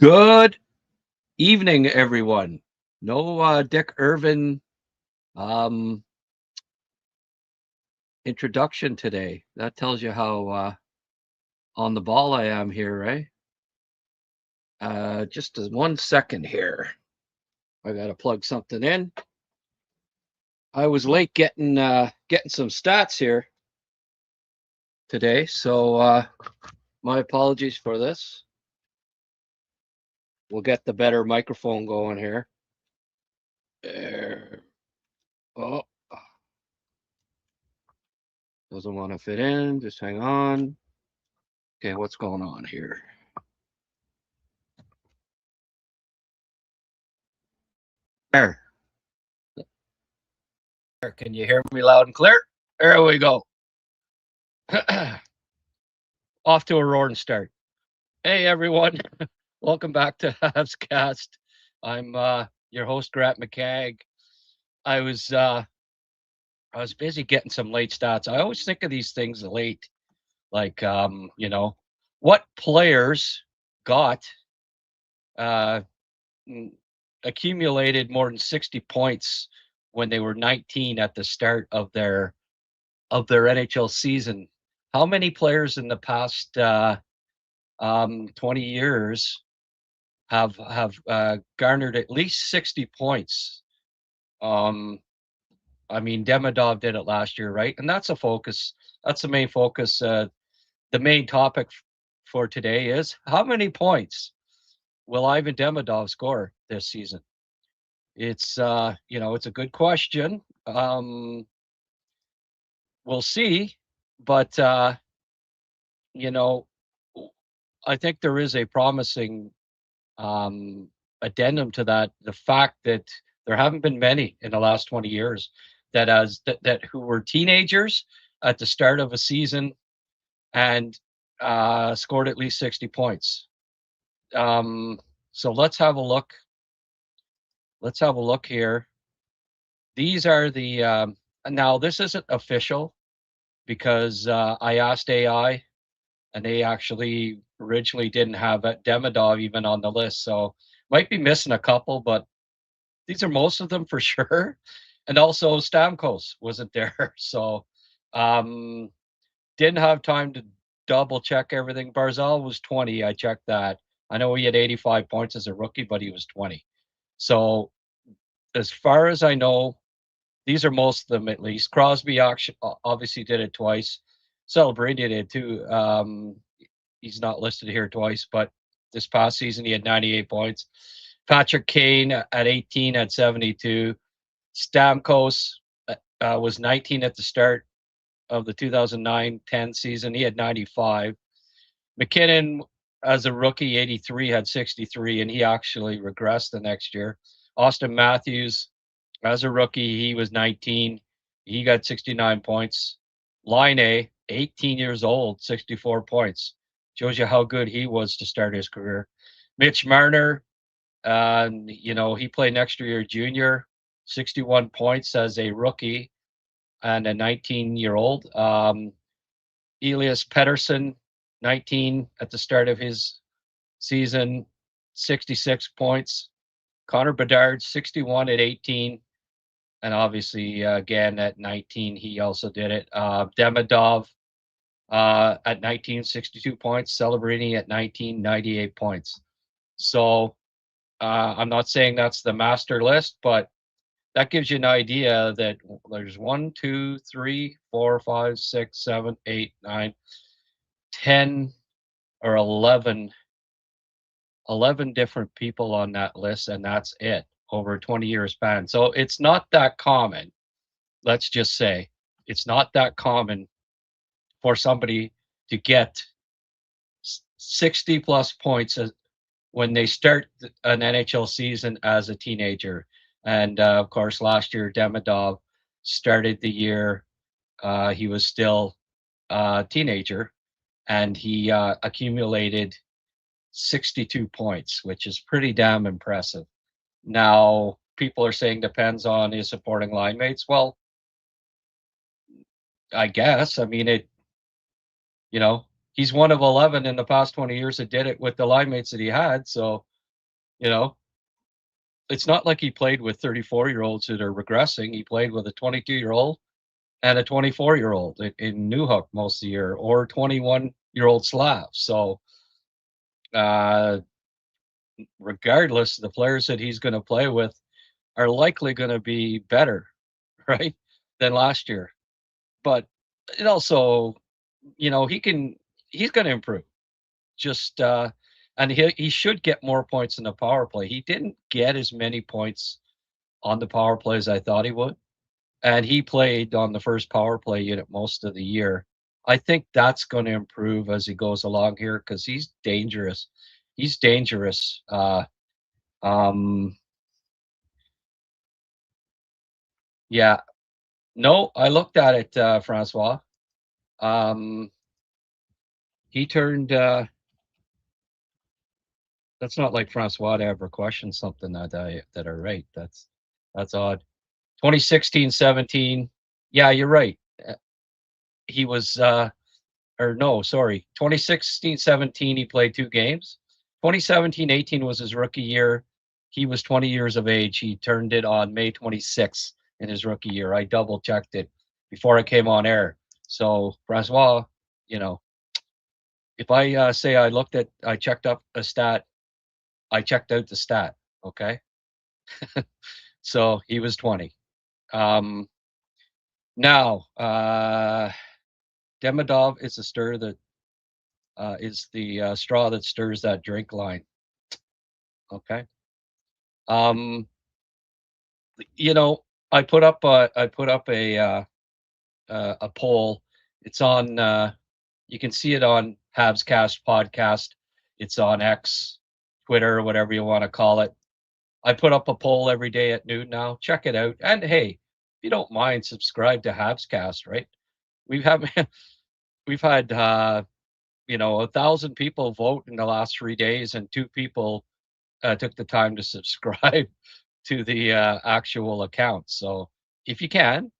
Good evening, everyone. No Dick Irvin um, introduction today. That tells you how on the ball I am here, right? Just 1 second here. I got to plug something in. I was late getting some stats here today, so my apologies for this. We'll get the better microphone going here. There. Oh, doesn't want to fit in. Just hang on. Okay, what's going on here? There. Can you hear me loud and clear? There we go. Off to a roaring start. Hey, everyone. Welcome back to HabsCast. I'm your host, Grant McCagg. I was busy getting some late stats. I always think of these things late, like what players got uh, accumulated more than 60 points when they were 19 at the start of their NHL season. How many players in the past 20 years have garnered at least 60 points? I mean, Demidov did it last year, right? And that's a focus. That's the main focus. The main topic for today is how many points will Ivan Demidov score this season? It's it's a good question. We'll see, but you know, I think there is a promising addendum to that. The fact that there haven't been many in the last 20 years that who were teenagers at the start of a season and scored at least 60 points. So let's have a look. Let's have a look here. These are the now this isn't official because I asked AI and they actually originally didn't have Demidov even on the list. So might be missing a couple, but these are most of them for sure. And also Stamkos wasn't there. So didn't have time to double check everything. Barzal was 20. I checked that. I know he had 85 points as a rookie, but he was 20. So as far as I know, these are most of them at least. Crosby obviously did it twice. Celebrini did it too. He's not listed here twice, but this past season he had 98 points. Patrick Kane at 18 at 72. Stamkos was 19 at the start of the 2009-10 season. He had 95. McKinnon, as a rookie, 83, had 63, and he actually regressed the next year. Austin Matthews, as a rookie, he was 19. He got 69 points. Line 18 years old, 64 points. Shows you how good he was to start his career. Mitch Marner, he played next year junior, 61 points as a rookie and a 19-year-old. Elias Pettersson, 19 at the start of his season, 66 points. Connor Bedard, 61 at 18. And obviously, again, at 19, he also did it. Demidov at 19, 62 points. Celebrini at 19, 98 points. So I'm not saying that's the master list, but that gives you an idea that there's 1, 2, 3, 4, 5, 6, 7, 8, 9, 10, or 11 different people on that list, and that's it over a 20-year span. So it's not that common. Let's just say it's not that common for somebody to get 60 plus points when they start an NHL season as a teenager. And of course, last year, Demidov started the year. He was still a teenager, and he accumulated 62 points, which is pretty damn impressive. Now, people are saying depends on his supporting line mates. Well, I guess. I mean, he's one of 11 in the past 20 years that did it with the line mates that he had. So You know, it's not like he played with 34-year-olds that are regressing. He played with a 22-year-old and a 24-year-old in Newhook most of the year, or 21-year-old Slav. So, uh, regardless, the players that he's going to play with are likely going to be better, right, than last year. But it also, he's going to improve. Just and he should get more points in the power play. He didn't get as many points on the power play as I thought he would, and he played on the first power play unit most of the year. I think that's going to improve as he goes along here because he's dangerous. He's dangerous. Um, yeah. No, I looked at it, Francois. Um, he turned. That's not like Francois to ever question something that I write. That's odd. 2016-17. Yeah, you're right. He was or no, sorry. 2016-17 he played 2 games. 2017-18 was his rookie year. He was 20 years of age. He turned it on May 26th in his rookie year. I double checked it before I came on air. So, Francois, you know, if I say I checked up a stat, I checked out the stat. Okay. So he was 20. Um, Now, Demidov is the straw that stirs that drink line. Okay. Um, you know, I put up a poll. It's on. You can see it on HabsCast podcast. It's on X, Twitter, whatever you want to call it. I put up a poll every day at noon now. Check it out. And hey, if you don't mind, subscribe to HabsCast. Right? We've had we've had 1,000 people vote in the last 3 days, and 2 people took the time to subscribe to the actual account. So if you can,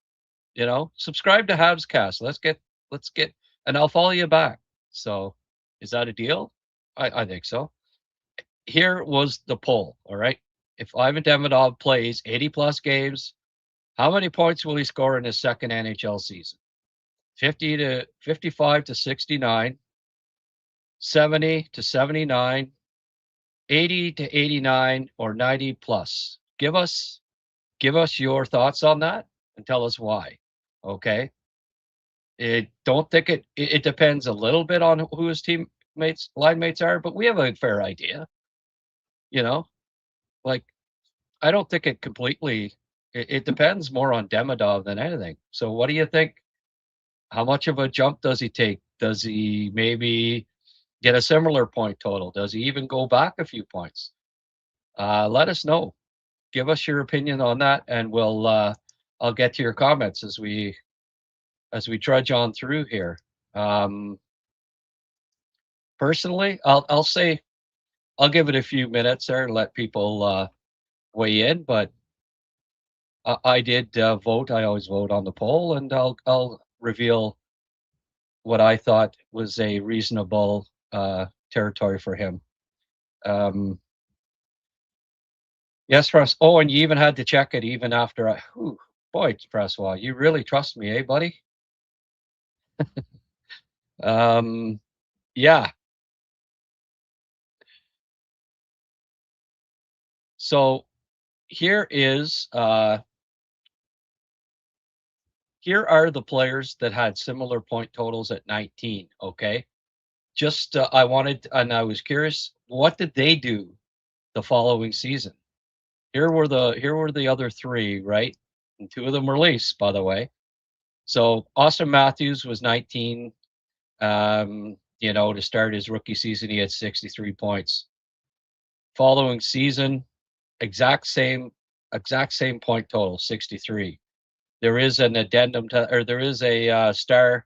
subscribe to HabsCast. Let's get, and I'll follow you back. So is that a deal? I think so. Here was the poll. All right. If Ivan Demidov plays 80 plus games, how many points will he score in his second NHL season? 50 to 55 to 69, 70 to 79, 80 to 89, or 90 plus. Give us your thoughts on that and tell us why. Okay. Don't think it depends a little bit on who his teammates, line mates are, but we have a fair idea. You know, like I don't think it completely. It depends more on Demidov than anything. So, what do you think? How much of a jump does he take? Does he maybe get a similar point total? Does he even go back a few points? Let us know. Give us your opinion on that, and I'll get to your comments as we trudge on through here. Um, Personally, I'll say I'll give it a few minutes there and let people weigh in. But I did vote. I always vote on the poll, and I'll reveal what I thought was a reasonable territory for him. Yes, Francois. Oh, and you even had to check it even after I. Whew, boy, Francois, you really trust me, eh, buddy? Yeah. So here is here are the players that had similar point totals at 19. Okay, just I wanted and I was curious, what did they do the following season? Here were the other 3, right? And 2 of them were Leafs, by the way. So Austin Matthews was 19. To start his rookie season, he had 63 points. Following season, exact same point total, 63. There is an addendum or there is a star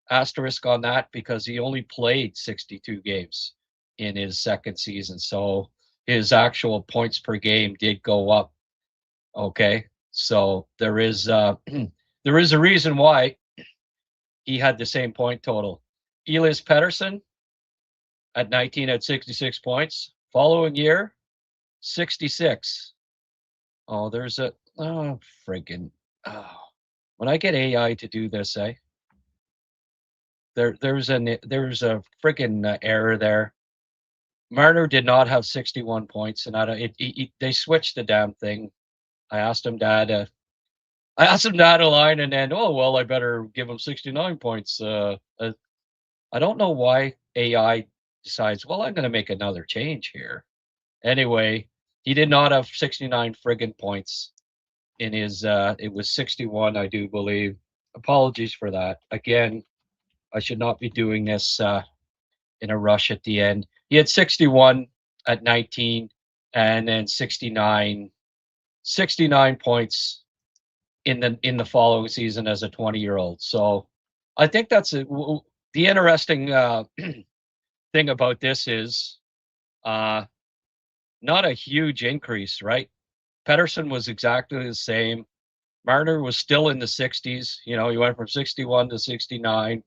asterisk on that because he only played 62 games in his second season. So his actual points per game did go up. Okay. So there is there is a reason why he had the same point total. Elias Pettersson at 19 had 66 points. Following year, 66. Oh, there's a oh friggin' oh. When I get AI to do this, there's a friggin' error there. Marner did not have 61 points, and they switched the damn thing. I asked him to add a line, and then oh well, I better give him 69 points. I don't know why AI decides. Well, I'm going to make another change here. Anyway, he did not have 69 friggin' points in his. It was 61, I do believe. Apologies for that. Again, I should not be doing this in a rush at the end. He had 61 at 19, and then 69 points in the following season as a 20-year-old. So I think that's the interesting thing about this is not a huge increase, right? Pedersen was exactly the same. Marner was still in the 60s. You know, he went from 61 to 69.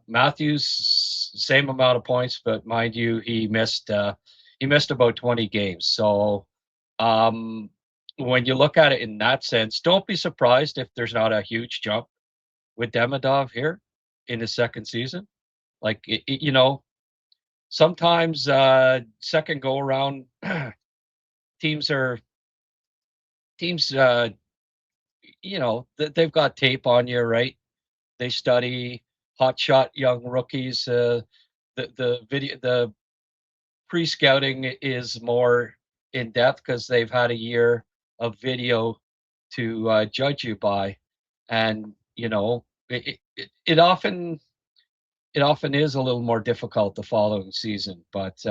Matthews, same amount of points, but mind you, he missed about 20 games. So when you look at it in that sense, don't be surprised if there's not a huge jump with Demidov here in his second season. Like you know, sometimes second go around teams you know, they've got tape on you, right? They study hotshot young rookies. The pre-scouting is more in depth because they've had a year of video to judge you by, and you know it often is a little more difficult the following season. But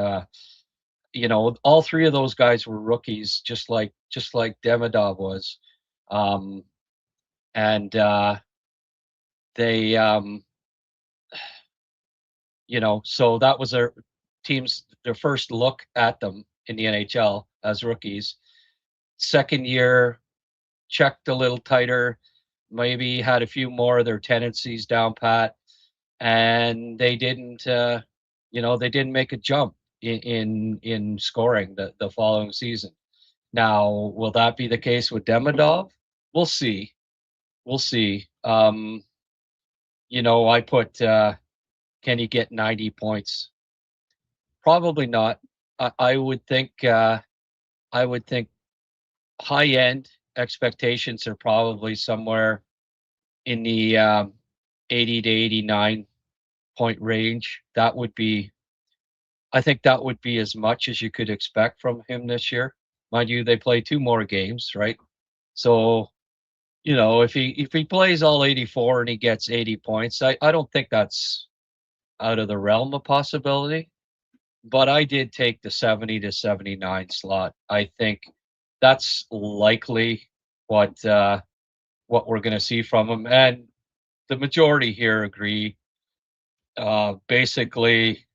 you know, all three of those guys were rookies, just like Demidov was, um, and they you know, so that was their first look at them in the NHL as rookies. Second year, checked a little tighter, maybe had a few more of their tendencies down pat, and they didn't, you know, they didn't make a jump in scoring the following season. Now, will that be the case with Demidov? We'll see. We'll see. You know, I put can he get 90 points? Probably not. I would think high end expectations are probably somewhere in the 80 to 89 point range. I think that would be as much as you could expect from him this year. Mind you, they play two more games, right? So, you know, if he plays all 84 and he gets 80 points, I don't think that's out of the realm of possibility. But I did take the 70 to 79 slot. I think that's likely what we're going to see from him, and the majority here agree. Basically,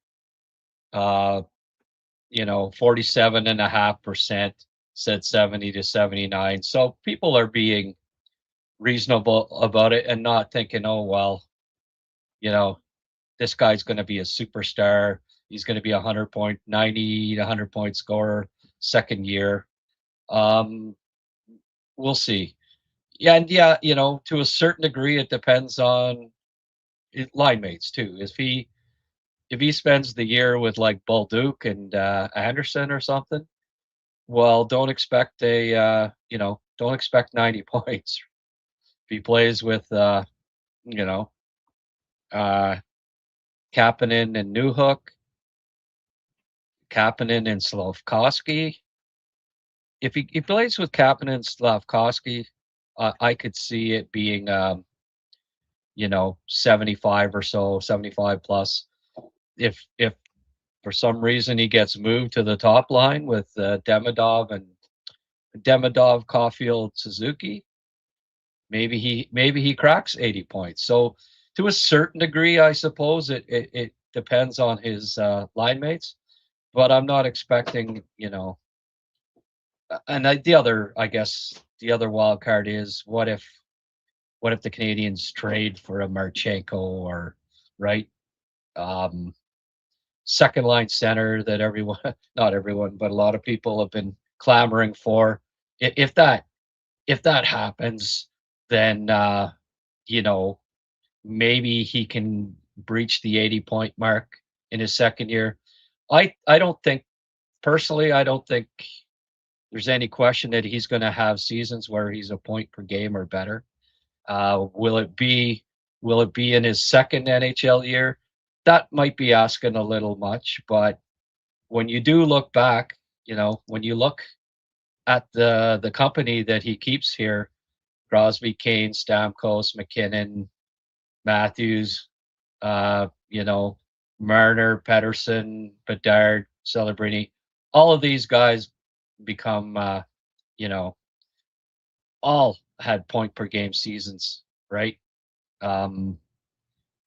uh, you know, 47.5% said 70 to 79. So people are being reasonable about it and not thinking, oh well, you know, this guy's going to be a superstar. He's going to be 90 to 100 point scorer second year. We'll see. Yeah, and yeah, you know, to a certain degree, it depends on line mates too. If he spends the year with like Balduke and Anderson or something, well, don't expect you know, don't expect 90 points. If he plays with you know, uh Kapanen and Newhook, Kapanen and Slavkovsky. If he plays with Kapanen and Slavkovsky, I could see it being you know, 75 or so, 75 plus. If for some reason he gets moved to the top line with Demidov, Caulfield, Suzuki, maybe he cracks 80 points. So to a certain degree, I suppose it depends on his line mates, but I'm not expecting, you know. And I guess the other wild card is what if the Canadians trade for a Marchenko or right? Um, second line center that everyone, not everyone, but a lot of people have been clamoring for. If that happens, then you know, maybe he can breach the 80-point mark in his second year. I don't think personally, I don't think there's any question that he's going to have seasons where he's a point per game or better. Will it be in his second NHL year? That might be asking a little much, but when you do look back, when you look at the company that he keeps here, Crosby, Kane, Stamkos, McKinnon, Matthews, Marner, Pedersen, Bedard, Celebrini, all of these guys become, you know, all had point per game seasons, right? Um,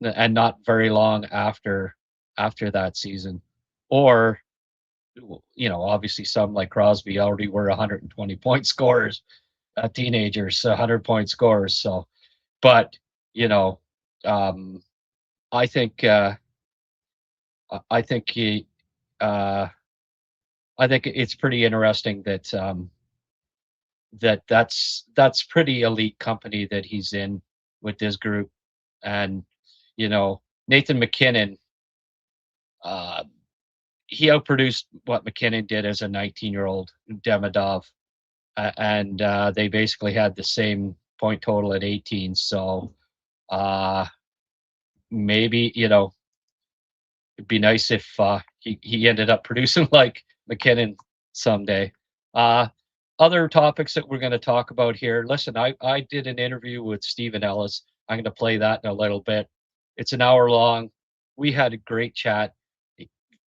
and not very long after that season, or obviously some like Crosby already were 120 point scorers, teenagers, 100-point scorers. So, but you know, um, I think I think he, uh, I think it's pretty interesting that that's pretty elite company that he's in with this group, and Nathan McKinnon, uh, he outproduced what McKinnon did as a 19-year-old Demidov, and they basically had the same point total at 18. So uh, maybe it'd be nice if he ended up producing like McKinnon someday. Uh, Other topics that we're going to talk about here. Listen, I did an interview with Stephen Ellis. I'm going to play that in a little bit. It's an hour long. We had a great chat.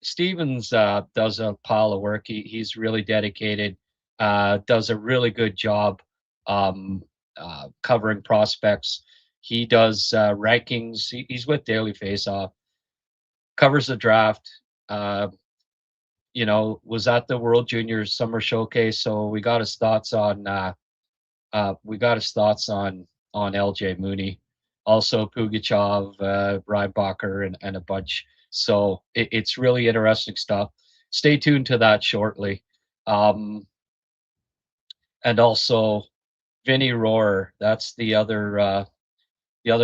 Stevens does a pile of work. He's really dedicated. Does a really good job covering prospects. He does rankings. He's with Daily Faceoff. Covers the draft. Uh, was at the World Juniors Summer Showcase, so we got his thoughts on LJ Mooney, also Pugachyov, Reinbacher, and a bunch. So it's really interesting stuff. Stay tuned to that shortly. And also Vinny Rohrer. That's the other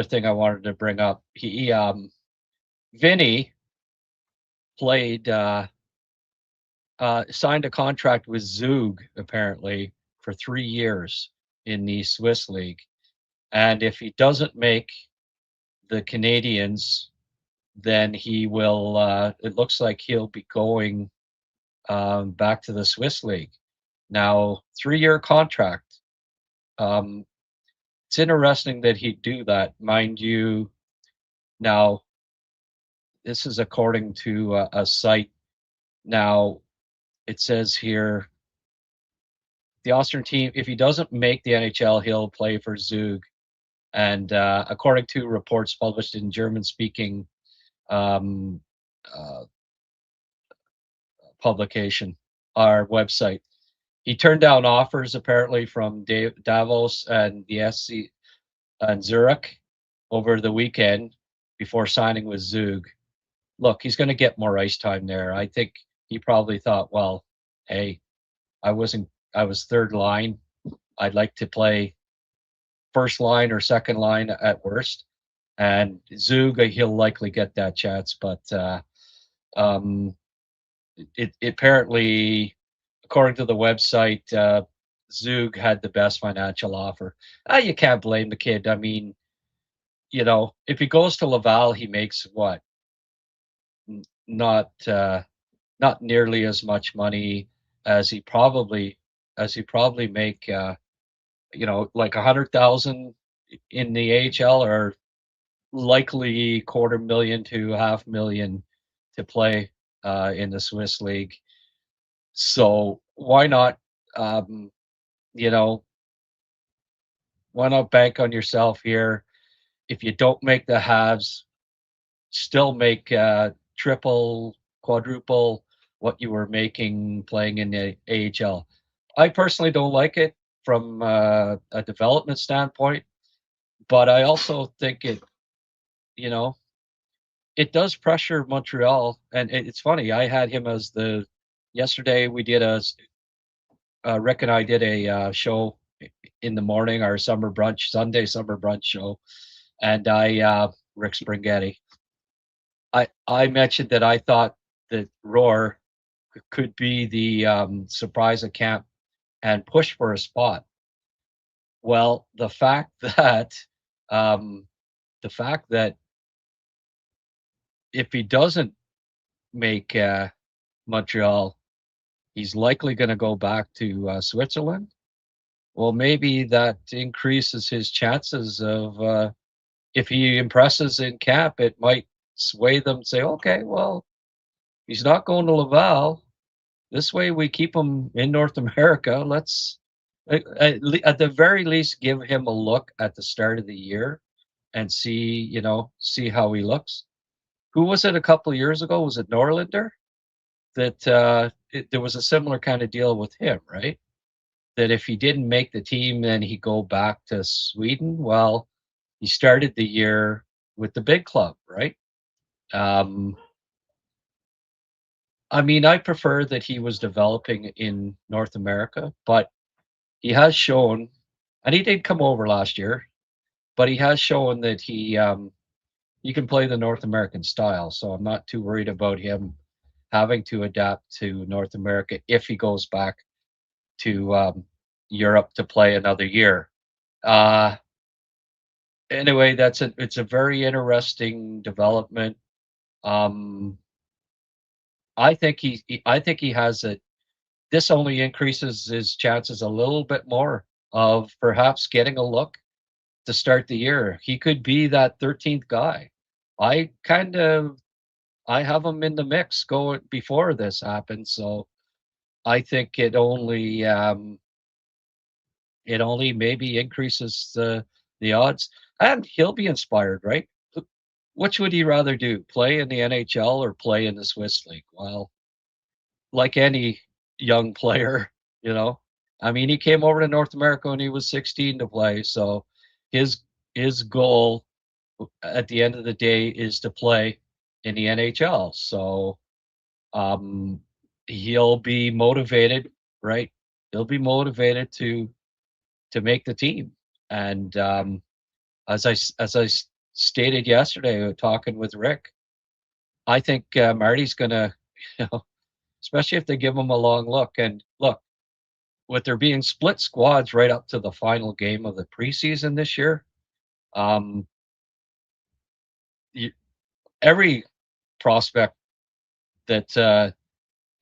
thing I wanted to bring up. Vinny played signed a contract with Zug apparently for 3 years in the Swiss league, and if he doesn't make the Canadians, then he will. It looks like he'll be going back to the Swiss league. Now, 3-year contract. Um, it's interesting that he'd do that, mind you. Now, this is according to a site. Now, it says here the Austrian team, if he doesn't make the NHL, he'll play for Zug. And according to reports published in German-speaking um, uh, publication, our website, he turned down offers apparently from Davos and the SC and Zurich over the weekend before signing with Zug. Look, he's going to get more ice time there. I think he probably thought, well, hey, I was third line. I'd like to play first line or second line at worst. And Zug, he'll likely get that chance, but um, it apparently, according to the website, Zug had the best financial offer. You can't blame the kid. I mean, if he goes to Laval, he makes what? Not not nearly as much money as he probably make. Like 100,000 in the AHL, or likely quarter million to half million to play in the Swiss league. So why not, um, you know, why not bank on yourself here? If you don't make the halves, still make triple, quadruple what you were making playing in the AHL. I personally don't like it from a development standpoint, but I also think it, you know, it does pressure Montreal, and it's funny. I had him as the yesterday. We did Rick and I did a show in the morning, our summer brunch, Sunday summer brunch show, and Rick Springhetti. I mentioned that I thought that Rohr could be the surprise at camp and push for a spot. Well, um, the fact that if he doesn't make Montreal, he's likely going to go back to Switzerland. Well, maybe that increases his chances of if he impresses in camp, it might sway them. Say, okay, well, he's not going to Laval. This way, we keep him in North America. Let's at the very least give him a look at the start of the year and see how he looks. Who was it a couple of years ago? Was it Norlinder? That there was a similar kind of deal with him, right? That if he didn't make the team, then he'd go back to Sweden. Well, he started the year with the big club, right? Um, I mean, I prefer that he was developing in North America, but he has shown, and he did come over last year, but he has shown that he can play the North American style. So I'm not too worried about him having to adapt to North America if he goes back to Europe to play another year. Uh, anyway, it's a very interesting development. Um, I think he has it. This only increases his chances a little bit more of perhaps getting a look to start the year. He could be that 13th guy. I kind of I have him in the mix going before this happens, so I think it only maybe increases the odds, and he'll be inspired, right? Which would he rather do, play in the NHL or play in the Swiss league? Well, like any young player, you know. I mean, he came over to North America when he was 16 to play, so his his goal at the end of the day is to play in the NHL. So um, he'll be motivated, right? He'll be motivated to make the team. And stated yesterday, talking with Rick, I think Marty's gonna, you know, especially if they give him a long look. And look, with there being split squads right up to the final game of the preseason this year, um, you, every prospect that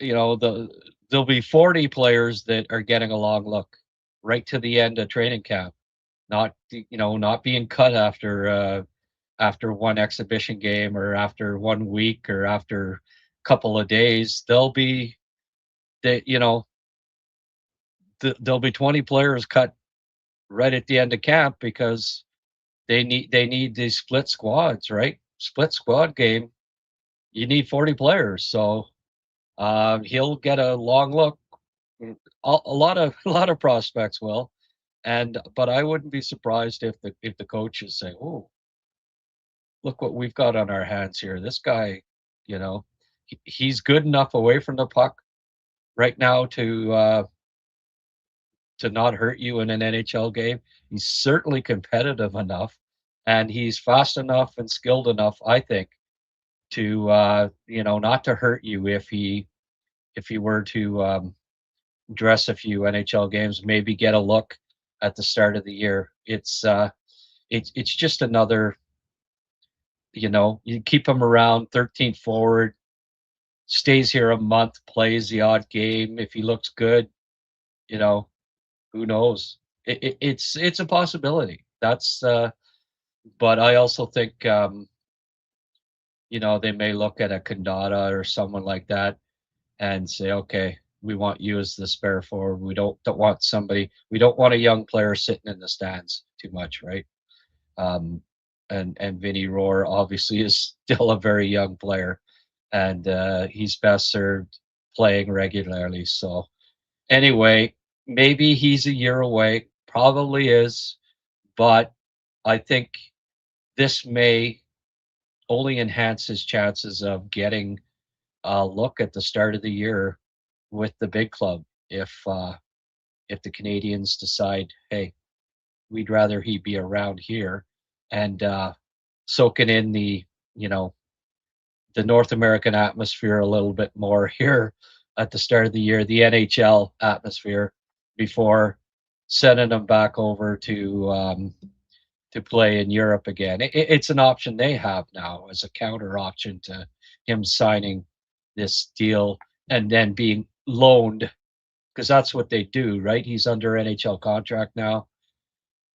there'll be 40 players that are getting a long look right to the end of training camp, not being cut after one exhibition game or after 1 week or after a couple of days. They you know there'll be 20 players cut right at the end of camp because they need these split squads, right? Split squad game, you need 40 players, so he'll get a long look. A lot of a lot of prospects will, but I wouldn't be surprised if the coaches say, "Oh, look what we've got on our hands here. This guy, you know, he's good enough away from the puck right now to not hurt you in an NHL game. He's certainly competitive enough, and he's fast enough and skilled enough, I think, to not to hurt you if he were to dress a few NHL games, maybe get a look at the start of the year. It's just another, you keep him around 13th forward, stays here a month, plays the odd game. If he looks good, you know, who knows? It's a possibility. But I also think they may look at a Kandata or someone like that and say, okay, we want you as the spare forward. We don't want a young player sitting in the stands too much, right? And Vinny Rohrer obviously is still a very young player, and he's best served playing regularly. So anyway, maybe he's a year away, probably is, but I think this may only enhance his chances of getting a look at the start of the year with the big club if the Canadians decide, hey, we'd rather he be around here and soaking in you know the North American atmosphere a little bit more here at the start of the year, the NHL atmosphere, before sending them back over to play in Europe again. It's an option they have now as a counter option to him signing this deal and then being loaned, because that's what they do, right? He's under NHL contract now.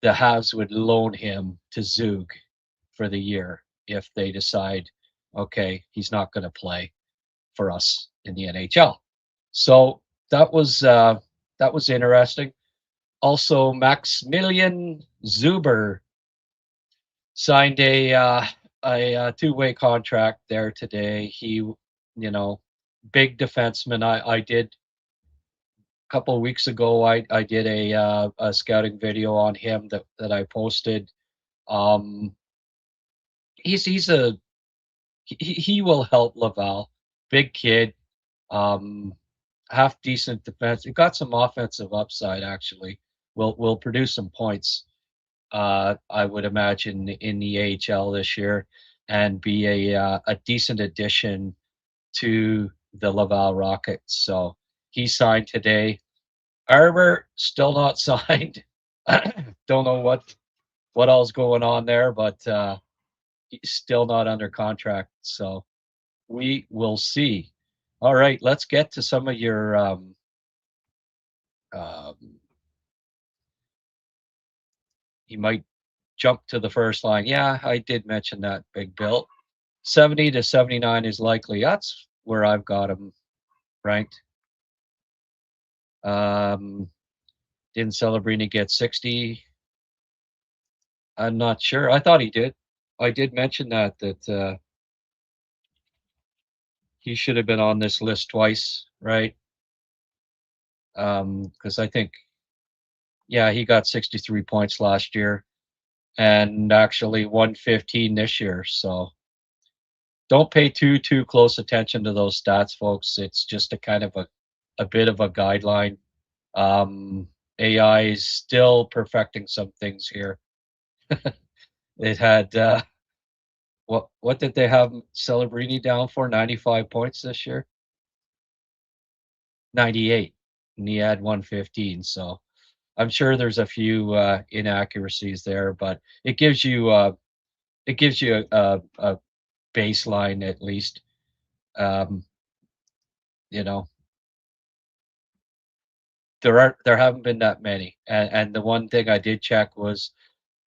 The Habs would loan him to Zug for the year if they decide, okay, he's not going to play for us in the NHL. So that was interesting. Also, Maximilian Zuber signed a two-way contract there today. Big defenseman. I did a couple of weeks ago. I did a scouting video on him that I posted. Um, he's a he will help Laval. Big kid, um, half decent defense. He got some offensive upside actually. Will produce some points. I would imagine in the AHL this year, and be a decent addition to the Laval Rockets. So he signed today. Arbor still not signed. Don't know what all's going on there, but he's still not under contract. So we will see. All right, let's get to some of your um, he might jump to the first line. Yeah, I did mention that, Big Bill. 70 to 79 is likely. That's where I've got him ranked. Um, didn't Celebrini get 60? I'm not sure. I thought he did. I did mention that he should have been on this list twice, right? Because I think, yeah, he got 63 points last year and actually 115 this year. So don't pay too close attention to those stats, folks. It's just a kind of a bit of a guideline. AI is still perfecting some things here. It had what did they have Celebrini down for? 95 points this year? 98. And he had 115. So I'm sure there's a few inaccuracies there, but it gives you a baseline at least. Um, you know, there haven't been that many. And the one thing I did check was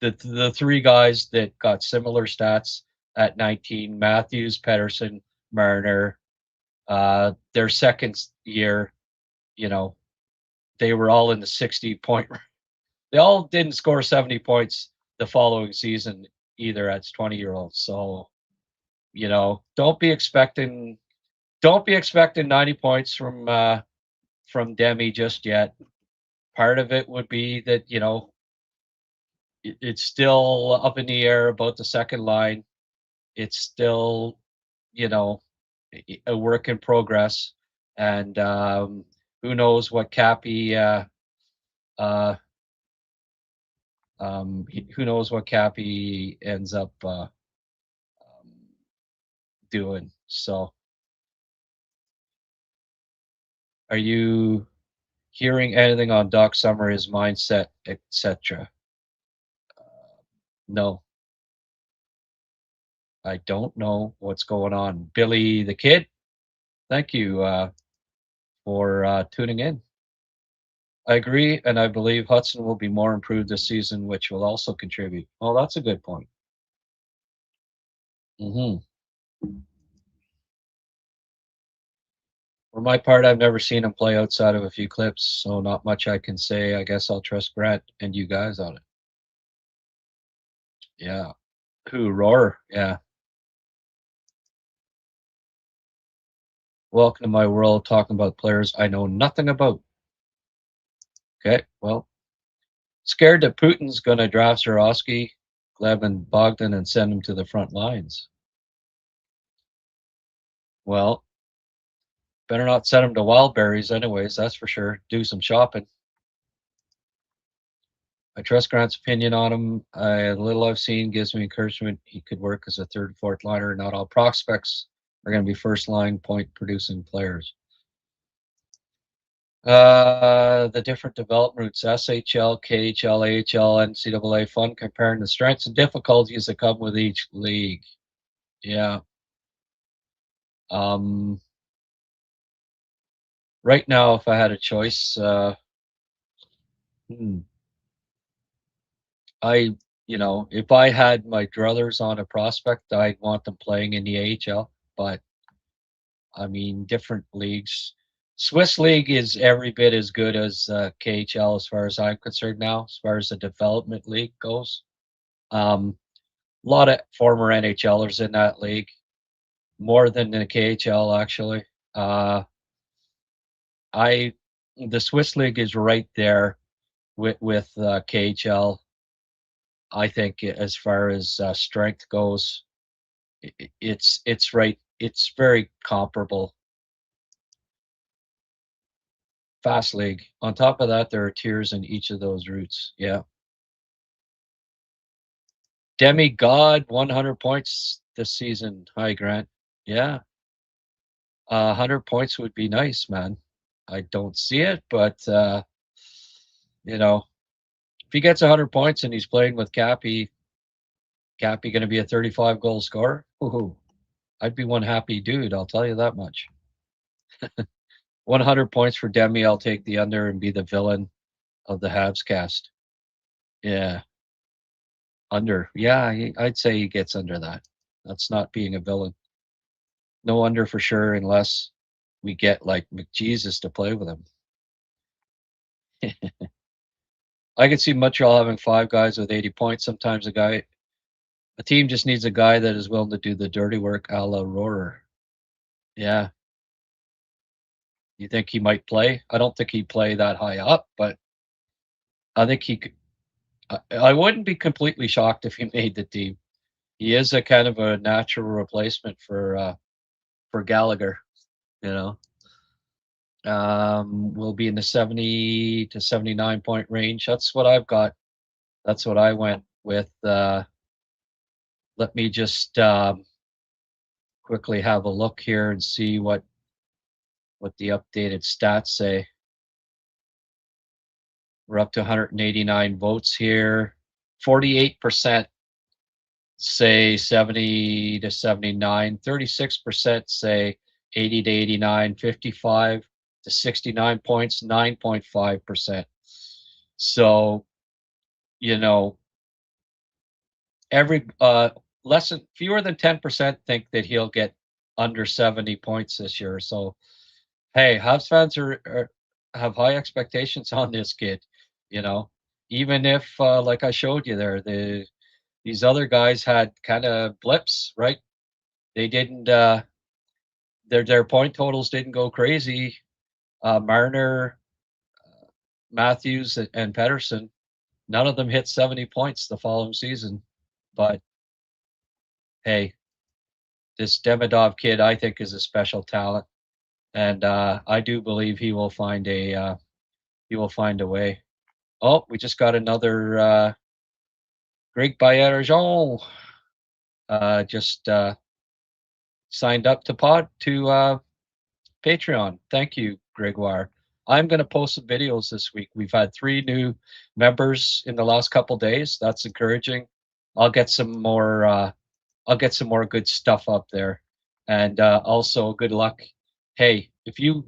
the three guys that got similar stats at 19: Matthews, Pedersen, Marner. Their second year, you know, they were all in the 60 point. They all didn't score 70 points the following season either as 20-year-olds. So, don't be expecting 90 points from Demi just yet. Part of it would be that, it's still up in the air about the second line. It's still, you know, a work in progress, and who knows what Cappy uh, who knows what Cappy ends up doing. So, are you hearing anything on Doc Summer, his mindset, etc.? No, I don't know what's going on. Billy the Kid, thank you for tuning in. I agree, and I believe Hudson will be more improved this season, which will also contribute. Oh, that's a good point. Hmm. For my part, I've never seen him play outside of a few clips, so not much I can say. I guess I'll trust Grant and you guys on it. Yeah. Who, Rohrer? Yeah. Welcome to my world, talking about players I know nothing about. Okay, well, scared that Putin's going to draft Zurowski, Gleb, and Bogdan and send him to the front lines. Well, better not send him to Wildberries anyways, that's for sure. Do some shopping. I trust Grant's opinion on him. The little I've seen gives me encouragement he could work as a third, fourth liner. Not all prospects are going to be first line point producing players. The different development routes, SHL, KHL, AHL, NCAA, fun comparing the strengths and difficulties that come with each league. Yeah. Right now, if I had a choice, if I had my druthers on a prospect, I'd want them playing in the AHL. But I mean, different leagues. Swiss league is every bit as good as KHL, as far as I'm concerned now, as far as the development league goes. A lot of former NHLers in that league, more than the KHL actually. The Swiss league is right there with KHL. I think as far as strength goes, it's right. It's very comparable. Fast league. On top of that, there are tiers in each of those routes. Yeah. Demigod, 100 points this season. Hi, Grant. Yeah. 100 points would be nice, man. I don't see it, but if he gets 100 points and he's playing with Cappy going to be a 35 goal scorer? Ooh, I'd be one happy dude. I'll tell you that much. 100 points for Demi. I'll take the under and be the villain of the HabsCast. Yeah. Under. Yeah, I'd say he gets under that. That's not being a villain. No under for sure, unless we get like McJesus to play with him. I could see Montreal having 5 guys with 80 points. Sometimes a team just needs a guy that is willing to do the dirty work, a la Rohrer. Yeah. You think he might play? I don't think he'd play that high up, but I think he could. I wouldn't be completely shocked if he made the team. He is a kind of a natural replacement for Gallagher, you know. Will be in the 70 to 79 point range. That's what I've got. That's what I went with. Let me just quickly have a look here and see what the updated stats say. We're up to 189 votes here. 48% say 70 to 79. 36% say 80 to 89. 55 to 69 points, 9.5%. So, every fewer than 10% think that he'll get under 70 points this year. So, hey, Habs fans have high expectations on this kid. Even if, like I showed you there, these other guys had kind of blips, right? They didn't. Their point totals didn't go crazy. Marner, Matthews, and Pettersson, none of them hit 70 points the following season. But hey, this Demidov kid, I think, is a special talent, and I do believe he will find a way. Oh, we just got another Greg Baillargeon just signed up to Patreon. Thank you, Gregoire. I'm going to post some videos this week. We've had 3 new members in the last couple days. That's encouraging. I'll get some more. I'll get some more good stuff up there, and also good luck. Hey, if you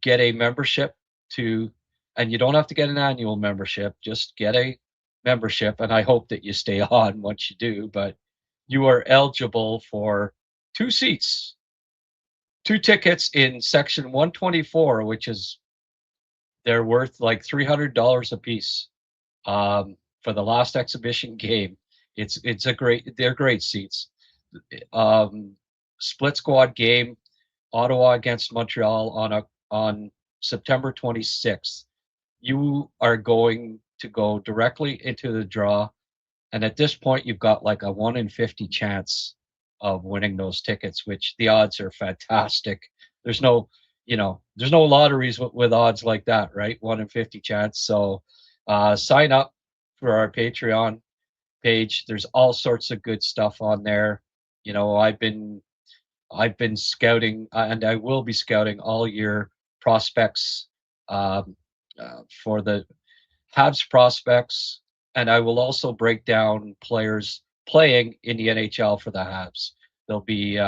get a membership and you don't have to get an annual membership, just get a membership, and I hope that you stay on once you do. But you are eligible for 2 seats. 2 tickets in section 124, which is they're worth like $300 a piece for the last exhibition game. They're great seats. Split squad game, Ottawa against Montreal on September 26th. You are going to go directly into the draw And at this point, you've got like a 1 in 50 chance of winning those tickets, which the odds are fantastic. There's no, there's no lotteries with odds like that, right? 1 in 50 chance. So sign up for our Patreon page. There's all sorts of good stuff on there. I've been scouting, and I will be scouting all year prospects um, for the Habs prospects, and I will also break down players playing in the NHL for the Habs. There'll be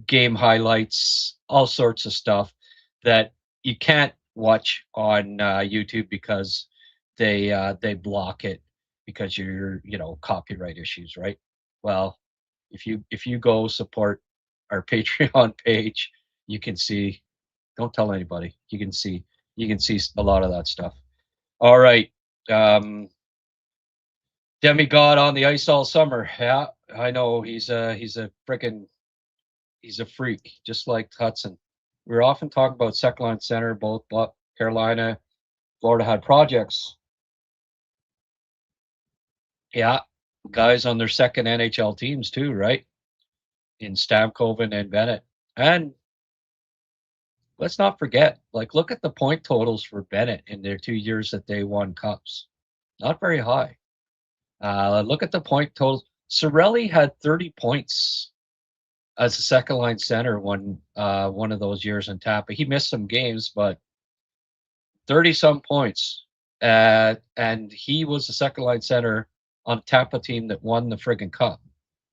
game highlights, all sorts of stuff that you can't watch on YouTube because they block it because copyright issues, right? Well, if you go support our Patreon page, you can see. Don't tell anybody. You can see a lot of that stuff. All right. Demigod on the ice all summer. Yeah, I know he's a freak, just like Hudson. We're often talking about second line center. Both Carolina, Florida had projects. Yeah, guys on their second NHL teams too, right? In Stamkos and Bennett. And let's not forget, like, look at the point totals for Bennett in their 2 years that they won cups. Not very high. Look at the point totals. Cirelli had 30 points as a second line center one of those years in Tampa. He missed some games, but 30 some points. And he was the second line center on a Tampa team that won the friggin' cup.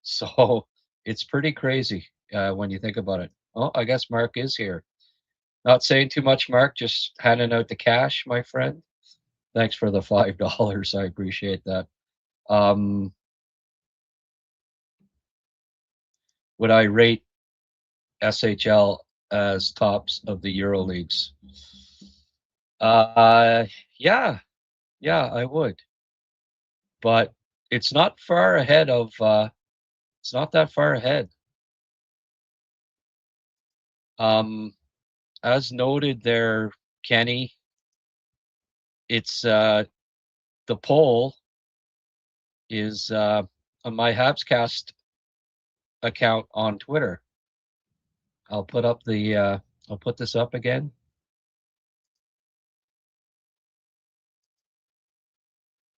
So it's pretty crazy when you think about it. Oh, I guess Mark is here. Not saying too much, Mark, just handing out the cash, my friend. Thanks for the $5. I appreciate that. Um, would I rate SHL as tops of the Euro leagues? Uh, yeah, yeah, I would. But it's not far ahead of. It's not that far ahead. Um, as noted there, Kenny, it's the poll is on my HabsCast account on Twitter. I'll put up I'll put this up again.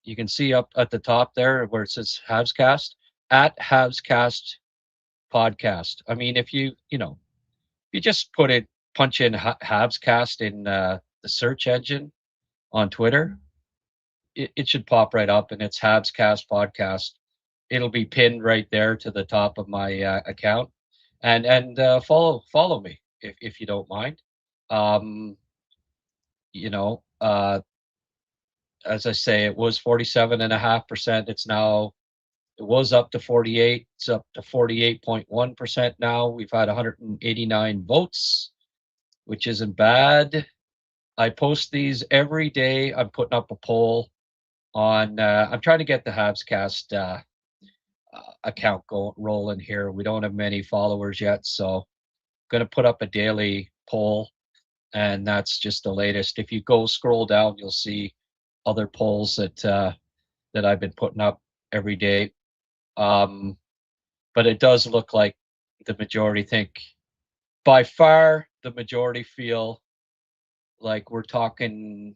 You can see up at the top there where it says HabsCast, at HabsCast podcast. I mean, if you just punch in HabsCast in the search engine on Twitter, it should pop right up, and it's HabsCast podcast. It'll be pinned right there to the top of my account, and follow me if you don't mind. Um, you know, as I say, it was 47.5%. It was up to 48. It's up to 48.1% now. We've had 189 votes, which isn't bad. I post these every day. I'm putting up a poll on. I'm trying to get the HabsCast account rolling here. We don't have many followers yet, so I'm going to put up a daily poll, and that's just the latest. If you go scroll down, you'll see other polls that I've been putting up every day. But it does look like the majority think, by far, the majority feel like we're talking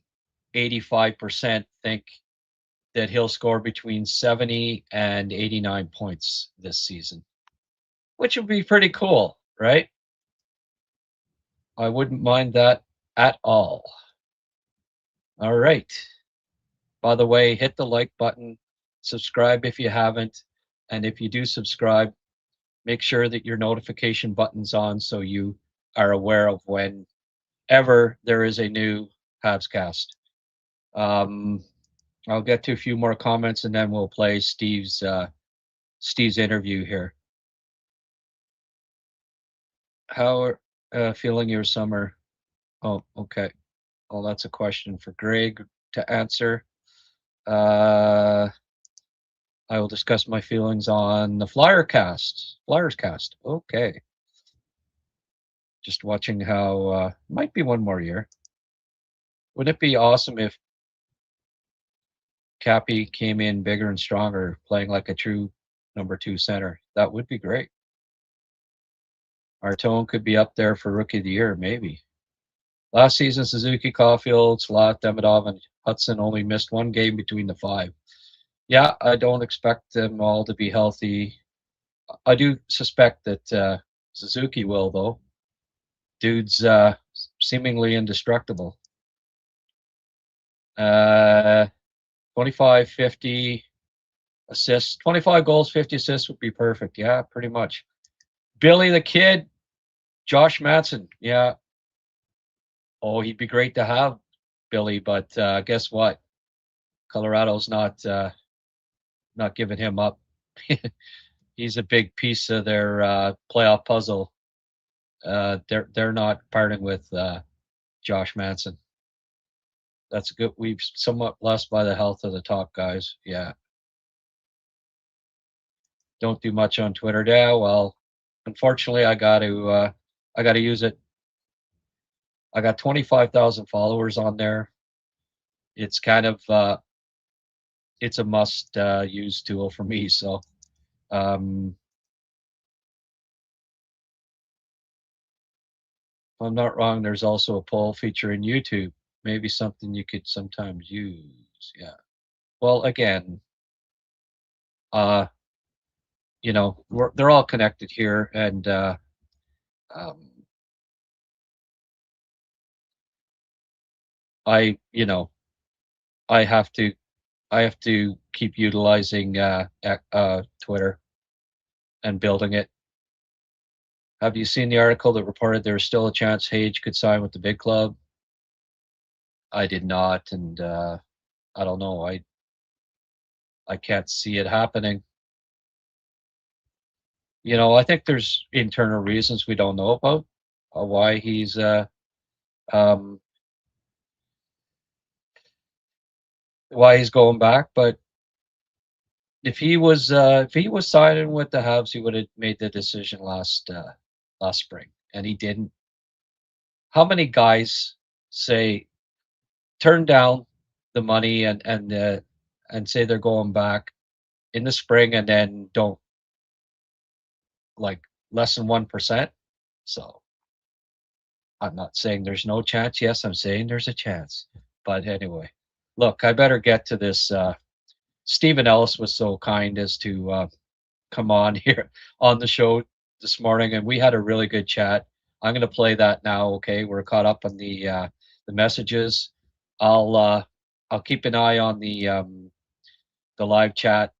85% think that he'll score between 70 and 89 points this season, which would be pretty cool, right? I wouldn't mind that at all. All right. By the way, hit the like button, subscribe if you haven't, and if you do subscribe, make sure that your notification button's on so you are aware of whenever there is a new HabsCast. I'll get to a few more comments and then we'll play Steve's interview here. How feeling your summer? Oh, okay. Well, that's a question for Greg to answer. I will discuss my feelings on the Flyers cast. Okay. Just watching how might be one more year. Wouldn't it be awesome if Cappy came in bigger and stronger, playing like a true number 2 center. That would be great. Artone could be up there for Rookie of the Year, maybe. Last season, Suzuki, Caulfield, Slot, Demidov, and Hudson only missed one game between the 5. Yeah, I don't expect them all to be healthy. I do suspect that Suzuki will, though. Dude's seemingly indestructible. 25, 50 assists. 25 goals, 50 assists would be perfect. Yeah, pretty much. Billy the Kid, Josh Manson. Yeah. Oh, he'd be great to have, Billy, but guess what? Colorado's not giving him up. He's a big piece of their playoff puzzle. They're not parting with Josh Manson. That's good. We've somewhat blessed by the health of the top guys. Yeah. Don't do much on Twitter. Yeah, well, unfortunately, I got to use it. I got 25,000 followers on there. It's kind of it's a must use tool for me. So, if I'm not wrong, there's also a poll feature in YouTube. Maybe something you could sometimes use. Yeah. Well, again, they're all connected here, and I have to keep utilizing Twitter and building it. Have you seen the article that reported there's still a chance Hage could sign with the big club? I did not, and I don't know. I can't see it happening. I think there's internal reasons we don't know about why he's going back. But if he was signing with the Habs, he would have made the decision last spring, and he didn't. How many guys turn down the money and say they're going back in the spring and then don't, like, less than 1%? So I'm not saying there's no chance. Yes, I'm saying there's a chance. But anyway, look, I better get to this. Stephen Ellis was so kind as to come on here on the show this morning, and we had a really good chat. I'm going to play that now. Okay, we're caught up on the messages. I'll keep an eye on the live chat.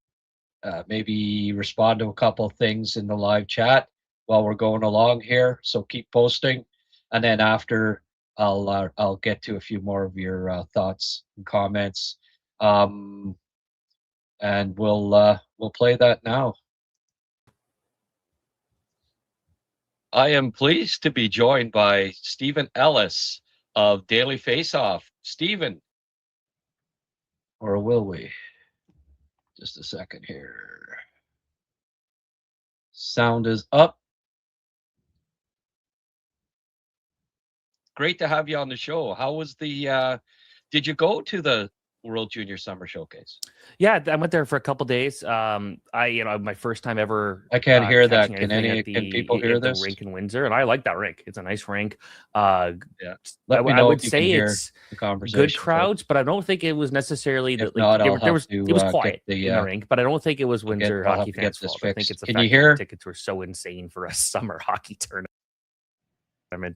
Maybe respond to a couple of things in the live chat while we're going along here. So keep posting, and then after I'll get to a few more of your thoughts and comments, and we'll play that now. I am pleased to be joined by Stephen Ellis of Daily Faceoff. Stephen, or will we? Just a second here. Sound is up. Great to have you on the show. How was the did you go to the World Junior Summer Showcase? Yeah, I went there for a couple days. My first time ever. I can't hear that. Can people hear this? The rink in Windsor, and I like that rink. It's a nice rink. Yeah, let me know. I would say it's good crowds, but I don't think it was necessarily that. It was quiet in the rink, but I don't think it was Windsor hockey fans' fault. I think it's the fact that the tickets were so insane for a summer hockey tournament.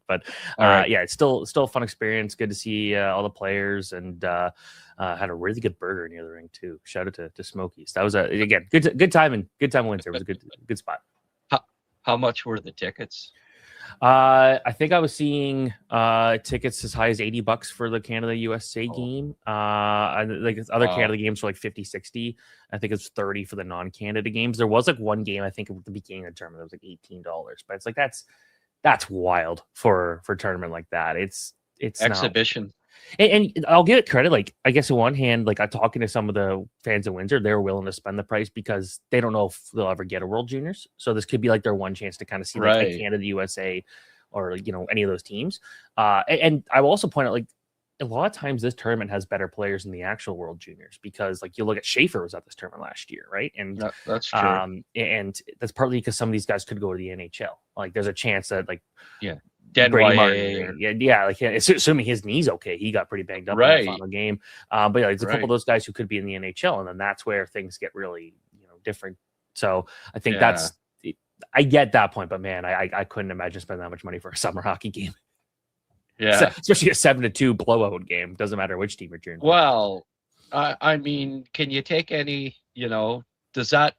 But yeah, it's still a fun experience. Good to see all the players, and had a really good burger near the ring too. Shout out to Smokies. That was again good time in Windsor. It was a good spot. How much were the tickets? I think I was seeing tickets as high as $80 for the Canada USA game. Like other Canada games were like 50, 60. I think it's 30 for the non-Canada games. There was like one game I think at the beginning of the tournament that was like $18, but it's like that's wild for a tournament like that. It's exhibition. And I'll give it credit. Like, I guess on one hand, like I'm talking to some of the fans of Windsor, they're willing to spend the price because they don't know if they'll ever get a World Juniors. So this could be like their one chance to kind of see like Canada, USA, or any of those teams. And I will also point out, like, a lot of times this tournament has better players than the actual World Juniors, because like you look at Schaefer was at this tournament last year, right? And that's true. And that's partly because some of these guys could go to the NHL. Like there's a chance that like Brady Martin, like assuming his knee's okay, he got pretty banged up in the final game. But yeah, there's a couple of those guys who could be in the NHL, and then that's where things get really different. So I think I get that point, but man, I couldn't imagine spending that much money for a summer hockey game. Yeah, especially a 7-2 blowout game. Doesn't matter which team you're cheering for. Well, I mean, can you take any? Does that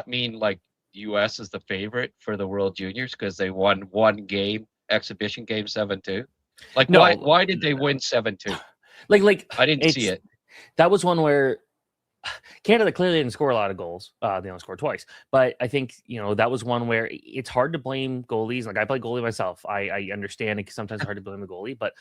mean like U.S. is the favorite for the World Juniors because they won one exhibition game 7-2? Like, no, why did they win 7-2? Like I didn't see it. That was one where Canada clearly didn't score a lot of goals. They only scored twice. But I think, that was one where it's hard to blame goalies. Like I play goalie myself. I understand it's sometimes hard to blame the goalie, but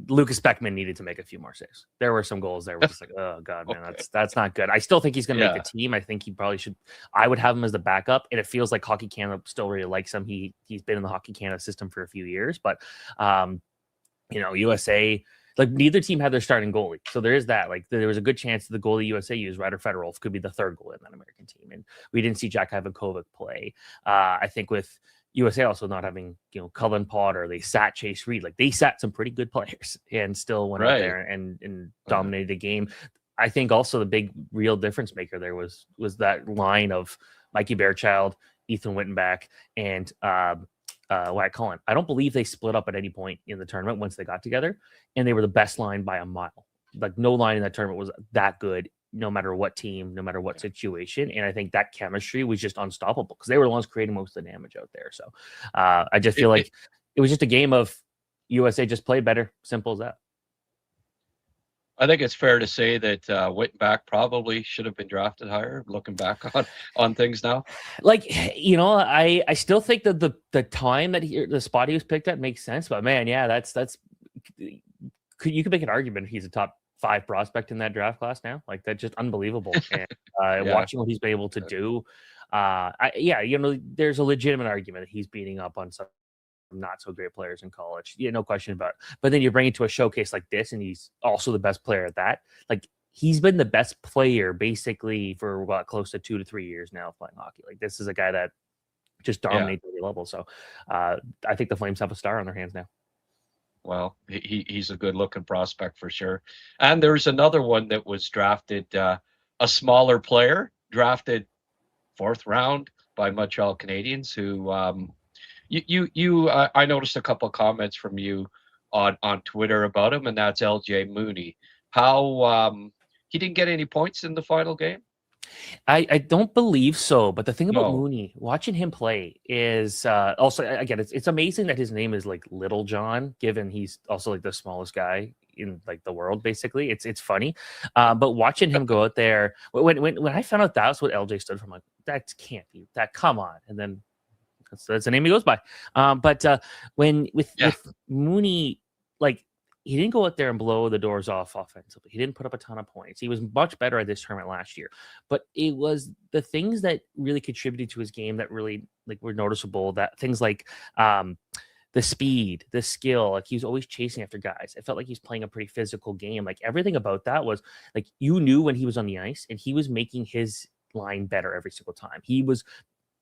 Lucas Beckman needed to make a few more saves. There were some goals there where just like, oh God, man, that's not good. I still think he's going to make the team. I think he probably should. I would have him as the backup, and it feels like Hockey Canada still really likes him. He's been in the Hockey Canada system for a few years, but USA. Like neither team had their starting goalie, so there is that. Like there was a good chance that the goalie USA used, Ryder Fedorov, could be the third goalie in that American team, and we didn't see Jack Ivankovic play. I think with USA also not having Cullen Potter, they sat Chase Reed. Like they sat some pretty good players and still went out there and dominated the game. I think also the big real difference maker there was that line of Mikey Bearchild, Ethan Wittenbach, and Wyatt Cullen. I don't believe they split up at any point in the tournament once they got together, and they were the best line by a mile. Like no line in that tournament was that good, no matter what team, no matter what situation. And I think that chemistry was just unstoppable because they were the ones creating most of the damage out there. So I just feel like it was just a game of USA just played better. Simple as that. I think it's fair to say that Wittenbach probably should have been drafted higher, looking back on things now. Like, I still think that the time that the spot he was picked at makes sense. But man, yeah, that's you could make an argument he's a top 5 prospect in that draft class now. Like that's just unbelievable. And watching what he's been able to do, there's a legitimate argument that he's beating up on some not so great players in college. No question about it. But then you bring it to a showcase like this, and he's also the best player at that. Like he's been the best player basically for close to 2 to 3 years now playing hockey. Like this is a guy that just dominates every level. So I think the Flames have a star on their hands now. Well, he's a good-looking prospect for sure. And there's another one that was drafted, a smaller player, drafted 4th round by Montreal Canadiens, who I noticed a couple of comments from you on Twitter about him, and that's LJ Mooney. How he didn't get any points in the final game? I don't believe so, but the thing about Mooney, watching him play is also, again, it's amazing that his name is like Little John, given he's also like the smallest guy in like the world, basically. It's funny, but watching him go out there, when I found out that was what LJ stood for, I'm like, that can't be that. Come on, and then that's the name he goes by. But with Mooney, like. He didn't go out there and blow the doors off offensively. He didn't put up a ton of points. He was much better at this tournament last year. But it was the things that really contributed to his game that really were noticeable. That things like the speed, the skill. Like he was always chasing after guys. It felt like he's playing a pretty physical game. Like everything about that was like you knew when he was on the ice, and he was making his line better every single time.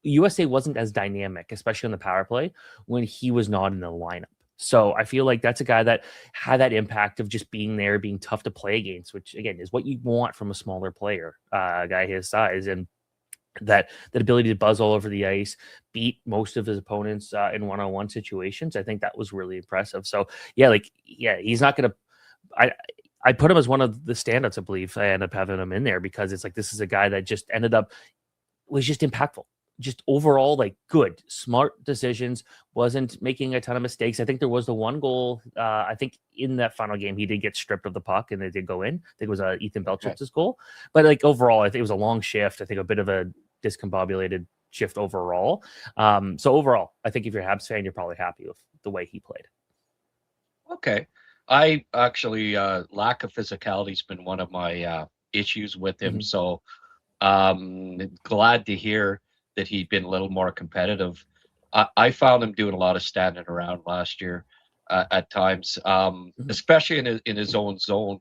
USA wasn't as dynamic, especially on the power play, when he was not in the lineup. So I feel like that's a guy that had that impact of just being there, being tough to play against, which again is what you want from a smaller player, a guy his size, and that ability to buzz all over the ice, beat most of his opponents in one-on-one situations. I think that was really impressive. So he's not going to. I put him as one of the standouts. I believe I end up having him in there because it's like this is a guy that just was just impactful. Just overall, like good, smart decisions, wasn't making a ton of mistakes. I think there was the one goal. I think in that final game, he did get stripped of the puck and it did go in. I think it was Ethan Belchip's goal. But like overall, I think it was a long shift. I think a bit of a discombobulated shift overall. So overall, I think if you're a Habs fan, you're probably happy with the way he played. Okay. I actually, lack of physicality has been one of my issues with him. So glad to hear that he'd been a little more competitive. I found him doing a lot of standing around last year. at times, especially in his own zone.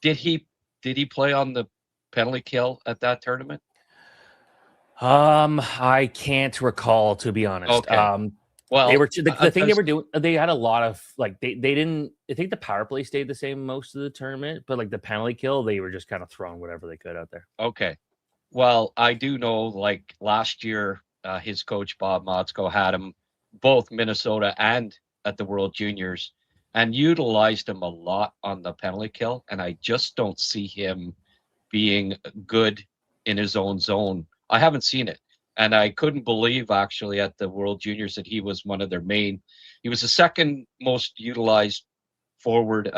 Did he play on the penalty kill at that tournament? I can't recall, to be honest. Okay. Well, they were the thing they were doing. They had a lot of like they didn't. I think the power play stayed the same most of the tournament, but like the penalty kill, they were just kind of throwing whatever they could out there. Okay. Well, I do know, like last year, his coach Bob Motzko had him both Minnesota and at the World Juniors, and utilized him a lot on the penalty kill. And I just don't see him being good in his own zone. I haven't seen it. And I couldn't believe actually at the World Juniors that he was one of their main. He was the second most utilized forward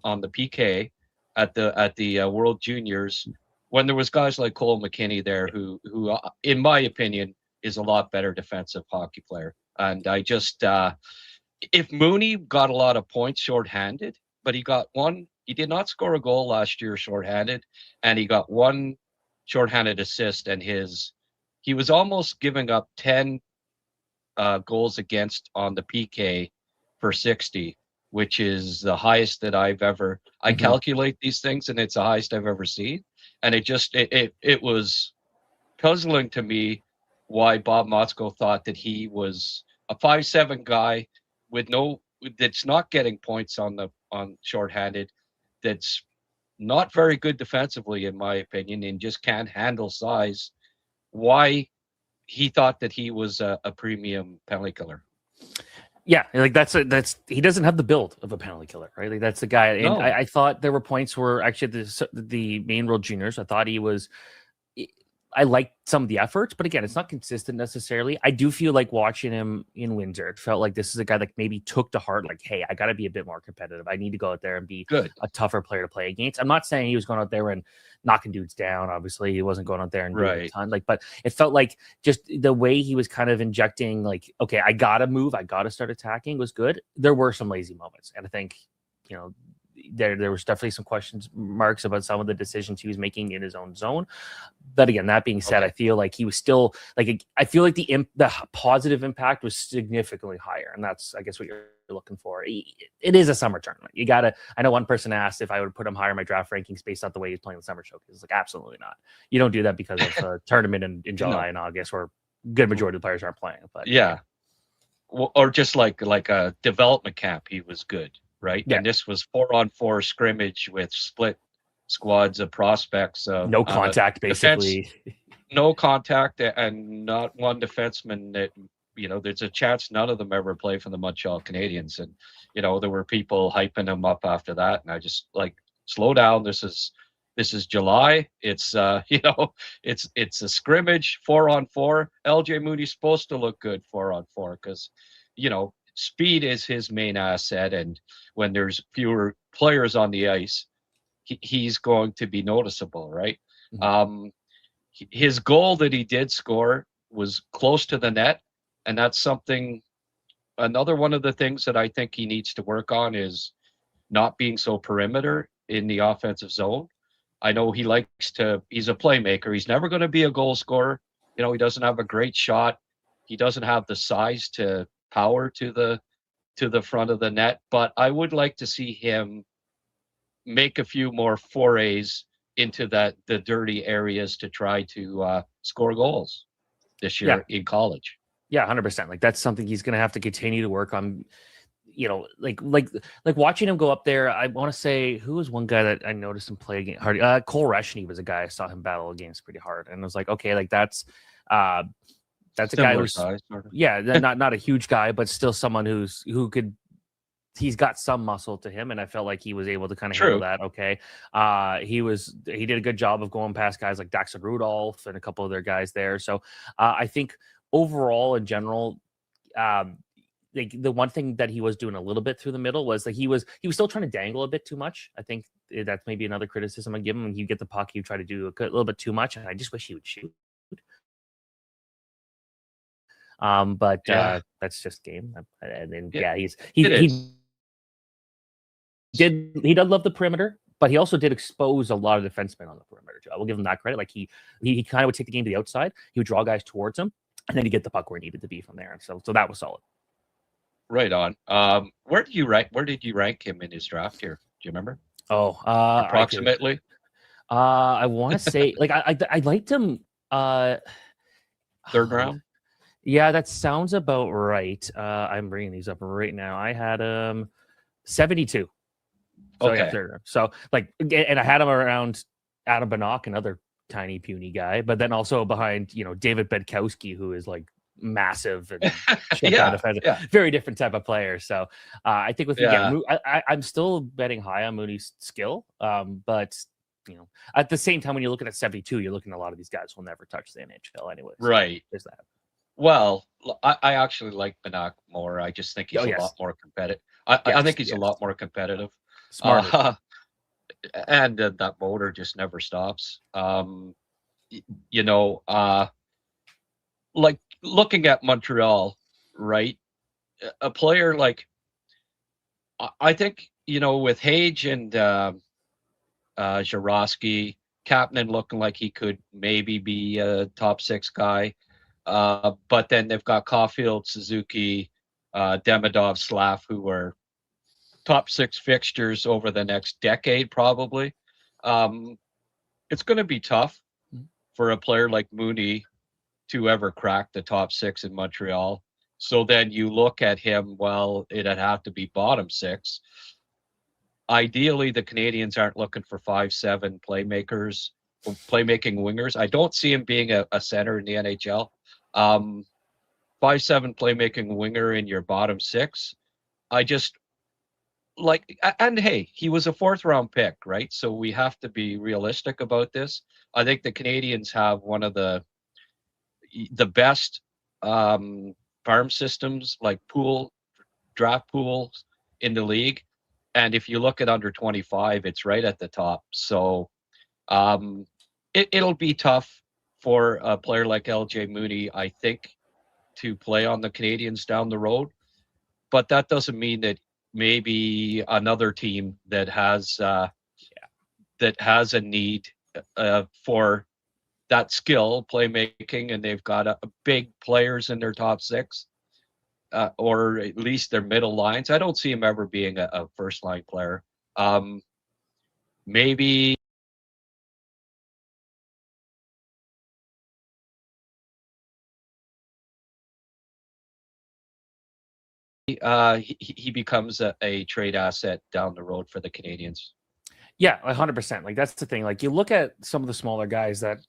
on the PK at the World Juniors, when there was guys like Cole McKinney there, who in my opinion is a lot better defensive hockey player. And I just if Mooney got a lot of points shorthanded, but he got one. He did not score a goal last year shorthanded, and he got one shorthanded assist, and he was almost giving up 10 goals against on the PK per 60, which is the highest that I've ever. I calculate these things, and it's the highest I've ever seen. And it was puzzling to me why Bob Motzko thought that he was a 5'7" guy that's not getting points on shorthanded, that's not very good defensively, in my opinion, and just can't handle size. Why he thought that he was a premium penalty killer. Yeah, like that's he doesn't have the build of a penalty killer, right? Like that's the guy. And no. I thought there were points where actually the main World Juniors, I thought he was. I liked some of the efforts, but again, it's not consistent necessarily. I do feel like watching him in Windsor, it felt like this is a guy that maybe took to heart, like, hey, I got to be a bit more competitive. I need to go out there and be a tougher player to play against. I'm not saying he was going out there and knocking dudes down. Obviously, he wasn't going out there and doing a ton. Like, but it felt like just the way he was kind of injecting, like, okay, I got to move, I got to start attacking was good. There were some lazy moments, and I think, you know, there was definitely some questions marks about some of the decisions he was making in his own zone. But again, that being said, I feel like he was still like, I feel like the positive impact was significantly higher. And that's, I guess, what you're looking for. It is a summer tournament. You got to, I know one person asked if I would put him higher in my draft rankings based off the way he's playing the summer showcase. It's like, absolutely not. You don't do that because of a tournament in July and August where good majority of the players aren't playing. But yeah. Well, or just like a development camp, he was good. Right. Yeah. And this was 4-on-4 scrimmage with split squads of prospects. No contact, basically. No contact, and not one defenseman that, you know, there's a chance none of them ever play for the Montreal Canadiens. And, you know, there were people hyping him up after that. And I just like, slow down. This is July. It's, you know, it's a scrimmage 4-on-4. LJ Mooney's supposed to look good 4-on-4 because, you know, speed is his main asset, and when there's fewer players on the ice, he's going to be noticeable, right? His goal that he did score was close to the net, and that's something. Another one of the things that I think he needs to work on is not being so perimeter in the offensive zone. I know he likes to. He's a playmaker. He's never going to be a goal scorer. You know, he doesn't have a great shot. He doesn't have the size to power to the front of the net, but I would like to see him make a few more forays into the dirty areas to try to score goals this year in college. Yeah, 100%. Like that's something he's going to have to continue to work on. You know, like watching him go up there. I want to say, who was one guy that I noticed him play against hard? Cole Reshny was a guy I saw him battle against pretty hard, and I was like, okay, like that's a guy who's size, sort of. not a huge guy, but still someone he's got some muscle to him, and I felt like he was able to kind of handle that. Okay, he did a good job of going past guys like Daxon Rudolph and a couple of their guys there. So I think overall, in general, like the one thing that he was doing a little bit through the middle was like he was still trying to dangle a bit too much. I think that's maybe another criticism I give him. When you get the puck, you try to do a little bit too much, and I just wish he would shoot. But that's just game. And then he does love the perimeter, but he also did expose a lot of defensemen on the perimeter too. I will give him that credit. Like he kind of would take the game to the outside. He would draw guys towards him, and then he'd get the puck where he needed to be from there. So that was solid. Right on. Where did you rank him in his draft here? Do you remember? Oh, approximately. I want to say like I liked him. Third round. Yeah, that sounds about right. I'm bringing these up right now. I had him 72. So okay. Yeah, third round. So like, and I had him around Adam Banach, another tiny puny guy, but then also behind David Bedkowski, who is like massive and very different type of player. So I think with I'm still betting high on Mooney's skill, but at the same time, when you're looking at 72, you're looking at a lot of these guys will never touch the NHL anyway. So right. There's that. Well, I actually like Banach more. I just think he's a lot more competitive. I think he's a lot more competitive. Smart. And that motor just never stops. Like looking at Montreal, right? A player like, I think, with Hage and Jarosky, Kapanen looking like he could maybe be a top 6 guy. But then they've got Caulfield, Suzuki, Demidov, Slav, who are top 6 fixtures over the next decade, probably. It's going to be tough for a player like Mooney to ever crack the top 6 in Montreal. So then you look at him, well, it'd have to be bottom 6. Ideally, the Canadians aren't looking for 5'7" playmaking wingers. I don't see him being a center in the NHL. 5'7" playmaking winger in your bottom 6. I just like, and hey, he was a 4th round pick, right? So we have to be realistic about this. I think the Canadians have one of the best farm systems, like draft pools in the league. And if you look at under 25, it's right at the top. So it'll be tough for a player like LJ Mooney, I think, to play on the Canadians down the road. But that doesn't mean that maybe another team that has a need for that skill, playmaking, and they've got a big players in their top 6, or at least their middle lines. I don't see him ever being a first line player. Maybe he becomes a trade asset down the road for the Canadians. Yeah, 100%. Like that's the thing. Like you look at some of the smaller guys that,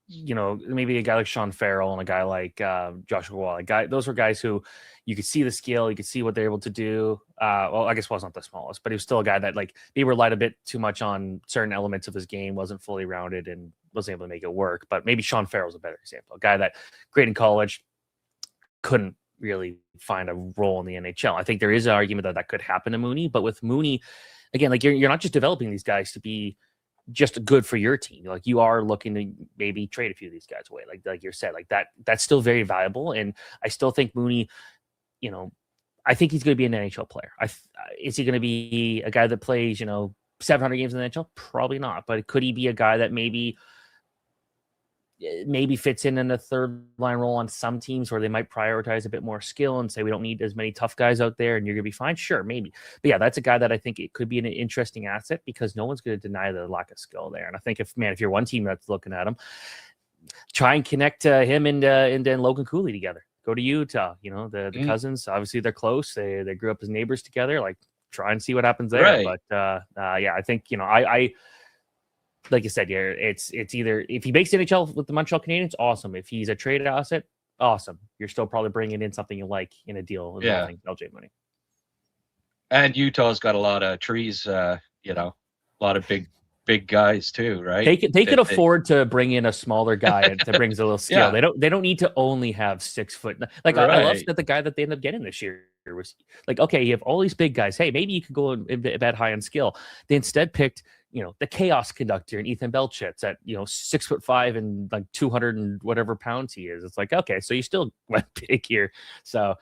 maybe a guy like Sean Farrell and a guy like Joshua Wall. Those were guys who you could see the skill, you could see what they're able to do. Well, I guess was not the smallest, but he was still a guy that like maybe relied a bit too much on certain elements of his game, wasn't fully rounded and wasn't able to make it work. But maybe Sean Farrell's a better example. A guy that great in college, couldn't really find a role in the NHL. I think there is an argument that could happen to Mooney, but with Mooney, again, like you're not just developing these guys to be just good for your team. Like you are looking to maybe trade a few of these guys away. Like you said, like that's still very valuable. And I still think Mooney, I think he's going to be an NHL player. Is he going to be a guy that plays, 700 games in the NHL? Probably not. But could he be a guy that maybe fits in a third line role on some teams where they might prioritize a bit more skill and say we don't need as many tough guys out there and you're gonna be fine? Sure, maybe. But yeah, that's a guy that I think it could be an interesting asset because no one's going to deny the lack of skill there. And I think if you're one team that's looking at him, try and connect him and Logan Cooley together. Go to Utah, the cousins, obviously they're close. They grew up as neighbors together. Like try and see what happens there. Right. But yeah, I think I like you said, yeah, it's either if he makes NHL with the Montreal Canadiens, awesome. If he's a trade asset, awesome. You're still probably bringing in something you like in a deal involving LJ Mooney. And Utah's got a lot of trees, a lot of big guys too, right? They could afford to bring in a smaller guy that brings a little skill. They don't need to only have 6 foot. Like right. I love that the guy that they ended up getting this year was like, okay, you have all these big guys. Hey, maybe you could go a bit high on skill. They instead picked the chaos conductor and Ethan Belchitz at 6'5" and like 200 and whatever pounds he is. It's like, okay, so you still went big here. So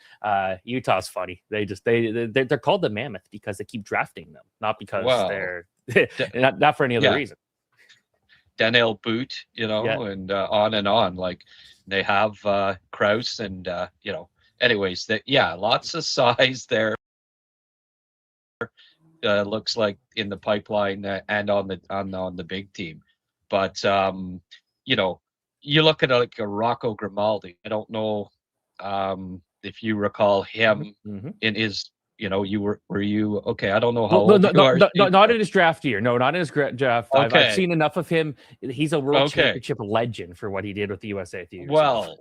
Utah's funny. They're called the Mammoth because they keep drafting them, not because they're not for any other reason. Daniel Boot, and on and on. Like they have Krause and anyways, lots of size there. Looks like in the pipeline and on the big team, but you look at like a Rocco Grimaldi. I don't know if you recall him in his. Were you okay? I don't know how old you are. Not in his draft year. No, not in his draft. Okay. I've seen enough of him. He's a world championship legend for what he did with the USA a few years ago.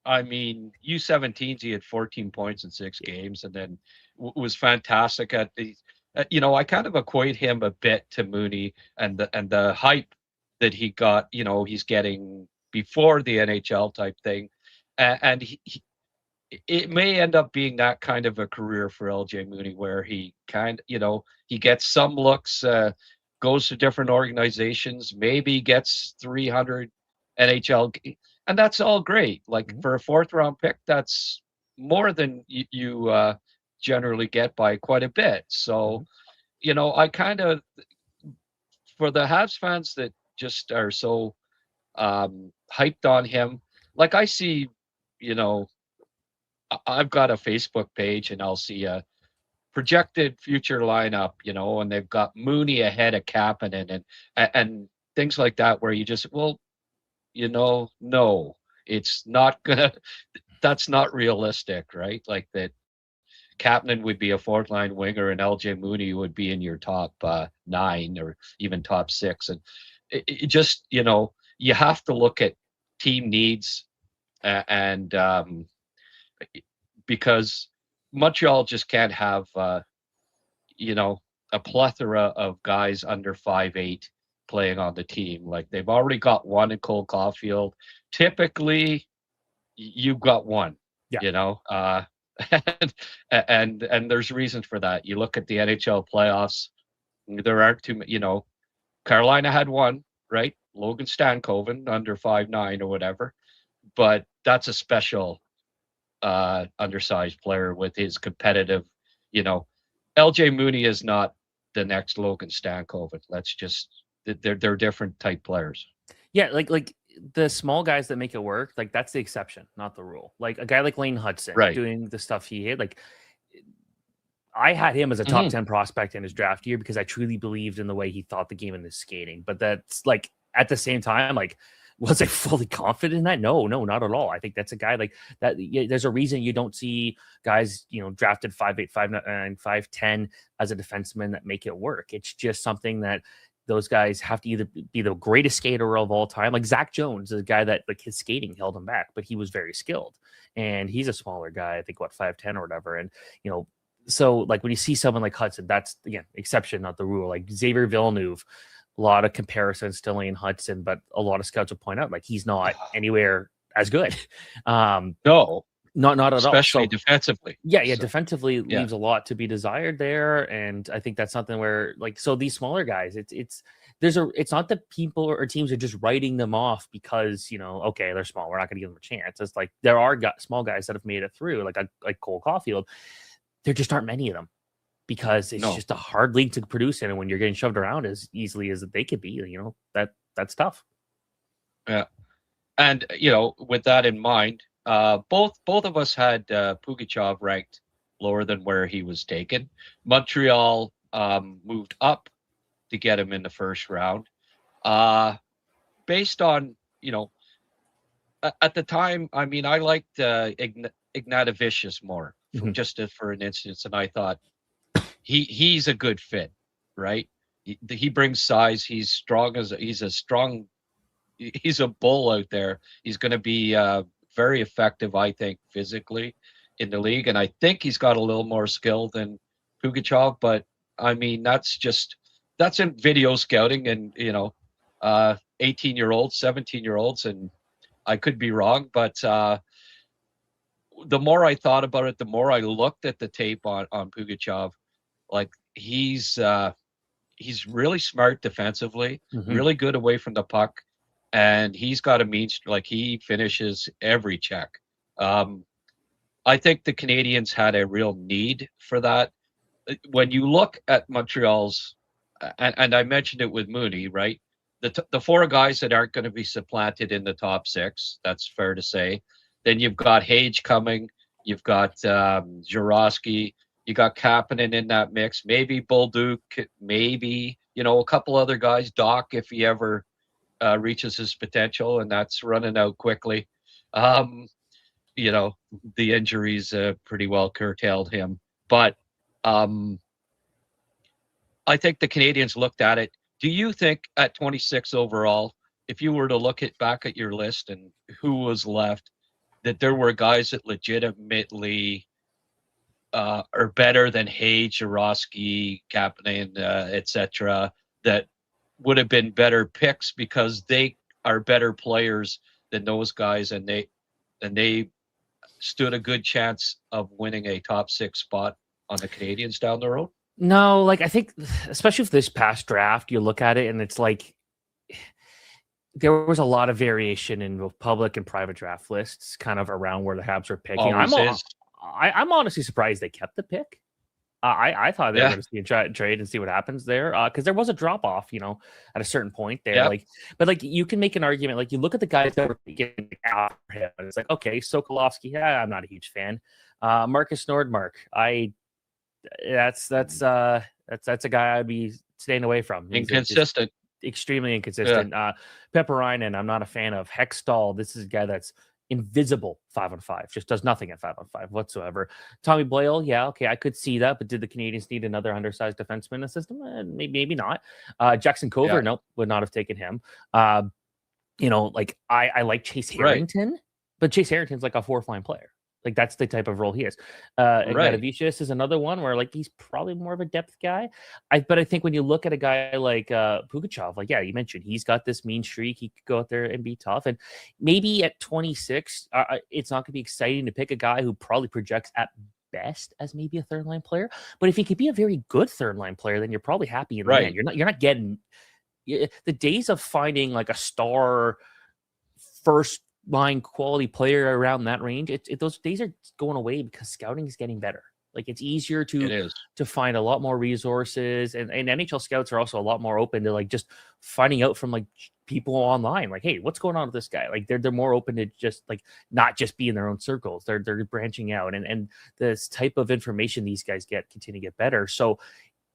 I mean, U17s, he had 14 points in 6 games, and then was fantastic at the. I kind of equate him a bit to Mooney and the hype that he got. He's getting before the NHL type thing, and it may end up being that kind of a career for LJ Mooney, where he he gets some looks, goes to different organizations, maybe gets 300 NHL, and that's all great. Like for a 4th round pick, that's more than you generally get by quite a bit. So, I kind of, for the Habs fans that just are so hyped on him, like I see, I've got a Facebook page and I'll see a projected future lineup, and they've got Mooney ahead of Kapanen and things like that, where you just, no, it's not gonna, that's not realistic, right? Like that Kapanen would be a 4th line winger and LJ Mooney would be in your top 9 or even top 6. And it just, you have to look at team needs and because Montreal just can't have, a plethora of guys under 5'8" playing on the team. Like they've already got one in Cole Caulfield. Typically, you've got one, and there's reasons for that. You look at the NHL playoffs, there aren't too many, Carolina had one, right? Logan Stankoven under 5'9" or whatever, but that's a special undersized player with his competitive, LJ Mooney is not the next Logan Stankoven. Let's just, they're different type players. Yeah, like the small guys that make it work, like that's the exception, not the rule. Like a guy like Lane Hudson doing the stuff he did, like I had him as a top 10 prospect in his draft year because I truly believed in the way he thought the game and his skating. But that's like at the same time, like, was I fully confident in that? No, not at all. I think that's a guy like that. There's a reason you don't see guys, drafted 5'8", 5'9", 5'10" as a defenseman that make it work. It's just something that those guys have to either be the greatest skater of all time. Like Zach Jones is a guy that like his skating held him back, but he was very skilled. And he's a smaller guy, I think 5'10" or whatever. And, so like when you see someone like Hudson, that's again, exception, not the rule. Like Xavier Villeneuve, a lot of comparisons to Lane Hudson, but a lot of scouts will point out like he's not anywhere as good. No, not at all. Especially defensively. Yeah. Defensively leaves a lot to be desired there, and I think that's something where like so these smaller guys, it's not that people or teams are just writing them off because okay, they're small, we're not going to give them a chance. It's like there are small guys that have made it through, like Cole Caulfield. There just aren't many of them. Because it's just a hard league to produce in, and when you're getting shoved around as easily as they could be, that's tough. Yeah, and with that in mind, both of us had Pugachyov ranked lower than where he was taken. Montreal moved up to get him in the 1st round, based on at the time. I mean, I liked Ignatavicius more, just for an instance, and I thought. He's a good fit, right? He brings size. He's a bull out there. He's going to be very effective, I think, physically in the league. And I think he's got a little more skill than Pugachyov. But I mean, that's in video scouting and 18-year-olds, 17-year-olds, and I could be wrong, but the more I thought about it, the more I looked at the tape on Pugachyov. Like he's really smart defensively, really good away from the puck, and he's got a means, like he finishes every check. I think the Canadians had a real need for that. When you look at Montreal's, and I mentioned it with Mooney, right? The 4 guys that aren't going to be supplanted in the top 6, that's fair to say. Then you've got Hage coming, You've got Jurowski. You got Kapanen in that mix. Maybe Bolduc. Maybe, a couple other guys. Doc, if he ever reaches his potential, and that's running out quickly. The injuries pretty well curtailed him. But I think the Canadiens looked at it. Do you think at 26 overall, if you were to look back at your list and who was left, that there were guys that legitimately are better than Hayes, Jurowski, Kapanen, etc., that would have been better picks because they are better players than those guys, and they stood a good chance of winning a top 6 spot on the Canadiens down the road? No, I think, especially with this past draft, you look at it and it's like there was a lot of variation in both public and private draft lists kind of around where the Habs are picking. I'm honestly surprised they kept the pick. I thought they were going to see a trade and see what happens there, because there was a drop off, at a certain point there. Yep. But you can make an argument. You look at the guys that were getting after him, and it's like, okay, Sokolovsky, I'm not a huge fan. Marcus Nordmark, that's a guy I'd be staying away from. He's inconsistent, extremely inconsistent. Pepperinen, I'm not a fan of. Hextall, this is a guy that's invisible 5-on-5, just does nothing at 5-on-5 whatsoever. Tommy Boyle, okay, I could see that, but did the Canadiens need another undersized defenseman in the system? Maybe not. Jackson Cover, nope, would not have taken him. I like Chase Harrington, but Chase Harrington's like a fourth-line player. That's the type of role he is. Ignatavicius is another one where he's probably more of a depth guy. But I think when you look at a guy like Pugachyov, you mentioned he's got this mean streak. He could go out there and be tough. And maybe at 26, it's not going to be exciting to pick a guy who probably projects at best as maybe a third line player. But if he could be a very good third line player, then you're probably happy in the end. You're not getting the days of finding a star first line quality player around that range. Those days are going away because scouting is getting better. It's easier to find a lot more resources, and NHL scouts are also a lot more open to just finding out from people online. Hey, what's going on with this guy? They're more open to just not just be in their own circles. They're branching out, and this type of information these guys continue to get better. So,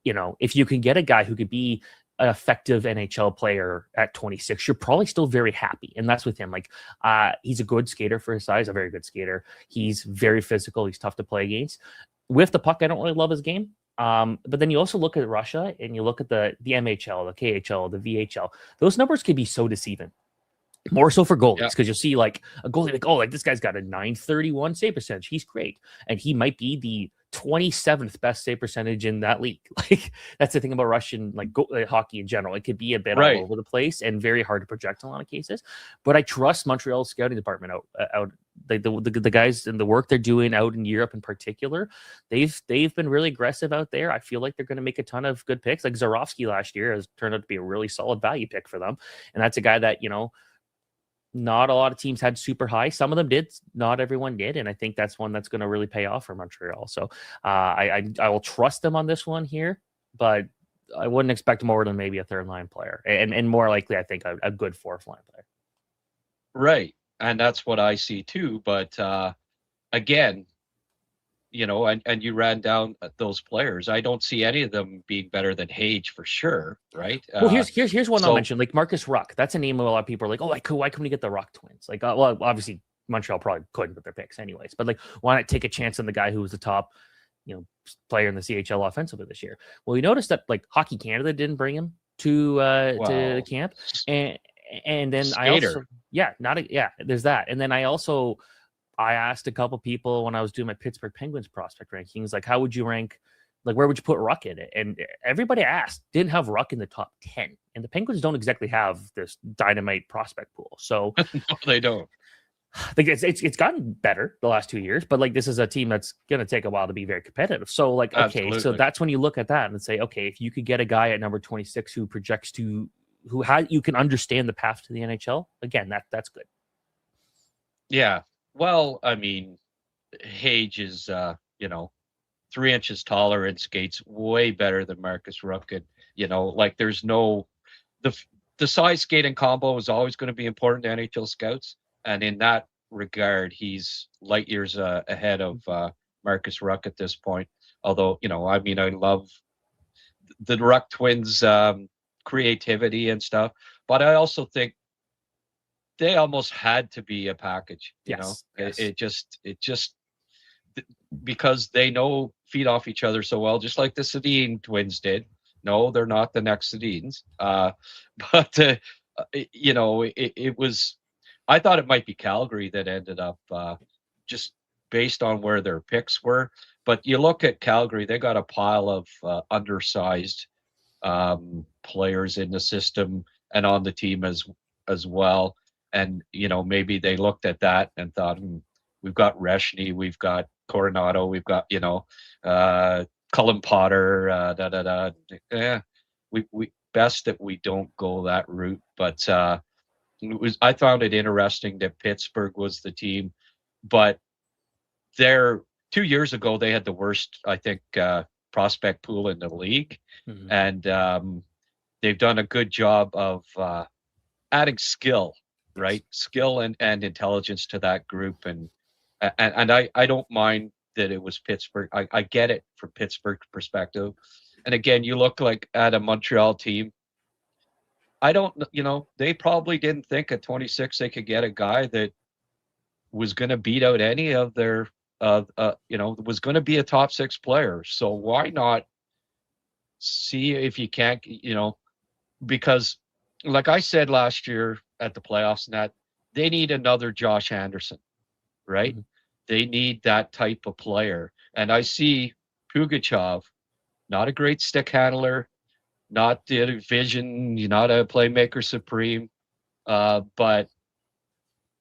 if you can get a guy who could be an effective NHL player at 26, you're probably still very happy. And that's with him. He's a good skater for his size, a very good skater. He's very physical. He's tough to play against. With the puck, I don't really love his game. But then you also look at Russia and you look at the MHL, the KHL, the VHL. Those numbers can be so deceiving. More so for goalies, because you'll see a goalie this guy's got a .931 save percentage. He's great. And he might be the 27th best save percentage in that league. That's the thing about Russian hockey in general. It could be a bit all over the place and very hard to project in a lot of cases. But I trust Montreal's scouting department out. The guys and the work they're doing out in Europe in particular, they've been really aggressive out there. I feel like they're going to make a ton of good picks. Zarovsky last year has turned out to be a really solid value pick for them, and that's a guy that not a lot of teams had super high. Some of them did. Not everyone did. And I think that's one that's going to really pay off for Montreal. So I will trust them on this one here, but I wouldn't expect more than maybe a third line player and more likely, I think, a good fourth line player. Right. And that's what I see too. But again, and you ran down those players. I don't see any of them being better than Hage for sure, right? Well, here's one I'll mention, Marcus Ruck. That's a name of a lot of people are why couldn't we get the Ruck twins? Well, obviously Montreal probably couldn't with their picks anyways, but why not take a chance on the guy who was the top, player in the CHL offensively this year? Well, you noticed that Hockey Canada didn't bring him to the camp, and then Skater. There's that, and then I asked a couple people when I was doing my Pittsburgh Penguins prospect rankings, how would you rank, where would you put Ruck in it? And everybody asked didn't have Ruck in the top 10. And the Penguins don't exactly have this dynamite prospect pool. So no, they don't. It's gotten better the last 2 years, but this is a team that's going to take a while to be very competitive. So okay, absolutely. So that's when you look at that and say, okay, if you could get a guy at number 26 who projects to, you can understand the path to the NHL, again, that's good. Yeah. Well, I mean, Hage is, 3 inches taller and skates way better than Marcus Ruck. There's no the size skating combo is always going to be important to NHL scouts, and in that regard, he's light years ahead of Marcus Ruck at this point. Although, I mean, I love the Ruck twins' creativity and stuff, but I also think they almost had to be a package. Yes. It just because they feed off each other so well, just like the Sedin twins did. No, they're not the next Sedins, but it was. I thought it might be Calgary that ended up just based on where their picks were. But you look at Calgary; they got a pile of undersized players in the system and on the team as well. And maybe they looked at that and thought, we've got Reshny, we've got Coronado, we've got Cullen Potter. Yeah, we best that we don't go that route. But I found it interesting that Pittsburgh was the team, but 2 years ago they had the worst, I think, prospect pool in the league, and they've done a good job of adding skill, right? Skill and intelligence to that group, and I don't mind that it was Pittsburgh. I get it from Pittsburgh's perspective, and again, you look like at a Montreal team. I don't, they probably didn't think at 26 they could get a guy that was going to beat out any of their, was going to be a top 6 player. So why not see if you can't, because like I said last year at the playoffs, that they need another Josh Anderson, right? Mm-hmm. They need that type of player. And I see Pugachyov, not a great stick handler, not the vision, not a playmaker supreme, but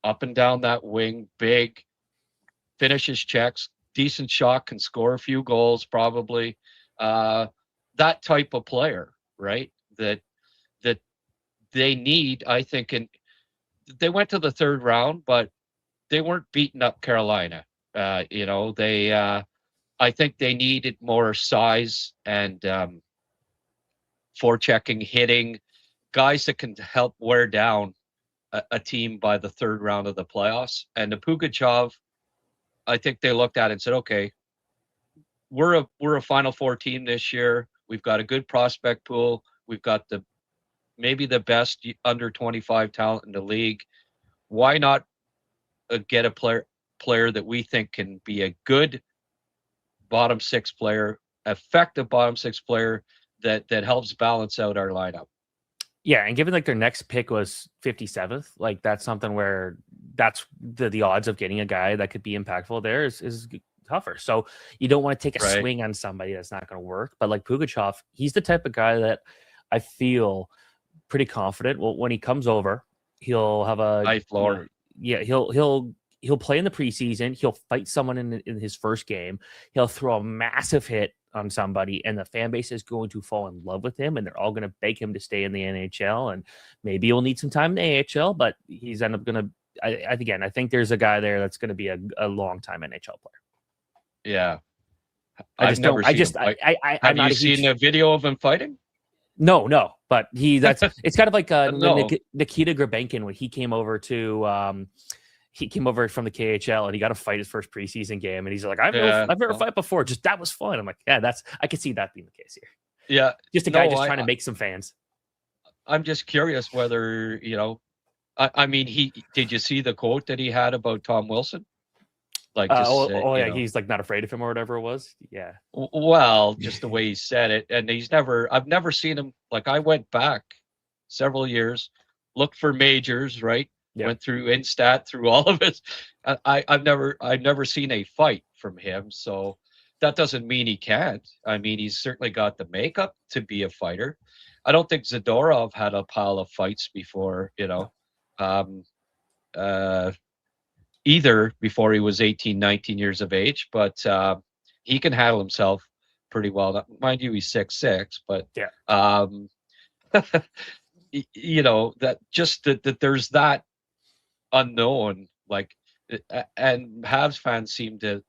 up and down that wing, big, finishes checks, decent shot, can score a few goals probably. That type of player, right? That they need, I think. And they went to the 3rd round, but they weren't beating up Carolina. I think they needed more size and forechecking, hitting, guys that can help wear down a team by the 3rd round of the playoffs. And the Pugachyov, I think they looked at it and said, okay, we're a Final Four team this year. We've got a good prospect pool. We've got maybe the best under 25 talent in the league. Why not get a player that we think can be a good bottom 6 player, effective bottom 6 player that helps balance out our lineup? Yeah, and given like their next pick was 57th, like that's something where that's the odds of getting a guy that could be impactful there is tougher. So you don't want to take a swing on somebody that's not going to work. But like Pugachyov, he's the type of guy that I feel pretty confident. Well, when he comes over, he'll have a high floor. He'll play in the preseason. He'll fight someone in his first game. He'll throw a massive hit on somebody, and the fan base is going to fall in love with him, and they're all going to beg him to stay in the NHL. And maybe he'll need some time in the AHL, but he's end up going to. I think there's a guy there that's going to be a long time NHL player. Yeah, Have you seen a video of him fighting? No, but it's kind of like Nikita Grabenkin when he came over to. He came over from the KHL and he got to fight his first preseason game. And he's like, I've never fought before. Just that was fun. I'm like, yeah, I could see that being the case here. Yeah. Just a guy trying to make some fans. I'm just curious whether, I mean, did you see the quote that he had about Tom Wilson? Like, he's like not afraid of him or whatever it was. Yeah. Well, just the way he said it. And I've never seen him. Like, I went back several years, looked for majors, right? Yep. Went through Instat, through all of it. I've never seen a fight from him. So that doesn't mean he can't. I mean, he's certainly got the makeup to be a fighter. I don't think Zadorov had a pile of fights before, either before he was 18, 19 years of age, but he can handle himself pretty well. Mind you, he's 6'6", but yeah. That there's that unknown, like, and Habs fans seem to,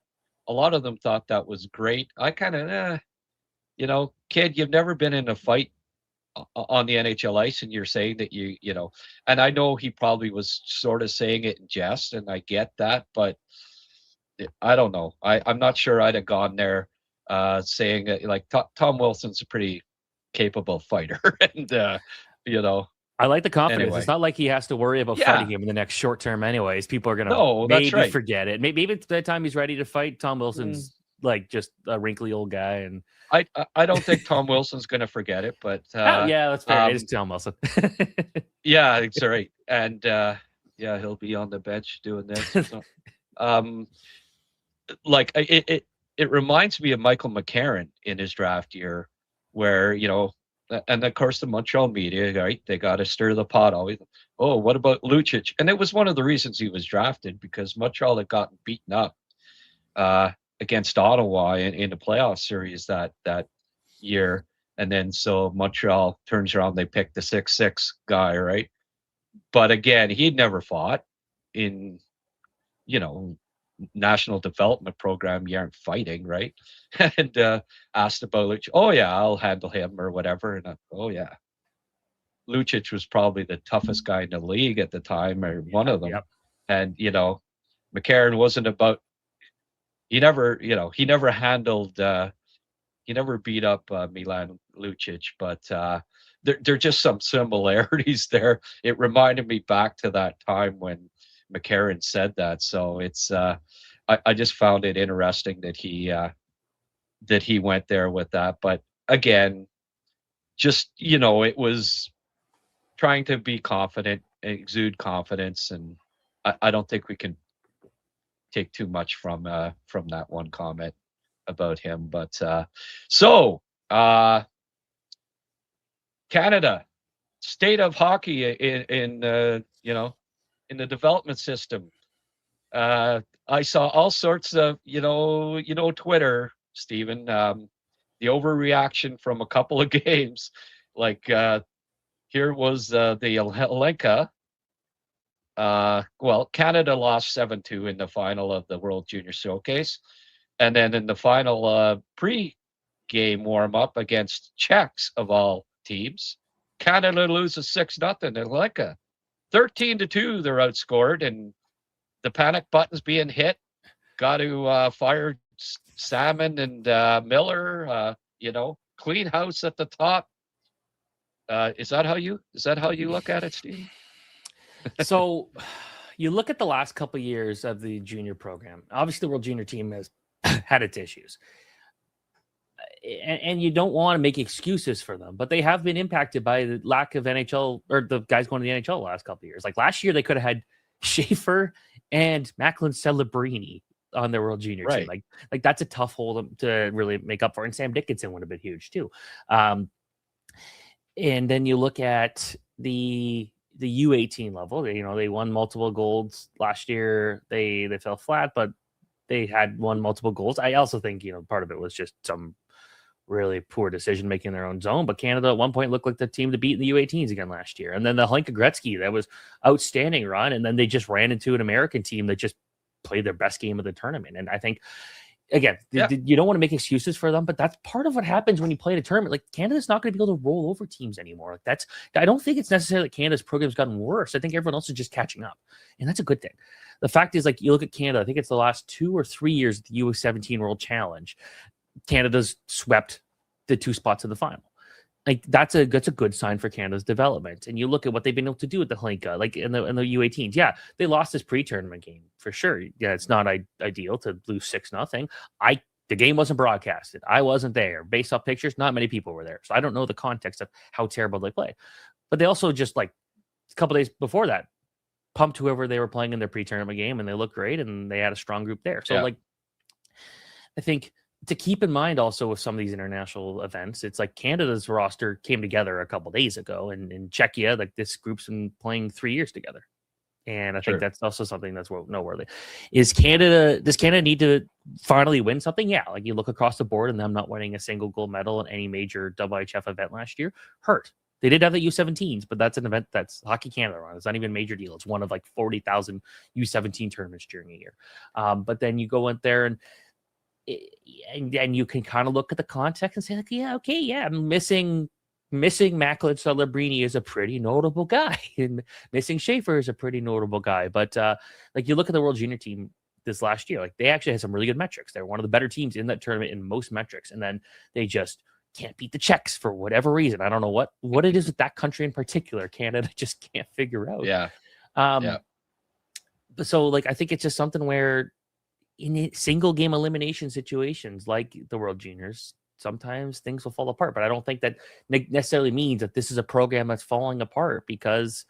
a lot of them thought that was great. I kind of, kid, you've never been in a fight on the NHL ice, and you're saying that you know, and I know he probably was sort of saying it in jest, and I get that, but I don't know. I'm not sure I'd have gone there saying it. Like Tom Wilson's a pretty capable fighter, and you know. I like the confidence. Anyway. It's not like he has to worry about fighting him in the next short term anyways. People are going to maybe forget it. Maybe by the time he's ready to fight, Tom Wilson's like just a wrinkly old guy. And I don't think Tom Wilson's going to forget it, but yeah, that's fair. It is Tom Wilson. Yeah, it's all right. And yeah, he'll be on the bench doing this. So, like it reminds me of Michael McCarron in his draft year, where, you know, and of course the Montreal media, right? They got to stir the pot always. Oh, what about Lucic? And it was one of the reasons he was drafted, because Montreal had gotten beaten up against Ottawa in the playoff series that year. And then so Montreal turns around, they pick the 6'6" guy, right? But again, he'd never fought in, you know, national development program. You aren't fighting, right? And asked about Lucic. Oh yeah, I'll handle him or whatever. And oh yeah, Lucic was probably the toughest guy in the league at the time, or one of them. Yep. And you know, McCarron wasn't about. He never handled. He never beat up Milan Lucic, but there are just some similarities there. It reminded me back to that time when McCarron said that. So it's I just found it interesting that he went there with that. But again, just, you know, it was trying to be confident, exude confidence, and I don't think we can take too much from that one comment about him. But Canada, state of hockey in you know, in the development system. I saw all sorts of, you know, Twitter, Stephen, the overreaction from a couple of games. Like here was the Hlinka. Well, Canada lost 7-2 in the final of the World Junior Showcase. And then in the final pre-game warm-up against Czechs, of all teams, Canada loses 6-0 in Hlinka. 13-2, they're outscored, and the panic button's being hit. Got to fire Salmon and Miller. You know, clean house at the top. Is that how you look at it, Steve? So, you look at the last couple of years of the junior program. Obviously, the World Junior team has had its issues, and you don't want to make excuses for them, but they have been impacted by the lack of NHL, or the guys going to the NHL the last couple of years. Like last year, they could have had Schaefer and Macklin Celebrini on their World Junior team. Like that's a tough hole to really make up for. And Sam Dickinson would have been huge too. And then you look at the U18 level. They won multiple golds last year. They fell flat, but they had won multiple goals. I also think, part of it was just some really poor decision making in their own zone. But Canada at one point looked like the team to beat in the U18s again last year. And then the Hlinka Gretzky, that was outstanding run. And then they just ran into an American team that just played their best game of the tournament. And I think, again, you don't want to make excuses for them, but that's part of what happens when you play in a tournament. Like, Canada's not going to be able to roll over teams anymore. Like, I don't think it's necessarily that Canada's program's gotten worse. I think everyone else is just catching up, and that's a good thing. The fact is, like, you look at Canada, I think it's the last 2 or 3 years of the U17 World Challenge, Canada's swept the 2 spots in the final. Like, that's a good sign for Canada's development. And you look at what they've been able to do with the Hlinka, like in the U18s. Yeah, they lost this pre-tournament game for sure. Yeah, it's not ideal to lose 6-0. The game wasn't broadcasted. I wasn't there. Based off pictures, not many people were there. So I don't know the context of how terrible they play. But they also just, like, a couple days before that, pumped whoever they were playing in their pre-tournament game, and they looked great, and they had a strong group there. So, like, I think to keep in mind also with some of these international events, it's like Canada's roster came together a couple days ago, and in Czechia, like, this group's been playing 3 years together. And I think that's also something that's noteworthy. Does Canada need to finally win something? Yeah. Like, you look across the board and them not winning a single gold medal in any major IHF event last year hurt. They did have the U17s, but that's an event that's Hockey Canada run. It's not even a major deal. It's one of like 40,000 U17 tournaments during a year. But then you go in there and you can kind of look at the context and say, like, I'm missing missing Macklin Celebrini is a pretty notable guy, and missing Schaefer is a pretty notable guy. But like you look at the World Junior team this last year, like they actually had some really good metrics. They're one of the better teams in that tournament in most metrics, and then they just can't beat the Czechs for whatever reason. I don't know what it is with that country in particular. Canada just can't figure out. Yeah. But so like I think it's just something where in single game elimination situations like the World Juniors, sometimes things will fall apart. But I don't think that necessarily means that this is a program that's falling apart because,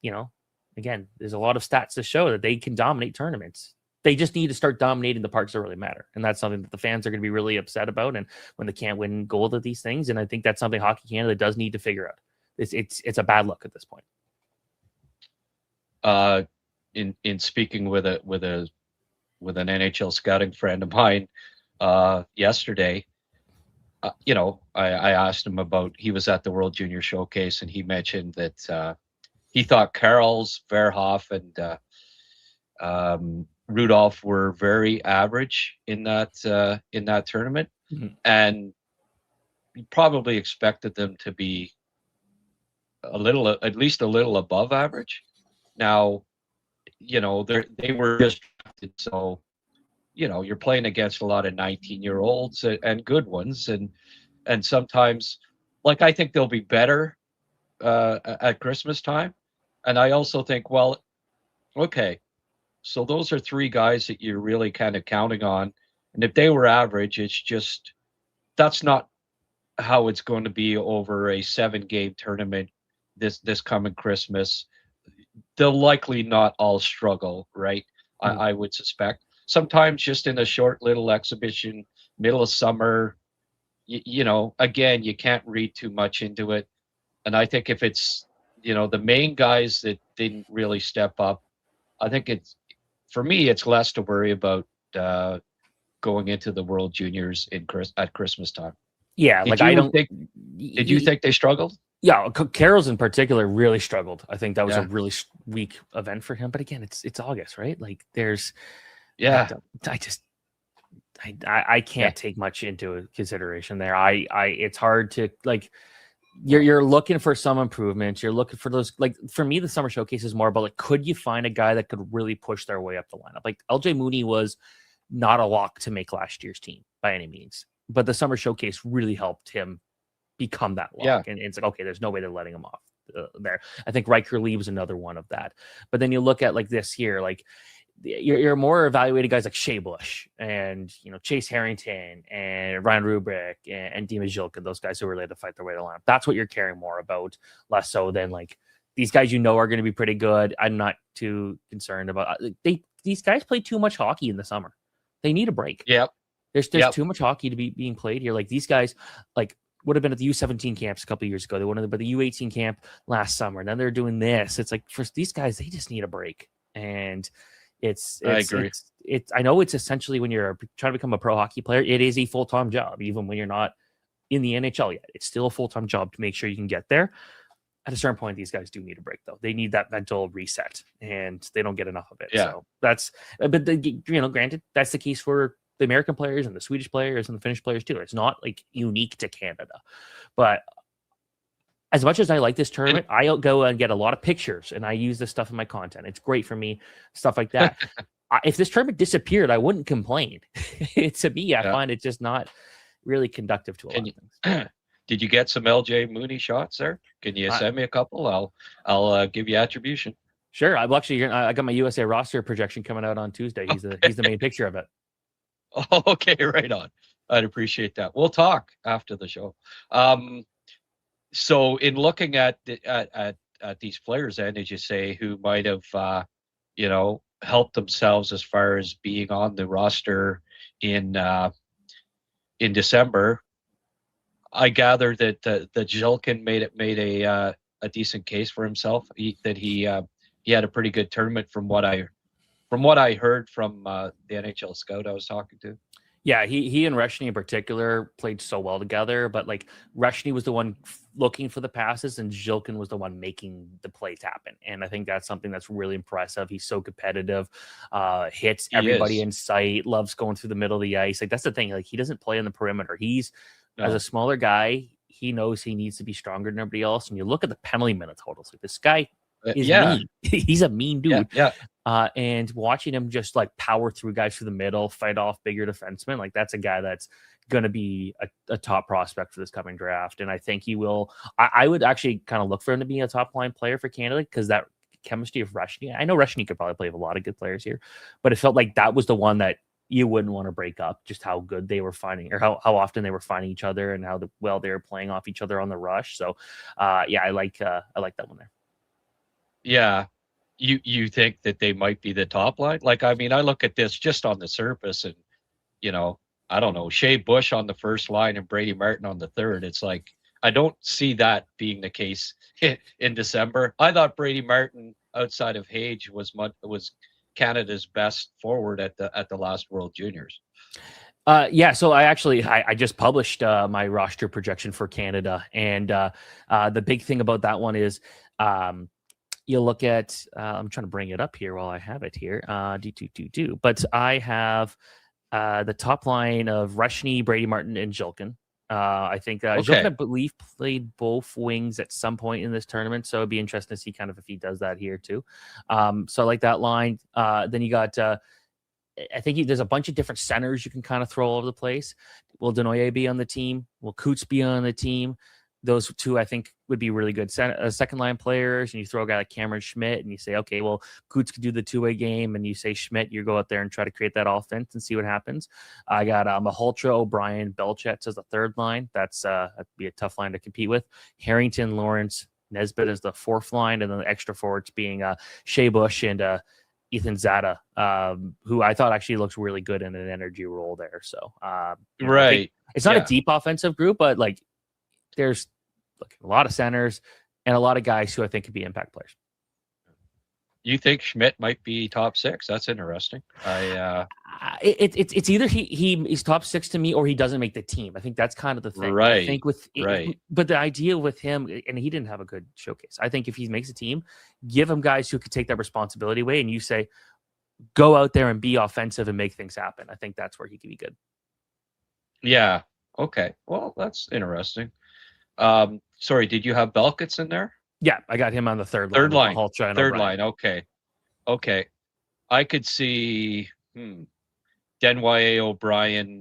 you know, again, there's a lot of stats to show that they can dominate tournaments. They just need to start dominating the parts that really matter. And that's something that the fans are going to be really upset about. And when they can't win gold at these things. And I think that's something Hockey Canada does need to figure out. It's a bad look at this point. In speaking with an NHL scouting friend of mine yesterday, you know, I asked him about, he was at the World Junior Showcase, and he mentioned that he thought Karels, Verhoff, and Rudolph were very average in that tournament, and he probably expected them to be at least a little above average. Now, you know, they were just drafted, so you know, you're playing against a lot of 19-year-olds and good ones, and sometimes, like, I think they'll be better at Christmas time, and I also think, well, okay, so those are three guys that you're really kind of counting on, and if they were average, it's just that's not how it's going to be over a 7-game tournament this coming Christmas. They'll likely not all struggle, right? I would suspect. Sometimes just in a short little exhibition, middle of summer, you know, again, you can't read too much into it. And I think if it's, you know, the main guys that didn't really step up, I think for me, it's less to worry about going into the World Juniors at Christmas time. Yeah, did you think they struggled? Yeah, Karels in particular really struggled. I think that was a really weak event for him. But again, it's August, right? Like there's, I can't take much into consideration there. It's hard to like. You're looking for some improvements. You're looking for those, like for me, the Summer Showcase is more about like, could you find a guy that could really push their way up the lineup? Like LJ Mooney was not a lock to make last year's team by any means, but the Summer Showcase really helped him become that lock. And it's like, okay, there's no way they're letting him off there. I think Riker Lee was another one of that. But then you look at like this year, like you're more evaluating guys like Shea Bush and, you know, Chase Harrington and Ryan Rubrick and Dima Zhilkin, those guys who were ready to fight their way to the lineup. That's what you're caring more about, less so than like these guys you know are going to be pretty good. I'm not too concerned about these guys play too much hockey in the summer. They need a break. Yep. There's too much hockey to be being played here. Like these guys like would have been at the U17 camps a couple of years ago. They would have been at the U18 camp last summer. And then they're doing this. It's like for these guys, they just need a break. And I agree. I know it's essentially when you're trying to become a pro hockey player, it is a full-time job, even when you're not in the NHL yet. It's still a full-time job to make sure you can get there. At a certain point, these guys do need a break, though. They need that mental reset, and they don't get enough of it. Yeah. So that's, but granted, that's the case for the American players and the Swedish players and the Finnish players too. It's not like unique to Canada, but as much as I like this tournament, I go and get a lot of pictures and I use this stuff in my content. It's great for me, stuff like that. If this tournament disappeared, I wouldn't complain. To me, I find it just not really conductive to a lot of things. Did you get some LJ Mooney shots there? Can you send me a couple? I'll give you attribution. Sure. I got my USA roster projection coming out on Tuesday. He's the main picture of it. Oh, okay, right on. I'd appreciate that. We'll talk after the show. So in looking at these players, and as you say, who might have helped themselves as far as being on the roster in December, I gather that the Zhilkin made a decent case for himself. He had a pretty good tournament from what I heard from the NHL scout I was talking to. Yeah, he and Reshny in particular played so well together, but like Reshny was the one looking for the passes and Zhilkin was the one making the plays happen. And I think that's something that's really impressive. He's so competitive, hits everybody in sight, loves going through the middle of the ice. Like that's the thing. Like he doesn't play on the perimeter. As a smaller guy, he knows he needs to be stronger than everybody else. And you look at the penalty minute totals. Like, this guy is mean. He's a mean dude. And watching him just like power through guys through the middle, fight off bigger defensemen, like that's a guy that's going to be a top prospect for this coming draft. And I think he will. I would actually kind of look for him to be a top line player for Canada, because that chemistry of Reshny. I know Reshny could probably play with a lot of good players here, but it felt like that was the one that you wouldn't want to break up, just how good they were finding, or how often they were finding each other, and how well they were playing off each other on the rush. So I like that one there. Yeah. You think that they might be the top line? Like, I mean, I look at this just on the surface, and, you know, I don't know, Shea Bush on the first line and Brady Martin on the third. It's like, I don't see that being the case in December. I thought Brady Martin, outside of Hage, was Canada's best forward at the last World Juniors. So I just published my roster projection for Canada, and the big thing about that one is you look at I'm trying to bring it up here while I have it here. But I have the top line of Reshny, Brady Martin, and Jilkin. I think Jilkin, I believe, played both wings at some point in this tournament, so it'd be interesting to see kind of if he does that here too. So I like that line. Then you got I think there's a bunch of different centers you can kind of throw all over the place. Will Denoyer be on the team? Will Coots be on the team? Those two, I think, would be really good second line players. And you throw a guy like Cameron Schmidt, and you say, okay, well, Coots could do the two-way game, and you say Schmidt, you go out there and try to create that offense and see what happens. I got Maholtra, O'Brien, Belchetz as the third line. That'd be a tough line to compete with. Harrington, Lawrence, Nesbitt as the fourth line, and then the extra forwards being Shea Bush and Ethan Zada, who I thought actually looks really good in an energy role there. So, right, it's not a deep offensive group, but like there's a lot of centers and a lot of guys who I think could be impact players. You think Schmidt might be top six? That's interesting. It's either he's top six to me, or he doesn't make the team. I think that's kind of the thing. Right. I think but the idea with him, and he didn't have a good showcase. I think if he makes a team, give him guys who could take that responsibility away, and you say, go out there and be offensive and make things happen. I think that's where he could be good. Yeah. Okay. Well, that's interesting. Sorry, did you have Belkitz in there? Yeah, I got him on the third line. Third line. Okay. I could see Denwye O'Brien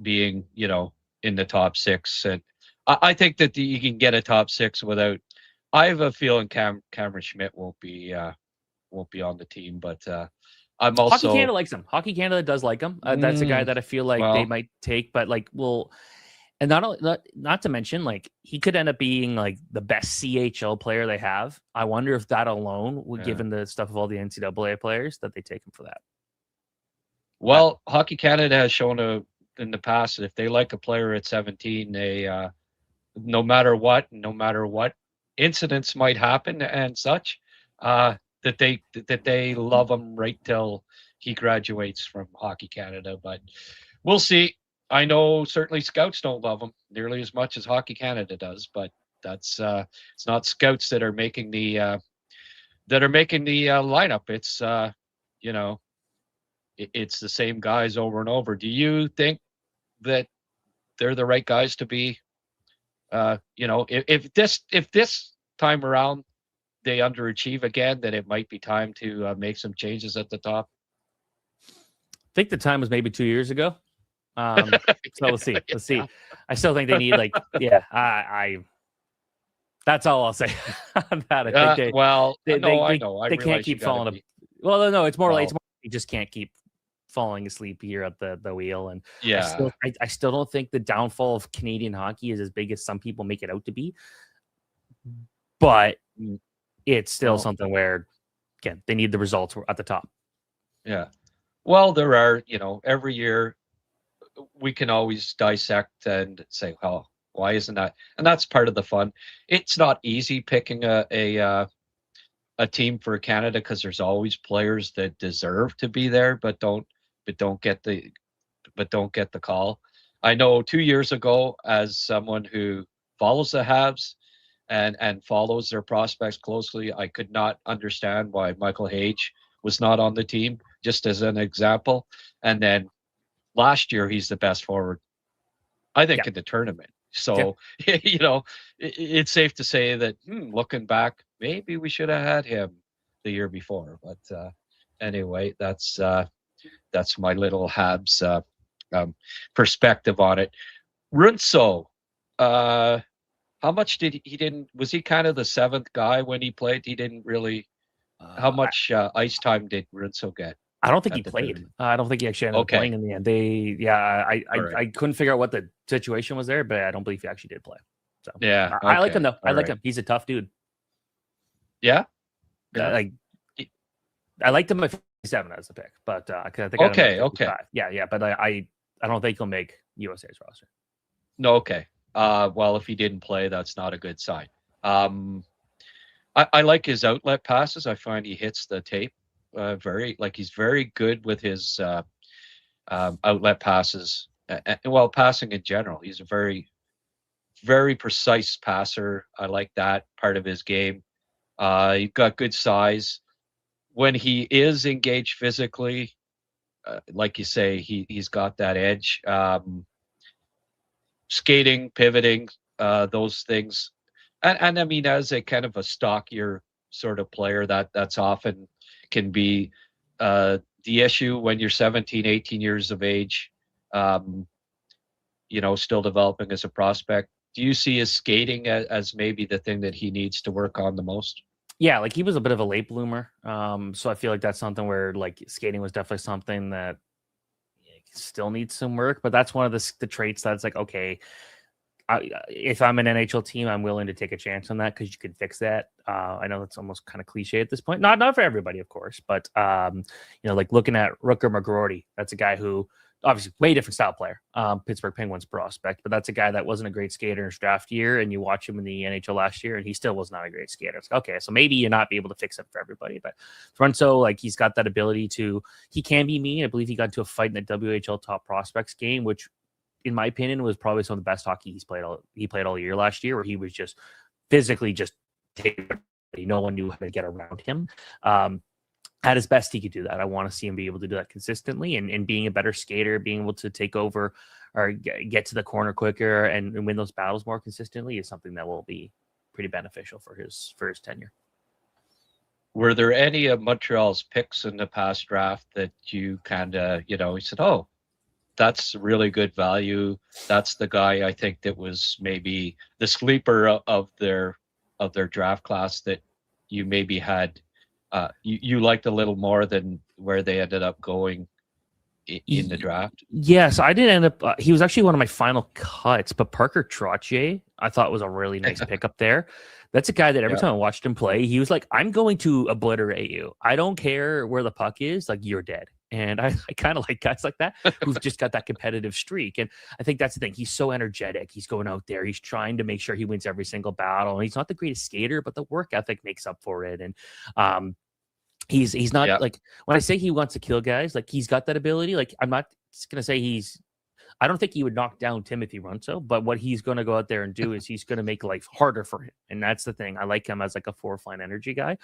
being, in the top six, and I think that you can get a top six without. I have a feeling Cameron Schmidt won't be on the team, but I'm also Hockey Canada likes him. Hockey Canada does like him. That's a guy that I feel like they might take, but and not to mention, like, he could end up being like the best CHL player they have. I wonder if that alone would, given the stuff of all the NCAA players, that they take him for that. Well, Hockey Canada has shown in the past that if they like a player at 17, they no matter what incidents might happen and such, that they love him right till he graduates from Hockey Canada. But we'll see. I know certainly scouts don't love him nearly as much as Hockey Canada does, but that's it's not scouts that are making the lineup. It's it's the same guys over and over. Do you think that they're the right guys to be? If this time around they underachieve again, then it might be time to make some changes at the top. I think the time was maybe 2 years ago. So we'll see. Let's see. I still think they need I that's all I'll say on that. I think I know. They can't keep falling. Well, no, it's more like you just can't keep falling asleep here at the wheel. And I still don't think the downfall of Canadian hockey is as big as some people make it out to be. But it's still something where, again, they need the results at the top. Yeah. Well, there are, every year we can always dissect and say, well, why isn't that? And that's part of the fun. It's not easy picking a team for Canada, because there's always players that deserve to be there, but don't get the call. I know 2 years ago, as someone who follows the Habs and follows their prospects closely, I could not understand why Michael Hage was not on the team, just as an example. And then last year, he's the best forward. I think in the tournament. So, it's safe to say that looking back, maybe we should have had him the year before. But anyway, that's my little Habs perspective on it. Runso, how much was he kind of the seventh guy when he played? He didn't really. How much ice time did Runso get? I don't think he played. I don't think he actually ended up playing in the end. I couldn't figure out what the situation was there, but I don't believe he actually did play. So yeah, I like him though. I like him. He's a tough dude. Yeah. I liked him at 57 as a pick, but I think okay. Yeah, but I don't think he'll make USA's roster. No, okay. Well, if he didn't play, that's not a good sign. I like his outlet passes. I find he hits the tape he's very good with his outlet passes. Passing in general, he's a very, very precise passer. I like that part of his game. He's got good size. When he is engaged physically, like you say, he's got that edge. Skating, pivoting, those things. And I mean, as a kind of a stockier sort of player, that's often can be the issue when you're 17, 18 years of age, still developing as a prospect. Do you see his skating as maybe the thing that he needs to work on the most? Yeah, like he was a bit of a late bloomer. So I feel like that's something where like skating was definitely something that still needs some work, but that's one of the traits that's like, okay, if I'm an NHL team, I'm willing to take a chance on that because you can fix that. I know that's almost kind of cliche at this point. Not for everybody, of course, but like looking at Rutger McGroarty, that's a guy who obviously way different style player, Pittsburgh Penguins prospect, but that's a guy that wasn't a great skater in his draft year, and you watch him in the NHL last year, and he still was not a great skater. It's like, okay, so maybe you're not be able to fix it for everybody, but Runso, like he's got that ability he can be mean. I believe he got into a fight in the WHL top prospects game, which in my opinion was probably some of the best hockey he played all year last year, where he was just physically just taking, no one knew how to get around him. At his best, he could do that. I want to see him be able to do that consistently, and being a better skater, being able to take over or get to the corner quicker and win those battles more consistently is something that will be pretty beneficial for his tenure. Were there any of Montreal's picks in the past draft that you kind of, you said, oh, that's really good value. That's the guy I think that was maybe the sleeper of their draft class that you maybe had you liked a little more than where they ended up going in the draft? Yes, I did end up. He was actually one of my final cuts, but Parker Trottier I thought was a really nice pickup there. That's a guy that every time I watched him play, he was like, I'm going to obliterate you. I don't care where the puck is, like you're dead. And I kind of like guys like that who've just got that competitive streak. And I think that's the thing. He's so energetic. He's going out there. He's trying to make sure he wins every single battle. And he's not the greatest skater, but the work ethic makes up for it. And he's not like, when I say he wants to kill guys, like he's got that ability. Like I'm not going to say I don't think he would knock down Timothy Runso, but what he's going to go out there and do is he's going to make life harder for him. And that's the thing. I like him as like a fourth line energy guy.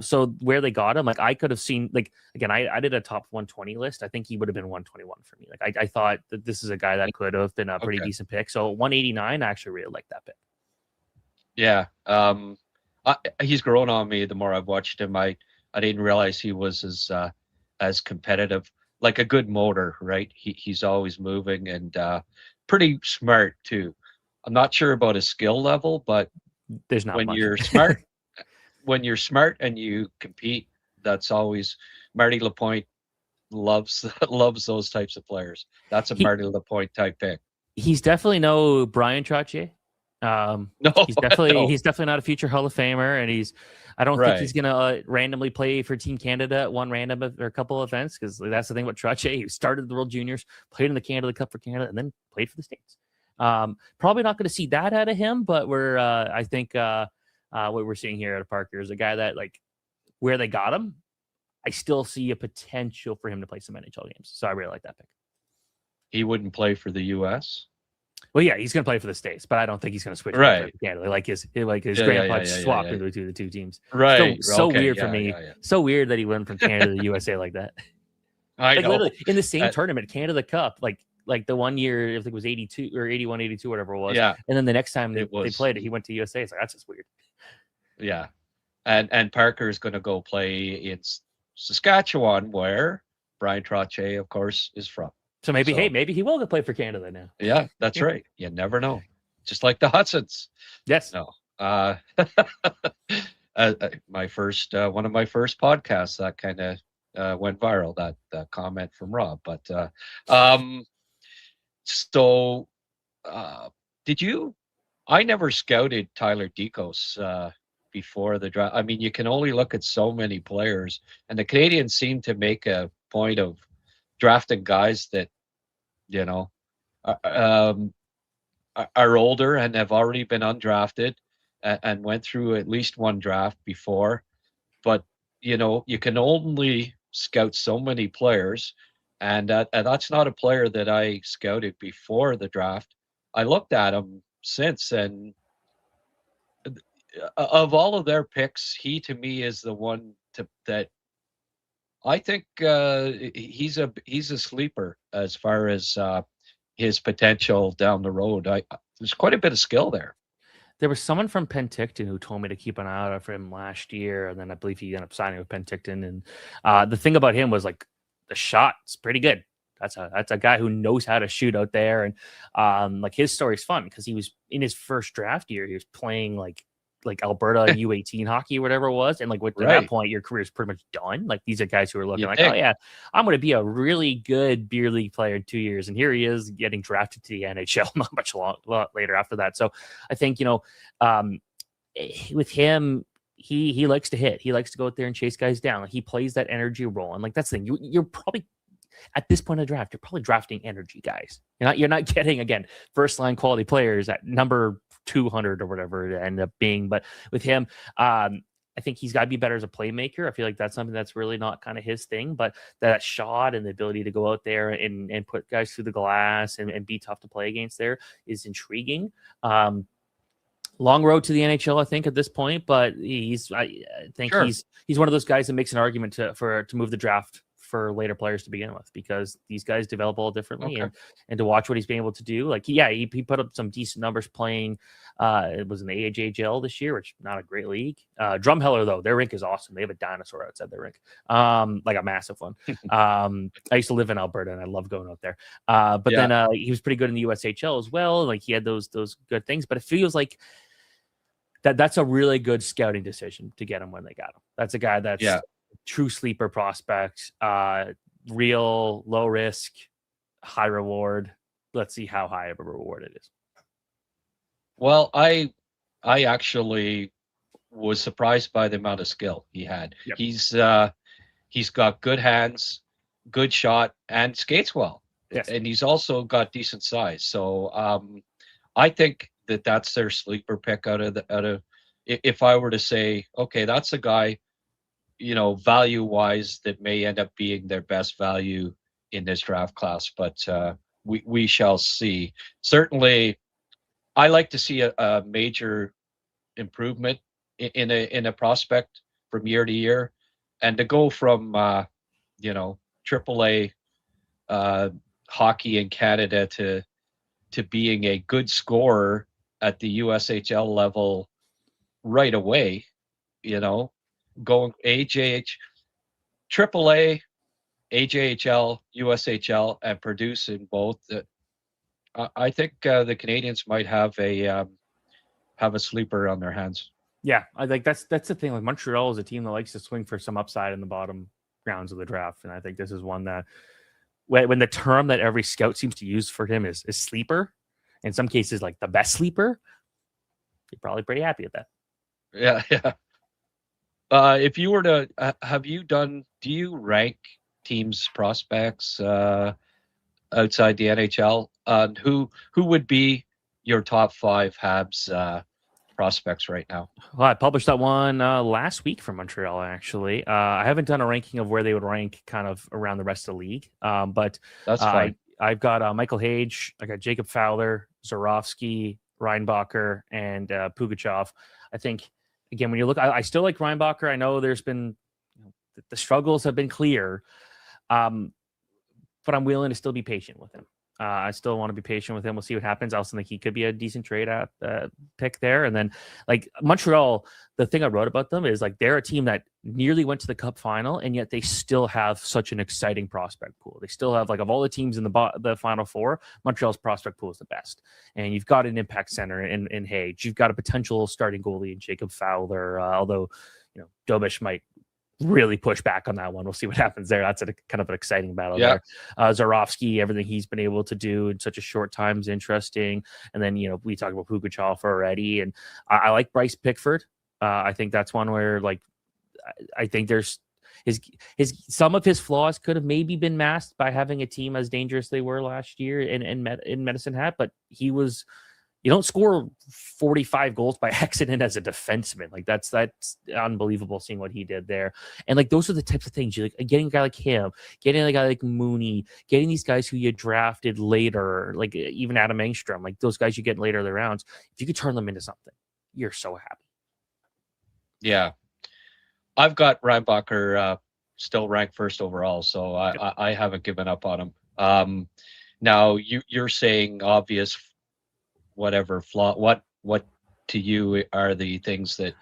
So where they got him, like I could have seen, like, again, I did a top 120 list. I think he would have been 121 for me. Like I thought that this is a guy that could have been a pretty decent pick. So 189, I actually really like that pick. Yeah. He's grown on me the more I've watched him. I didn't realize he was as competitive. Like a good motor, right? He's always moving and pretty smart too. I'm not sure about his skill level, but there's not when much. You're smart, when you're smart and you compete, that's always Marty Lapointe loves those types of players. That's a Marty Lapointe type pick. He's definitely no Brian Trottier. No, he's definitely not a future Hall of Famer, and I don't think he's gonna randomly play for Team Canada at one random or a couple of events, because that's the thing with Trottier. He started the World Juniors, played in the Canada Cup for Canada, and then played for the States. Probably not going to see that out of him, but I think what we're seeing here at Parker is a guy that, like, where they got him, I still see a potential for him to play some NHL games. So I really like that pick. He wouldn't play for the U.S. Well, yeah, he's going to play for the States, but I don't think he's going to switch to Canada. Like his grandpa swapped between the two teams. Right. So weird for me. Yeah. So weird that he went from Canada to the USA like that. I know. Literally, in the same tournament, Canada Cup, like Like the one year, I think it was 82 or 81, 82, whatever it was. Yeah. And then the next time they played it, he went to USA. It's like, that's just weird. Yeah. And Parker is going to go play in Saskatchewan, where Brian Trottier, of course, is from. So maybe he will go play for Canada now. Yeah, that's right. You never know. Just like the Hudsons. Yes. No. My first one of my first podcasts that kind of went viral. That comment from Rob. But did you? I never scouted Tyler Dekos before the draft. I mean, you can only look at so many players, and the Canadians seem to make a point of drafting guys that, you know, are older and have already been undrafted and went through at least one draft before. But, you know, you can only scout so many players, and that's not a player that I scouted before the draft. I looked at him since, and of all of their picks, he to me is the one that I think he's a sleeper as far as his potential down the road. There's quite a bit of skill there. There was someone from Penticton who told me to keep an eye out for him last year, and then I believe he ended up signing with Penticton. And the thing about him was, like, the shot's pretty good. That's a guy who knows how to shoot out there, and like, his story's fun because he was in his first draft year. He was playing like Alberta U18 hockey or whatever it was, and like, at that point, your career is pretty much done. Like, these are guys who are looking oh yeah, I'm going to be a really good beer league player in 2 years, and here he is getting drafted to the NHL not much lot later after that. So I think, you know, with him, he likes to hit. He likes to go out there and chase guys down. Like, he plays that energy role, and like, that's the thing. You're probably, at this point of the draft, you're probably drafting energy guys. You're not getting, again, first line quality players at number 200 or whatever it ended up being. But with him, I think he's got to be better as a playmaker. I feel like that's something that's really not kind of his thing, but that shot and the ability to go out there and put guys through the glass and be tough to play against there is intriguing. Long road to the NHL, I think, at this point, but I think he's one of those guys that makes an argument to move the draft for later players to begin with, because these guys develop all differently. And to watch what he's been able to do, like, he put up some decent numbers playing. It was in the AHL this year, which not a great league. Drumheller, though, their rink is awesome. They have a dinosaur outside their rink, like a massive one. I used to live in Alberta, and I love going out there. Then he was pretty good in the USHL as well. Like, he had those good things, but it feels like that's a really good scouting decision to get him when they got him. That's a guy that's true sleeper prospect, real low risk, high reward. Let's see how high of a reward it is. Well, I actually was surprised by the amount of skill he had. Yep. He's got good hands, good shot, and skates well. Yes. And he's also got decent size. So I think that's their sleeper pick out of if I were to say, okay, that's a guy, you know, value wise, that may end up being their best value in this draft class, but we shall see. Certainly, I like to see a major improvement in a prospect from year to year, and to go from AAA hockey in Canada to being a good scorer at the USHL level right away, you know, going AJH, AAA, AJHL, USHL, and produce in both. I think the Canadians might have a sleeper on their hands. Yeah, I think that's the thing. Like, Montreal is a team that likes to swing for some upside in the bottom rounds of the draft, and I think this is one that, when the term that every scout seems to use for him is sleeper, in some cases like the best sleeper, you're probably pretty happy with that. Yeah. If you were to, do you rank teams' prospects outside the NHL? Who would be your top 5 Habs prospects right now? Well, I published that one last week for Montreal, actually. I haven't done a ranking of where they would rank kind of around the rest of the league, but that's fine. I've got Michael Hage, I got Jacob Fowler, Zorowski, Reinbacher, and Pugachyov. I think, again, when you look, I still like Reinbacher. I know there's been, the struggles have been clear, but I'm willing to still be patient with him. I still want to be patient with him. We'll see what happens. I also think he could be a decent trade pick there. And then like Montreal, the thing I wrote about them is like they're a team that nearly went to the Cup final, and yet they still have such an exciting prospect pool. They still have, like, of all the teams in the Final Four, Montreal's prospect pool is the best. And you've got an impact center in Hage. You've got a potential starting goalie in Jacob Fowler, although Dobish might really push back on that one. We'll see what happens there. That's kind of an exciting battle there. Zarovsky, everything he's been able to do in such a short time is interesting. And then, we talked about Pugachyov already. And I like Bryce Pickford. I think that's one where, like, I think there's some of his flaws could have maybe been masked by having a team as dangerous they were last year in Medicine Hat, but you don't score 45 goals by accident as a defenseman. Like that's unbelievable seeing what he did there. And like, those are the types of things you like, getting a guy like him, getting a guy like Mooney, getting these guys who you drafted later, like even Adam Engstrom, like those guys you get later in the rounds. If you could turn them into something, you're so happy. Yeah. I've got Reinbacher still ranked first overall, so I haven't given up on him. Now you're saying obvious, whatever flaw. What to you are the things that?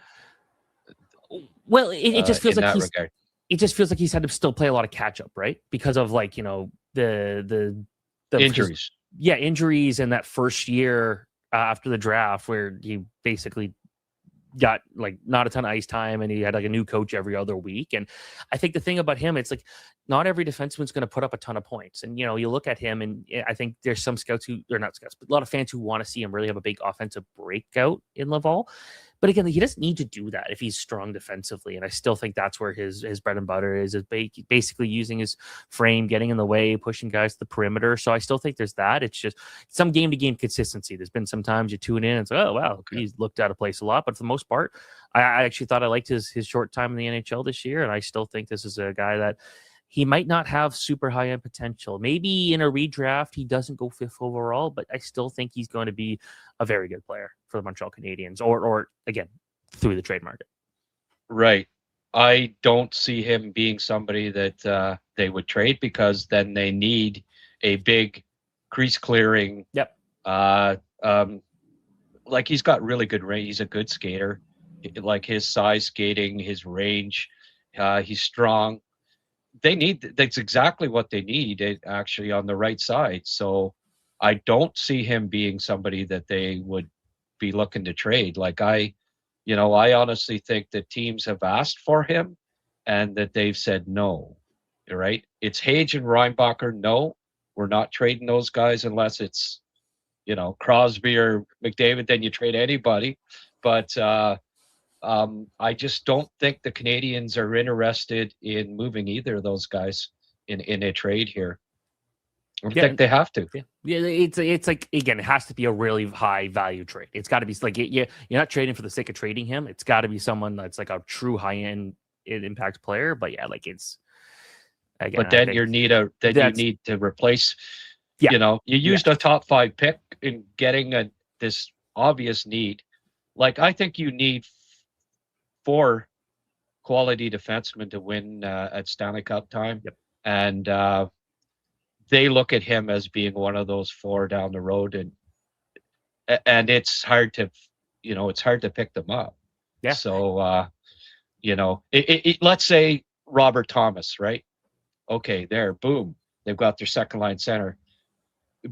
Well, it just feels like it just feels like he's had to still play a lot of catch up, right? Because of like the injuries. Injuries in that first year after the draft, where he basically got like not a ton of ice time, and he had like a new coach every other week. And I think the thing about him, it's like not every defenseman's going to put up a ton of points. And you look at him, and I think there's some scouts who, or not scouts, but a lot of fans who want to see him really have a big offensive breakout in Laval. But again, he doesn't need to do that if he's strong defensively. And I still think that's where his bread and butter is basically using his frame, getting in the way, pushing guys to the perimeter. So I still think there's that. It's just some game-to-game consistency. There's been some times you tune in and say, oh, wow, he's looked out of place a lot. But for the most part, I actually thought I liked his short time in the NHL this year. And I still think this is a guy that he might not have super high-end potential. Maybe in a redraft, he doesn't go 5th overall, but I still think he's going to be a very good player for the Montreal Canadiens, or again, through the trade market. Right. I don't see him being somebody that they would trade, because then they need a big crease clearing. Yep. Like, he's got really good range. He's a good skater. Like, his size skating, his range, he's strong. That's exactly what they need, actually, on the right side. So I don't see him being somebody that they would be looking to trade. Like, I honestly think that teams have asked for him and that they've said no. Right? It's Hage and Reinbacher. No, we're not trading those guys unless it's, Crosby or McDavid. Then you trade anybody. But I just don't think the Canadiens are interested in moving either of those guys in a trade here. I think they have to. Yeah, it's like, again, it has to be a really high value trade. It's got to be like, you're not trading for the sake of trading him. It's got to be someone that's like a true high end impact player. But yeah, like it's. Again, but then you need to replace. Yeah. You used a top 5 pick in getting this obvious need. Like, I think you need 4 quality defensemen to win at Stanley Cup time. Yep. And they look at him as being one of those 4 down the road, and it's hard to pick them up. Yeah. So let's say Robert Thomas, right? Okay, there, boom, they've got their second line center.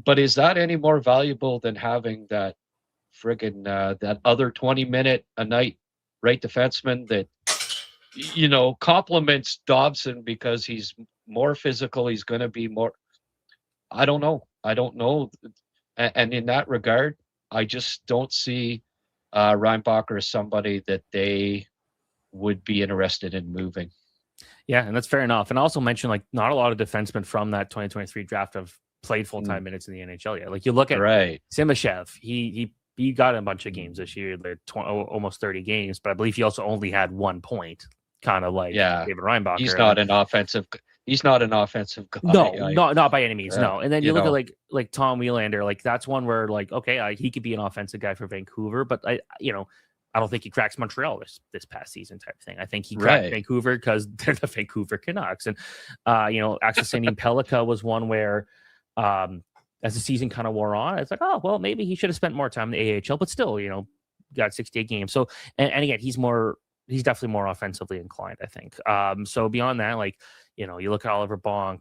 But is that any more valuable than having that friggin' that other 20-minute a night right defenseman that complements Dobson, because he's more physical, he's going to be more. I don't know. And in that regard, I just don't see Reinbacher as somebody that they would be interested in moving. Yeah, and that's fair enough. And I also mentioned, like, not a lot of defensemen from that 2023 draft have played full-time minutes in the NHL yet. Like, you look at Simashev, he got a bunch of games this year, almost 30 games, but I believe he also only had 1 point, kind of like David Reinbacher. He's not an offensive guy. No, not by any means. No. And then you look at like Tom Wielander, like that's one where, like, okay, he could be an offensive guy for Vancouver, but I don't think he cracks Montreal this past season type thing. I think he cracked Vancouver because they're the Vancouver Canucks. And Axel Sandin Pellikka was one where as the season kind of wore on, it's like, oh, well, maybe he should have spent more time in the AHL, but still, got 68 games. So, and again, he's definitely more offensively inclined, I think. So beyond that, like, you look at Oliver Bonk.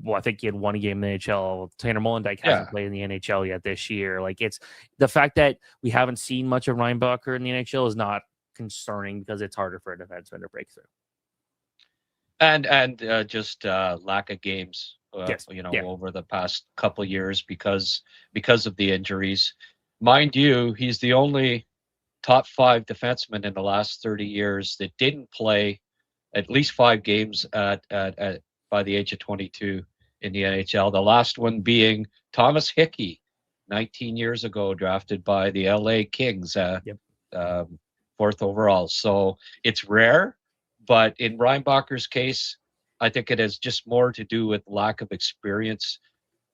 Well, I think he had one game in the NHL. Tanner Molendyk hasn't played in the NHL yet this year. Like, it's the fact that we haven't seen much of Reinbacher in the NHL is not concerning because it's harder for a defenseman to break through. And just lack of games, over the past couple of years because of the injuries. Mind you, he's the only top 5 defenseman in the last 30 years that didn't play at least 5 games at by the age of 22 in the NHL. The last one being Thomas Hickey, 19 years ago, drafted by the LA Kings, 4th overall. So it's rare, but in Reinbacher's case, I think it has just more to do with lack of experience.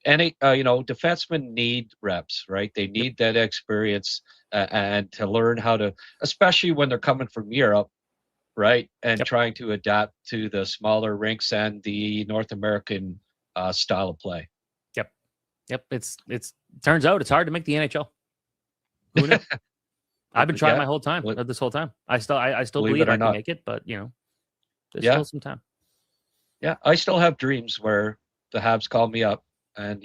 And defensemen need reps, right? They need that experience and to learn how to, especially when they're coming from Europe, right? And trying to adapt to the smaller rinks and the North American style of play. Yep. It's turns out it's hard to make the NHL. Who knew? I've been trying my whole time. This whole time, I still believe I can make it, but there's still some time. Yeah, I still have dreams where the Habs call me up, and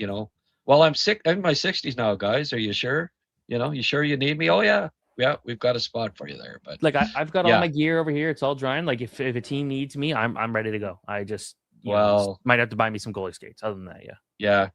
I'm sick. I'm in my 60s now, guys. Are you sure? You sure you need me? Oh yeah, we've got a spot for you there. But like I've got all my gear over here. It's all drying. Like if a team needs me, I'm ready to go. I just might have to buy me some goalie skates. Other than that, yeah.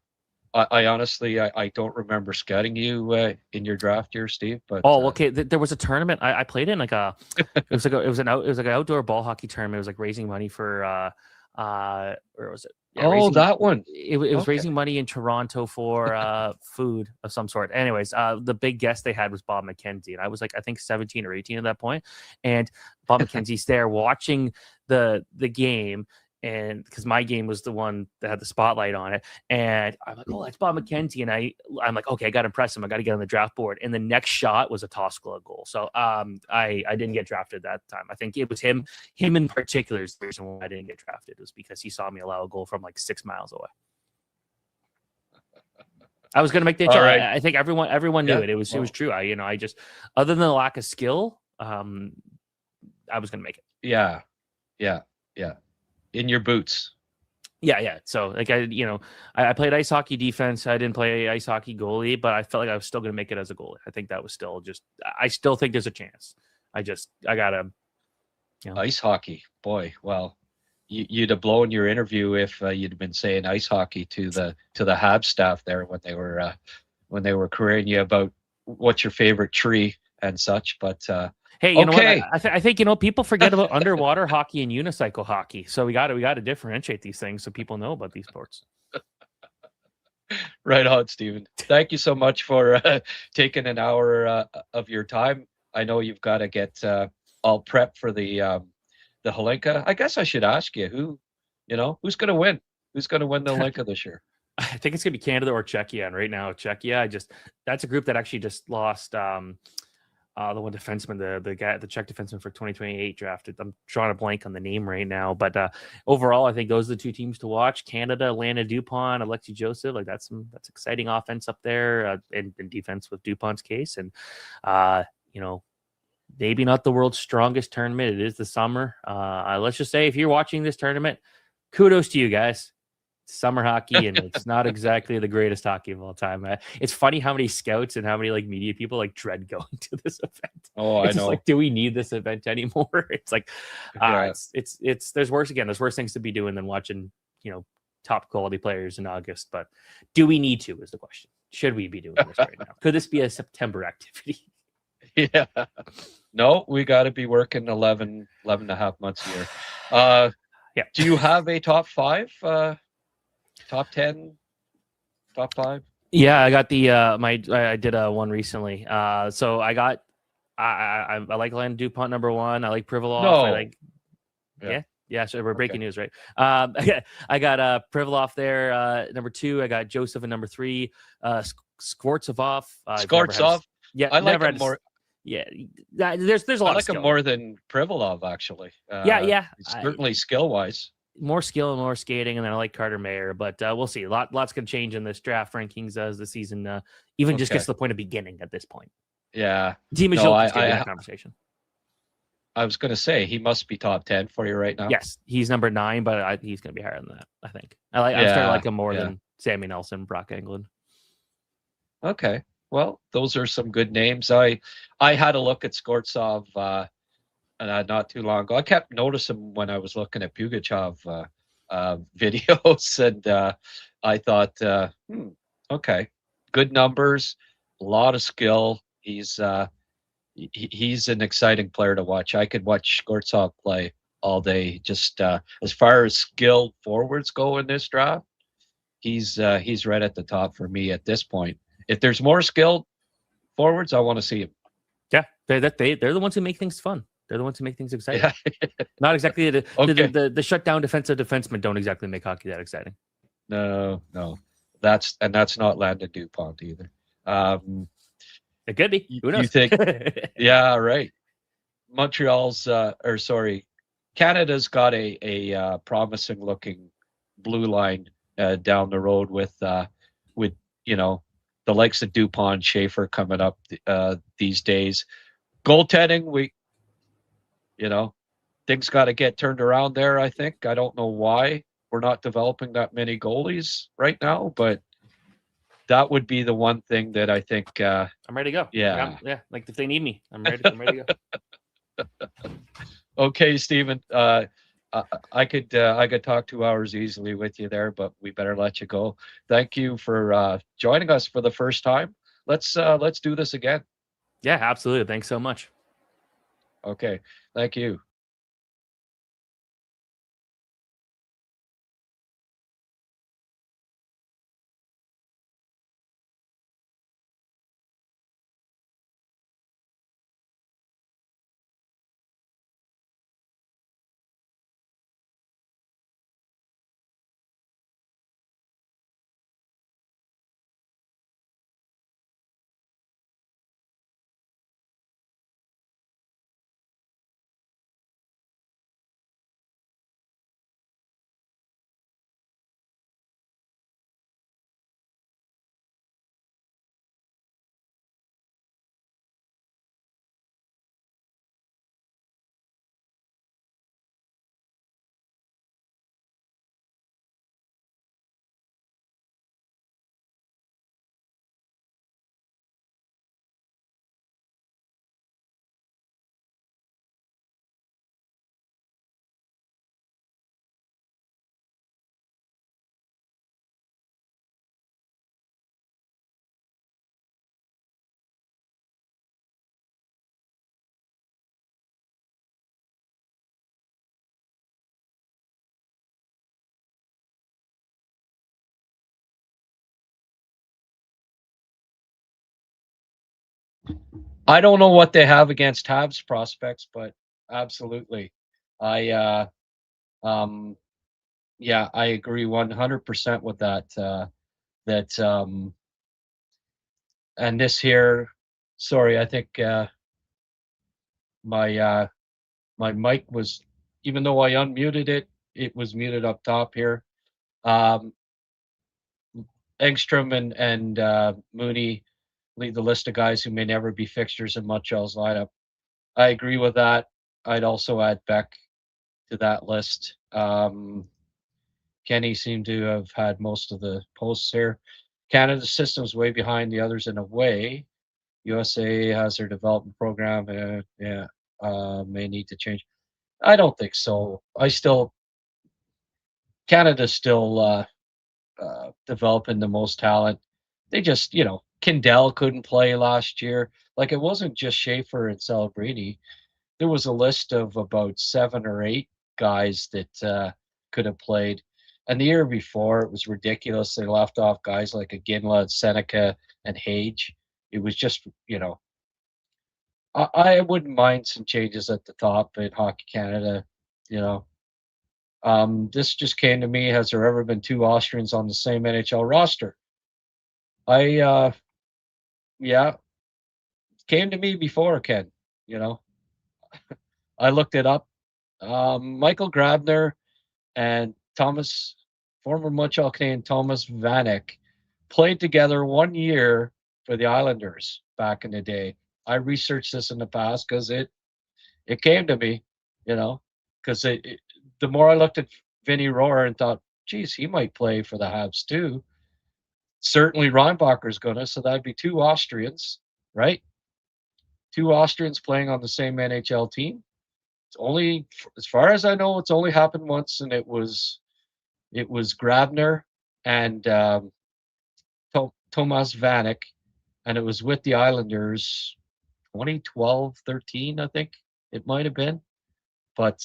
I honestly I don't remember scouting you in your draft year, Steve. But okay. There was a tournament I played in, like it was an outdoor ball hockey tournament. It was like raising money for where was it? Yeah, that one. It was raising money in Toronto for food of some sort. Anyways, the big guest they had was Bob McKenzie, and I was like, I think 17 or 18 at that point. And Bob McKenzie's there watching the game, and because my game was the one that had the spotlight on it, and I'm like, oh, that's Bob McKenzie, and I'm like, okay, I got to impress him. I got to get on the draft board. And the next shot was a toss glove goal. So I didn't get drafted that time. I think it was him in particular is the reason why I didn't get drafted, was because he saw me allow a goal from like 6 miles away. I was going to make the NHL. Right. I think everyone knew it. It was true. I just, other than the lack of skill, I was going to make it. Yeah. In your boots. Yeah. So like I played ice hockey defense. I didn't play ice hockey goalie, but I felt like I was still going to make it as a goalie. I think that was still I still think there's a chance. I gotta. Ice hockey, boy. Well, you'd have blown your interview if you'd been saying ice hockey to the Habs staff there when they were querying you about what's your favorite tree and such. But hey, you know what? I think people forget about underwater hockey and unicycle hockey. So we got to differentiate these things so people know about these sports. Right on, Stephen. Thank you so much for taking an hour of your time. I know you've got to get all prepped for the Hlinka. I guess I should ask you who's going to win? Who's going to win the Hlinka this year? I think it's going to be Canada or Czechia. And right now, Czechia, that's a group that actually just lost the one defenseman, the Czech defenseman for 2028 drafted. I'm drawing a blank on the name right now, but overall, I think those are the two teams to watch: Canada, Lana Dupont, Alexei Joseph. Like that's exciting offense up there, and defense with Dupont's case, and maybe not the world's strongest tournament. It is the summer. Let's just say if you're watching this tournament, kudos to you guys. Summer hockey, and it's not exactly the greatest hockey of all time. It's funny how many scouts and how many media people dread going to this event. Oh, it's I know. Do we need this event anymore? It's like it's there's worse things to be doing than watching top quality players in August. But do we need to is the question. Should we be doing this right now? Could this be a September activity? Yeah. No, we got to be working 11 and a half months a year. Yeah. Do you have a top 5? Top 10, top 5? Yeah, I got the I did one recently. So I got I like Lana Dupont number 1. I like Privilov. No. I like yeah. So we're breaking news, right? I got Privilov there. Number 2. I got Joseph in number 3. Skvortsov. Skvortsov. Yeah, I like him more. Yeah, there's a lot. I like him more than Privilov, actually. Yeah. Certainly skill wise. more skill and more skating, and then I like Carter Mayer, but we'll see. Lots going to change in this draft rankings as the season even just gets to the point of beginning at this point. Yeah. Team is going to be that conversation. I was going to say he must be top 10 for you right now. Yes, he's number 9, but he's going to be higher than that. I think. I'm starting to like him more than Sammy Nelson, Brock Englund. Okay, well, those are some good names. I had a look at Skvortsov not too long ago. I kept noticing when I was looking at Pugachyov videos, and I thought, okay, good numbers, a lot of skill. He's an exciting player to watch. I could watch Skvortsov play all day. Just as far as skilled forwards go in this draft, he's right at the top for me at this point. If there's more skilled forwards, I want to see him. Yeah, they're the ones who make things fun. They're the ones who make things exciting. Yeah. Not exactly the shutdown defensive defensemen don't exactly make hockey that exciting. No, that's not Landon DuPont either. It could be. Who knows? You think? Yeah, right. Canada's got a promising looking blue line down the road with the likes of DuPont, Schaefer coming up these days. Goaltending, things got to get turned around there, I think. I don't know why we're not developing that many goalies right now, but that would be the one thing that I think. I'm ready to go. Yeah. Yeah. Like if they need me, I'm ready to go. Okay, Stephen. I could talk 2 hours easily with you there, but we better let you go. Thank you for joining us for the first time. Let's do this again. Yeah, absolutely. Thanks so much. Okay. Thank you. I don't know what they have against Habs prospects, but absolutely. I agree 100% with that. And this here, sorry, I think my mic was, even though I unmuted it, it was muted up top here. Engstrom and Mooney lead the list of guys who may never be fixtures in Montreal's lineup. I agree with that. I'd also add Beck to that list. Kenny seemed to have had most of the posts here. Canada's system is way behind the others in a way. USA has their development program. May need to change. I don't think so. Canada's still developing the most talent. They just, Kindell couldn't play last year. Like, it wasn't just Schaefer and Celebrini. There was a list of about 7 or 8 guys that could have played. And the year before, it was ridiculous. They left off guys like Iginla, Seneca, and Hage. It was just, I wouldn't mind some changes at the top in Hockey Canada, This just came to me. Has there ever been 2 Austrians on the same NHL roster? Came to me before, Ken, I looked it up. Michael Grabner and former Montreal Canadian Thomas Vanek, played together 1 year for the Islanders back in the day. I researched this in the past because it came to me, because the more I looked at Vinny Rohrer and thought, geez, he might play for the Habs too. Certainly Reinbacher's gonna, so that'd be 2 Austrians, right? 2 Austrians playing on the same NHL team. It's only, as far as I know, it's only happened once, and it was Grabner and Tomas Vanek, and it was with the Islanders 2012, 13, I think it might have been. But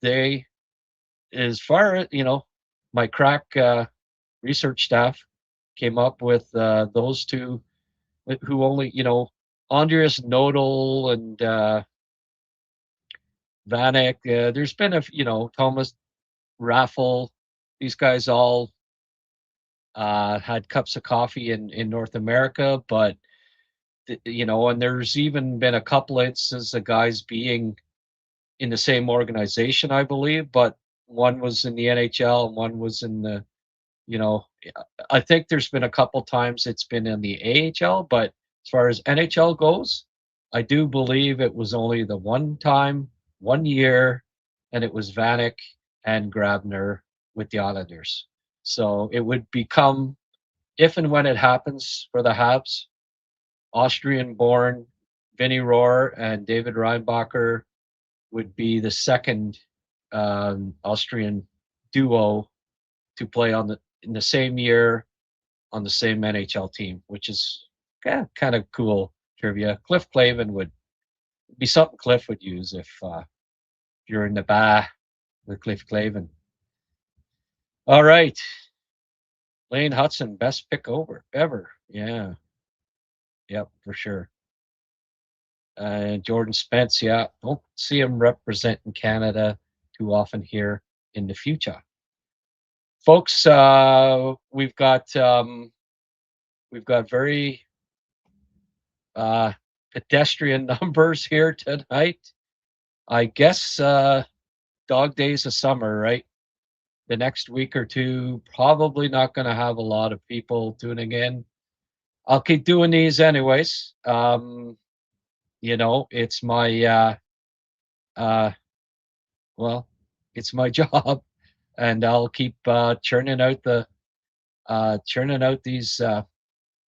they, as far as, my crack research staff came up with those 2 who only, Andreas Nodal and Vanek. There's been Thomas Raffle. These guys all had cups of coffee in North America, but and there's even been a couple instances of guys being in the same organization, I believe, but one was in the NHL and one was in the, I think there's been a couple times it's been in the AHL, but as far as NHL goes, I do believe it was only the one time, 1 year, and it was Vanek and Grabner with the Islanders. So it would become, if and when it happens for the Habs, Austrian-born Vinny Rohrer and David Reinbacher would be the second Austrian duo to play in the same year on the same NHL team, which is kind of cool trivia. Cliff Clavin would be something Cliff would use if you're in the bar with Cliff Clavin. All right. Lane Hudson, best pick ever. Yeah. Yep, for sure. Jordan Spence, don't see him representing Canada too often here in the future. Folks, we've got very pedestrian numbers here tonight. I guess dog days of summer, right? The next week or two, probably not going to have a lot of people tuning in. I'll keep doing these anyways. It's my it's my job, and I'll keep churning out these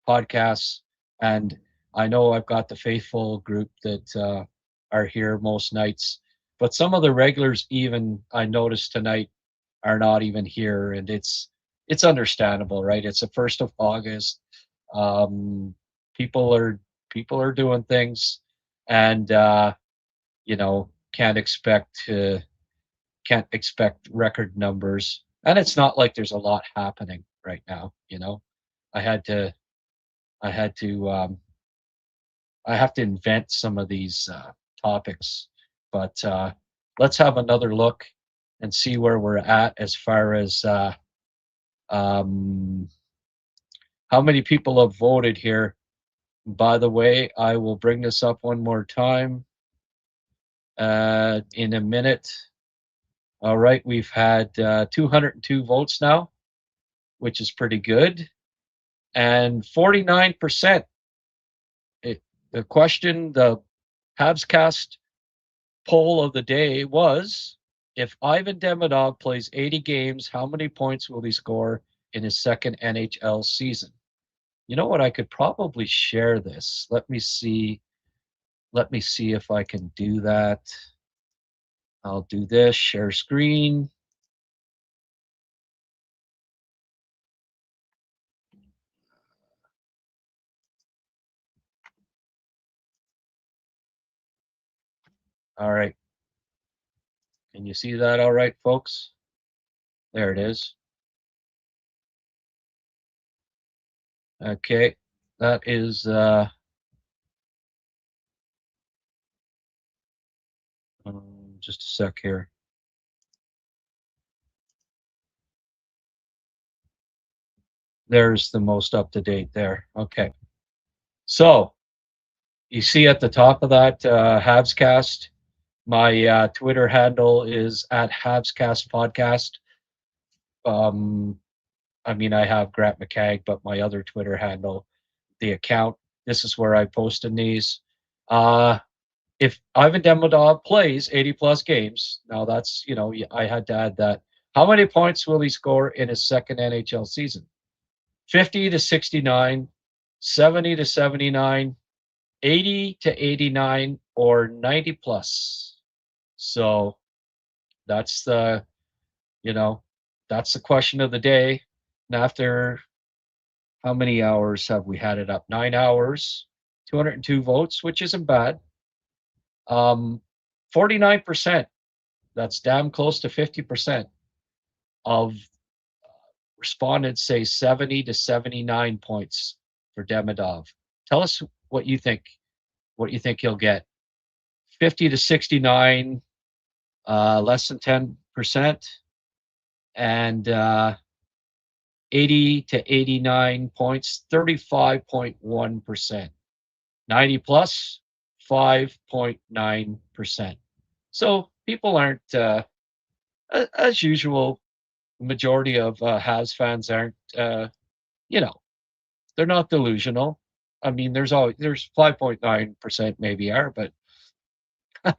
podcasts. And I know I've got the faithful group that are here most nights, but some of the regulars, even I noticed tonight, are not even here, and it's understandable, right? It's the 1st of August. People are doing things, and can't expect record numbers. And it's not like there's a lot happening right now. I have to invent some of these topics, but let's have another look and see where we're at as far as how many people have voted here. By the way, I will bring this up one more time in a minute. All right, we've had 202 votes now, which is pretty good. And 49%. The question, the HabsCast poll of the day was, if Ivan Demidov plays 80 games, how many points will he score in his second NHL season? You know what? I could probably share this. Let me see if I can do that. I'll do this, share screen. All right. Can you see that all right, folks? There it is. Okay. That is just a sec here. There's the most up to date there. Okay. So you see at the top of that HabsCast, my Twitter handle is @HabsCast Podcast. I mean, I have Grant McCagg, but my other Twitter handle, the account, this is where I posted these. If Ivan Demidov plays 80-plus games, now that's, I had to add that. How many points will he score in his second NHL season? 50 to 69, 70 to 79, 80 to 89, or 90-plus. So that's the, that's the question of the day. And after how many hours have we had it up? 9 hours, 202 votes, which isn't bad. 49%, that's damn close to 50% of respondents say 70 to 79 points for Demidov. Tell us what you think he'll get. 50 to 69, less than 10%, and 80 to 89 points, 35.1%. 90 plus, 5.9%. So people aren't, as usual, the majority of Habs fans aren't, they're not delusional. I mean, there's 5.9% maybe are, but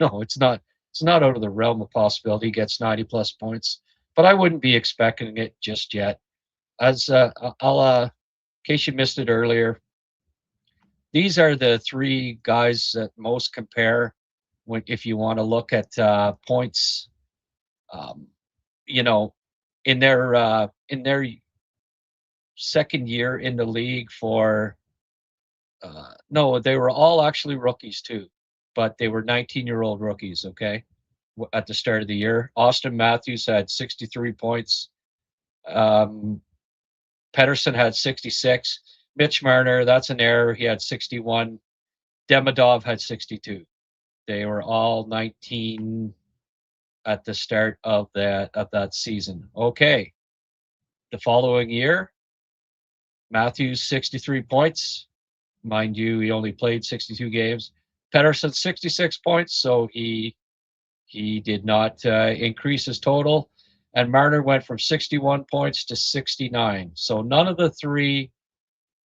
no, it's not out of the realm of possibility he gets 90 plus points, but I wouldn't be expecting it just yet. As I'll, in case you missed it earlier, these are the three guys that most compare if you want to look at points, in their second year in the league for no, they were all actually rookies too, but they were 19-year-old rookies, okay, at the start of the year. Austin Matthews had 63 points. Pettersson had 66. Mitch Marner, that's an error. He had 61. Demidov had 62. They were all 19 at the start of that season. Okay. The following year, Matthews 63 points. Mind you, he only played 62 games. Pettersson 66 points, so he did not increase his total. And Marner went from 61 points to 69. So none of the three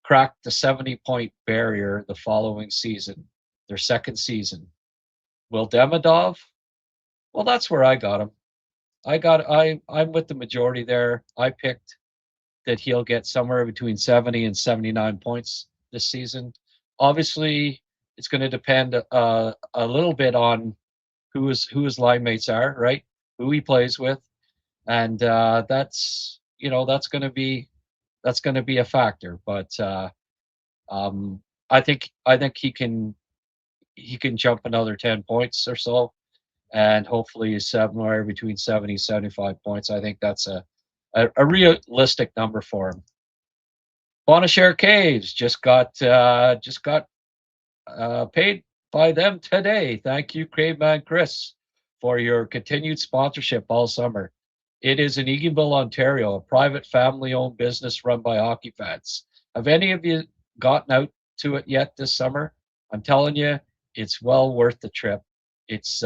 cracked the 70-point barrier the following season, their second season. Will Demidov? Well, that's where I got him. I'm with the majority there. I picked that he'll get somewhere between 70 and 79 points this season. Obviously, it's going to depend a little bit on who his line mates are, right? Who he plays with, and that's going to be a factor. But I think he can jump another 10 points or so, and hopefully somewhere between 70 and 75 points. I think that's a realistic number for him. Bonashare Caves just got paid by them today. Thank you, Caveman Chris, for your continued sponsorship all summer. It is in Eganville, Ontario, a private family-owned business run by hockey fans. Have any of you gotten out to it yet this summer? I'm telling you, it's well worth the trip. It's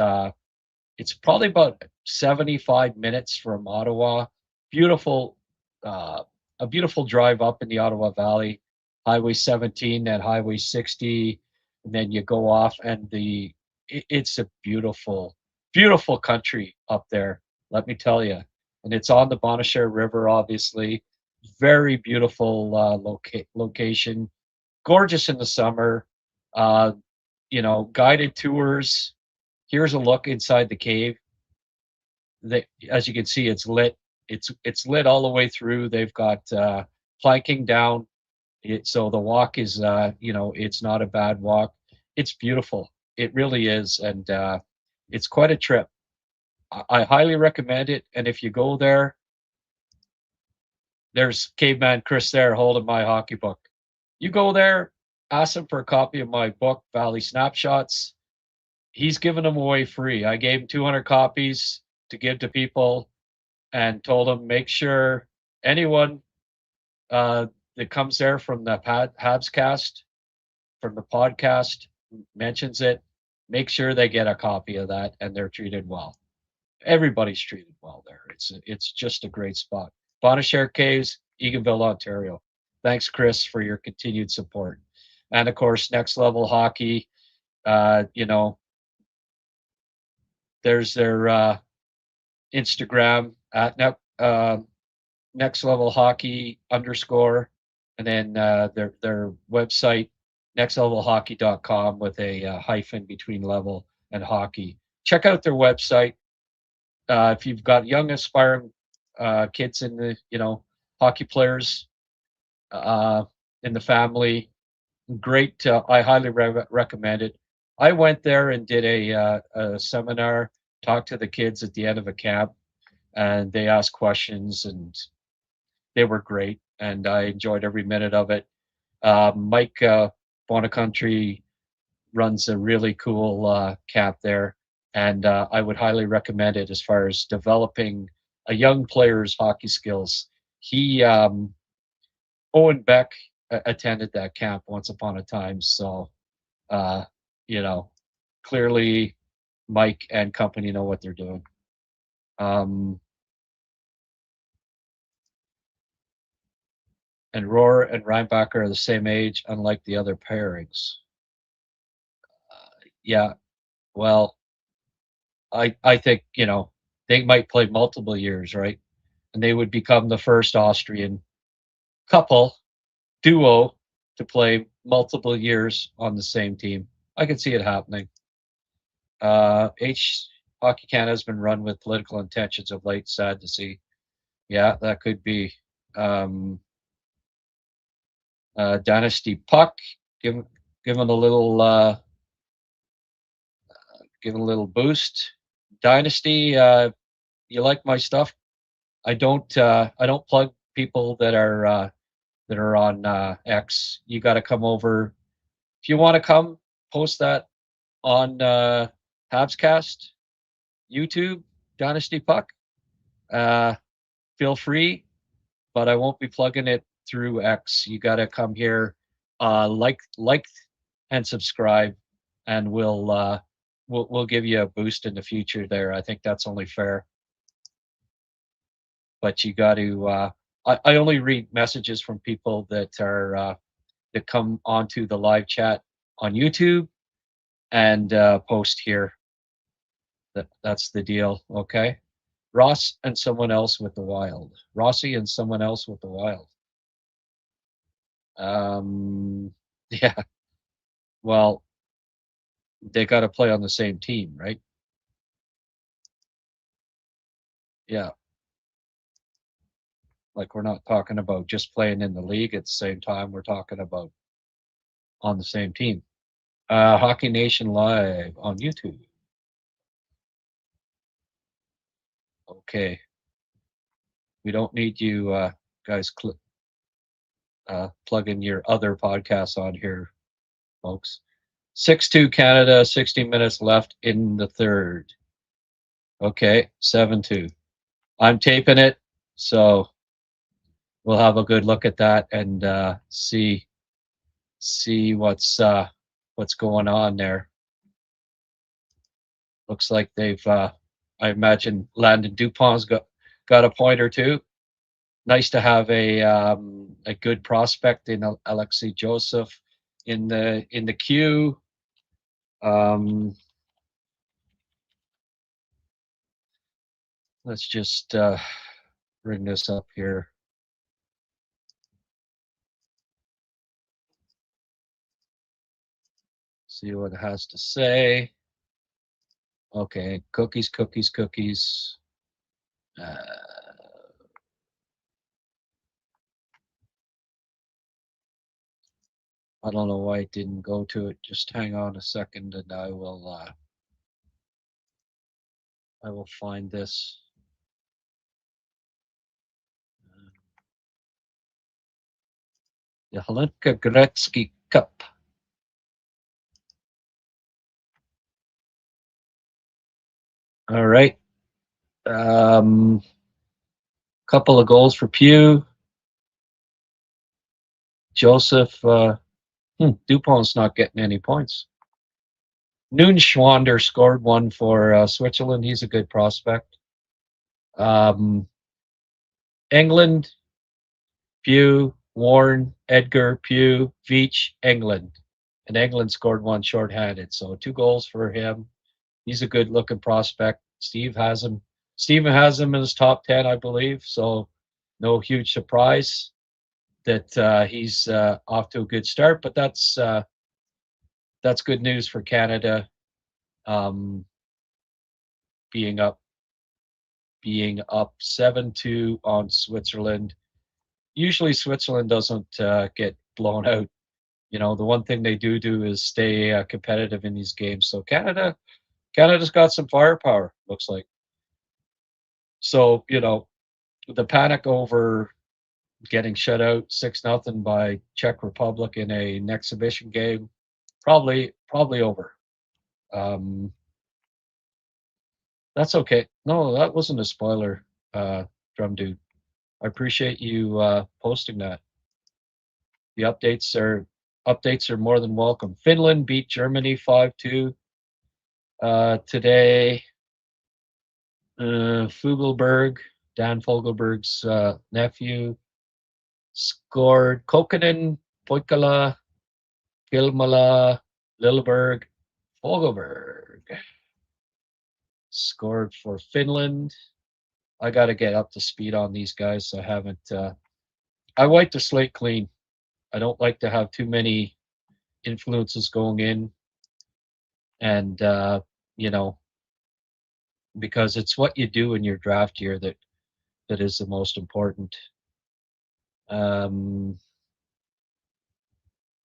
probably about 75 minutes from Ottawa. Beautiful, a beautiful drive up in the Ottawa Valley, Highway 17 and Highway 60, and then you go off, and it's a beautiful, beautiful country up there, let me tell you. And it's on the Bonashare River, obviously. Very beautiful location, gorgeous in the summer. Guided tours. Here's a look inside the cave. As you can see, it's lit. It's lit all the way through. They've got planking down. So the walk is, it's not a bad walk. It's beautiful. It really is, and it's quite a trip. I highly recommend it. And if you go there, there's Caveman Chris there holding my hockey book. You go there, ask him for a copy of my book, Valley Snapshots. He's giving them away free. I gave him 200 copies to give to people, and told him, make sure anyone that comes there from the HabsCast, from the podcast, mentions it, make sure they get a copy of that, and they're treated well. Everybody's treated well there. It's just a great spot. Bonashare Caves, Eganville, Ontario. Thanks, Chris, for your continued support. And of course, Next Level Hockey, you know, there's their Instagram at Next Level Hockey _, and then their website, nextlevelhockey.com with a hyphen between level and hockey. Check out their website. If you've got young aspiring kids in the, hockey players in the family, great. I highly recommend it. I went there and did a seminar, talked to the kids at the end of a camp, and they asked questions, and they were great, and I enjoyed every minute of it. Mike Bonacountry runs a really cool camp there, and I would highly recommend it as far as developing a young player's hockey skills. He Owen Beck attended that camp once upon a time, so clearly Mike and company know what they're doing. And Rohrer and Reinbacher are the same age, unlike the other pairings. Yeah, well, I think, they might play multiple years, right? And they would become the first Austrian duo to play multiple years on the same team. I can see it happening. Hockey Canada has been run with political intentions of late. Sad to see. Yeah, that could be. Dynasty Puck, give him a little boost. Dynasty, you like my stuff? I don't plug people that are on X. You got to come over. If you want to come, post that on HabsCast, YouTube, Dynasty Puck. Feel free, but I won't be plugging it through X. You got to come here, like and subscribe, and we'll give you a boost in the future there. I think that's only fair. But you got to. I only read messages from people that are that come onto the live chat on YouTube and post here. That's the deal. Okay. Ross and someone else with the Wild. Rossi and someone else with the Wild. Yeah. Well, they got to play on the same team, right? Yeah. Like, we're not talking about just playing in the league at the same time. We're talking about on the same team. Hockey Nation Live on YouTube. Okay. We don't need you guys plug in your other podcasts on here, folks. 6-2 Canada, 60 minutes left in the third. Okay, 7-2. I'm taping it, so we'll have a good look at that and see what's going on there. Looks like they've I imagine Landon Dupont's got a point or two. Nice to have a good prospect in Alexei Joseph in the queue. Let's just bring this up here. See what it has to say. Okay, cookies. I don't know why it didn't go to it. Just hang on a second, and I will find this. The Hlinka Gretzky Cup. All right. Couple of goals for Pew. Joseph Dupont's not getting any points. Schwander scored one for Switzerland. He's a good prospect. England, Pugh, Warren, Edgar, Pugh, Veach, England. And England scored one shorthanded. So 2 goals for him. He's a good looking prospect. Steven has him in his top 10, I believe. So no huge surprise that he's off to a good start. But that's good news for Canada, being up 7-2 on Switzerland. Usually Switzerland doesn't get blown out. The one thing they do is stay competitive in these games. So Canada's got some firepower, looks like. So, the panic over getting shut out 6-0 by Czech Republic in an exhibition game, probably over. That's okay. No, that wasn't a spoiler, Drum Dude. I appreciate you posting that. The updates are more than welcome. Finland beat Germany 5-2 today. Fogelberg, Dan Fogelberg's nephew, scored. Kokkonen, Poikala, Kilmala, Lilleberg, Fogelberg scored for Finland. I got to get up to speed on these guys. I haven't. I wipe the slate clean. I don't like to have too many influences going in, and because it's what you do in your draft year that is the most important.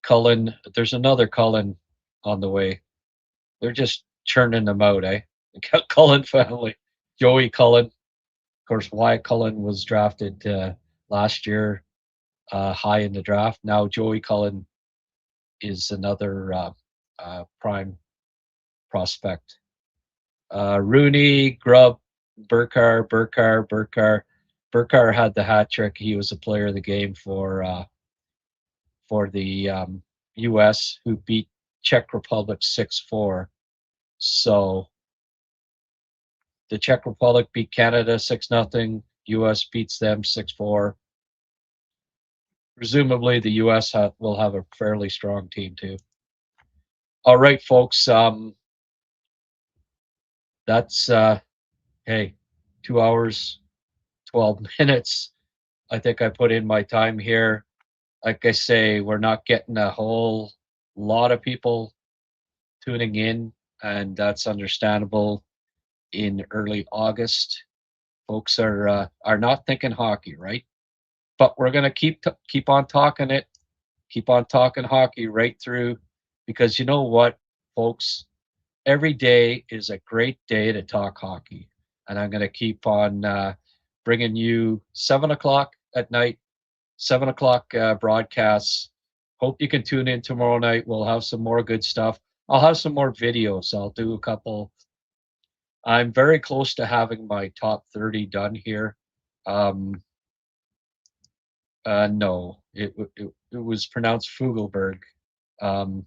Cullen, there's another Cullen on the way. They're just churning them out, eh? The Cullen family. Joey Cullen. Of course, Wyatt Cullen was drafted last year high in the draft. Now Joey Cullen is another prime prospect. Rooney, Grubb, Burkar had the hat trick. He was a player of the game for the U.S., who beat Czech Republic 6-4. So the Czech Republic beat Canada 6-0. U.S. beats them 6-4. Presumably, the U.S. will have a fairly strong team too. All right, folks. That's 2 hours, 12 minutes. I think I put in my time here. Like I say, we're not getting a whole lot of people tuning in, and that's understandable. In early August, folks are not thinking hockey, right? But we're gonna keep on talking it, keep on talking hockey right through, because you know what, folks, every day is a great day to talk hockey, and I'm gonna keep on bringing you 7:00 at night, 7:00 broadcasts. Hope you can tune in tomorrow night. We'll have some more good stuff. I'll have some more videos. I'll do a couple. I'm very close to having my top 30 done here. No, it was pronounced Fogelberg. And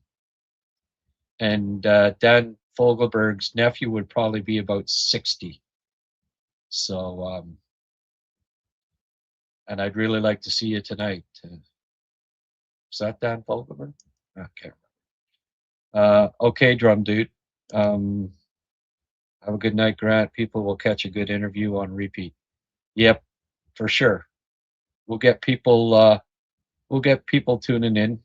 Dan Fogelberg's nephew would probably be about 60. So, and I'd really like to see you tonight. Is that Dan Fogelberg? Okay. Okay, Drum Dude. Have a good night, Grant. People will catch a good interview on repeat. Yep, for sure. We'll get people tuning in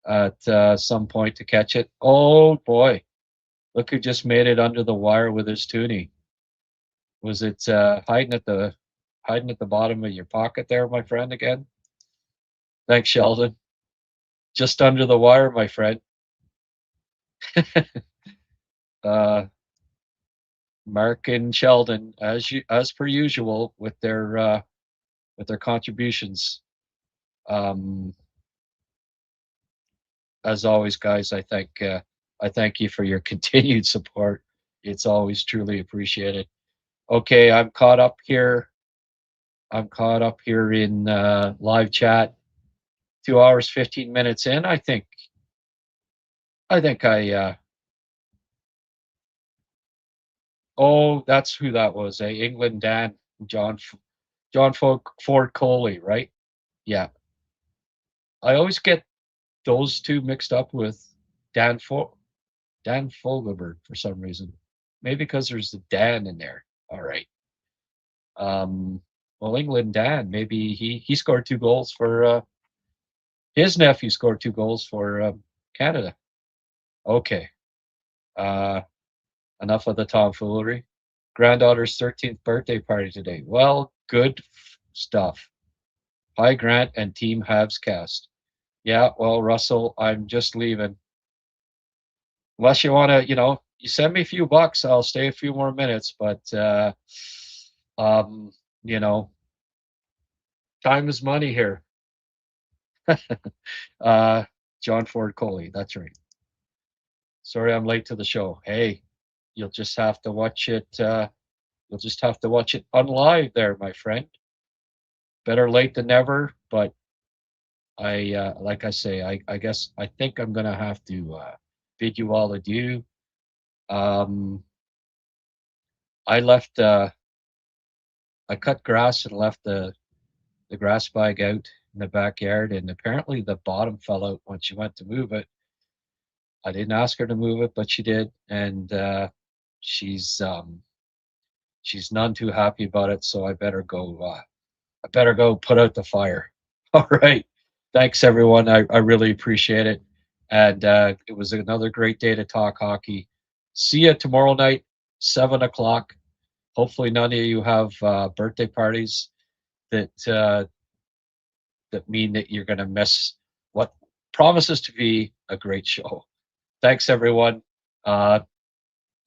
at some point to catch it. Oh boy, look who just made it under the wire with his toonie. Was it hiding at the bottom of your pocket there, my friend? Again, thanks, Sheldon. Just under the wire, my friend. Mark and Sheldon, as per usual, with their contributions. As always, guys, I thank you for your continued support. It's always truly appreciated. Okay, I'm caught up here in live chat. 2 hours, 15 minutes in. I think oh, that's who that was. England Dan, John John Ford Coley, right? Yeah. I always get those two mixed up with Dan Fogelberg for some reason. Maybe because there's the Dan in there. All right. Well, England Dan, maybe he scored 2 goals for his nephew scored 2 goals for Canada. Okay. Enough of the tomfoolery. Granddaughter's 13th birthday party today. Well, good stuff. Hi, Grant and Team HabsCast. Yeah, well, Russell, I'm just leaving. Unless you want to, you send me a few bucks, I'll stay a few more minutes. But, time is money here. John Ford Coley, that's right. Sorry I'm late to the show. Hey, you'll just have to watch it. You'll just have to watch it on live there, my friend. Better late than never, but like I say, I guess I think I'm gonna have to bid you all adieu. I left. I cut grass and left the grass bag out in the backyard, and apparently the bottom fell out when she went to move it. I didn't ask her to move it, but she did, and she's none too happy about it. So I better go. I better go put out the fire. All right. Thanks, everyone. I really appreciate it. And it was another great day to talk hockey. See you tomorrow night, 7 o'clock. Hopefully none of you have birthday parties that mean that you're going to miss what promises to be a great show. Thanks, everyone. Tell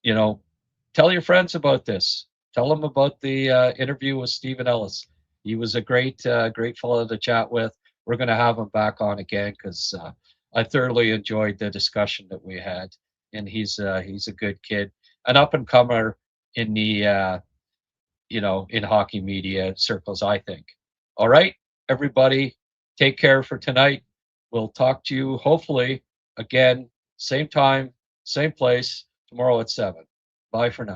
your friends about this. Tell them about the interview with Stephen Ellis. He was a great fellow to chat with. We're going to have him back on again because I thoroughly enjoyed the discussion that we had, and he's a good kid, an up and comer in the in hockey media circles, I think. All right, everybody, take care for tonight. We'll talk to you hopefully again, same time, same place tomorrow at 7. Bye for now.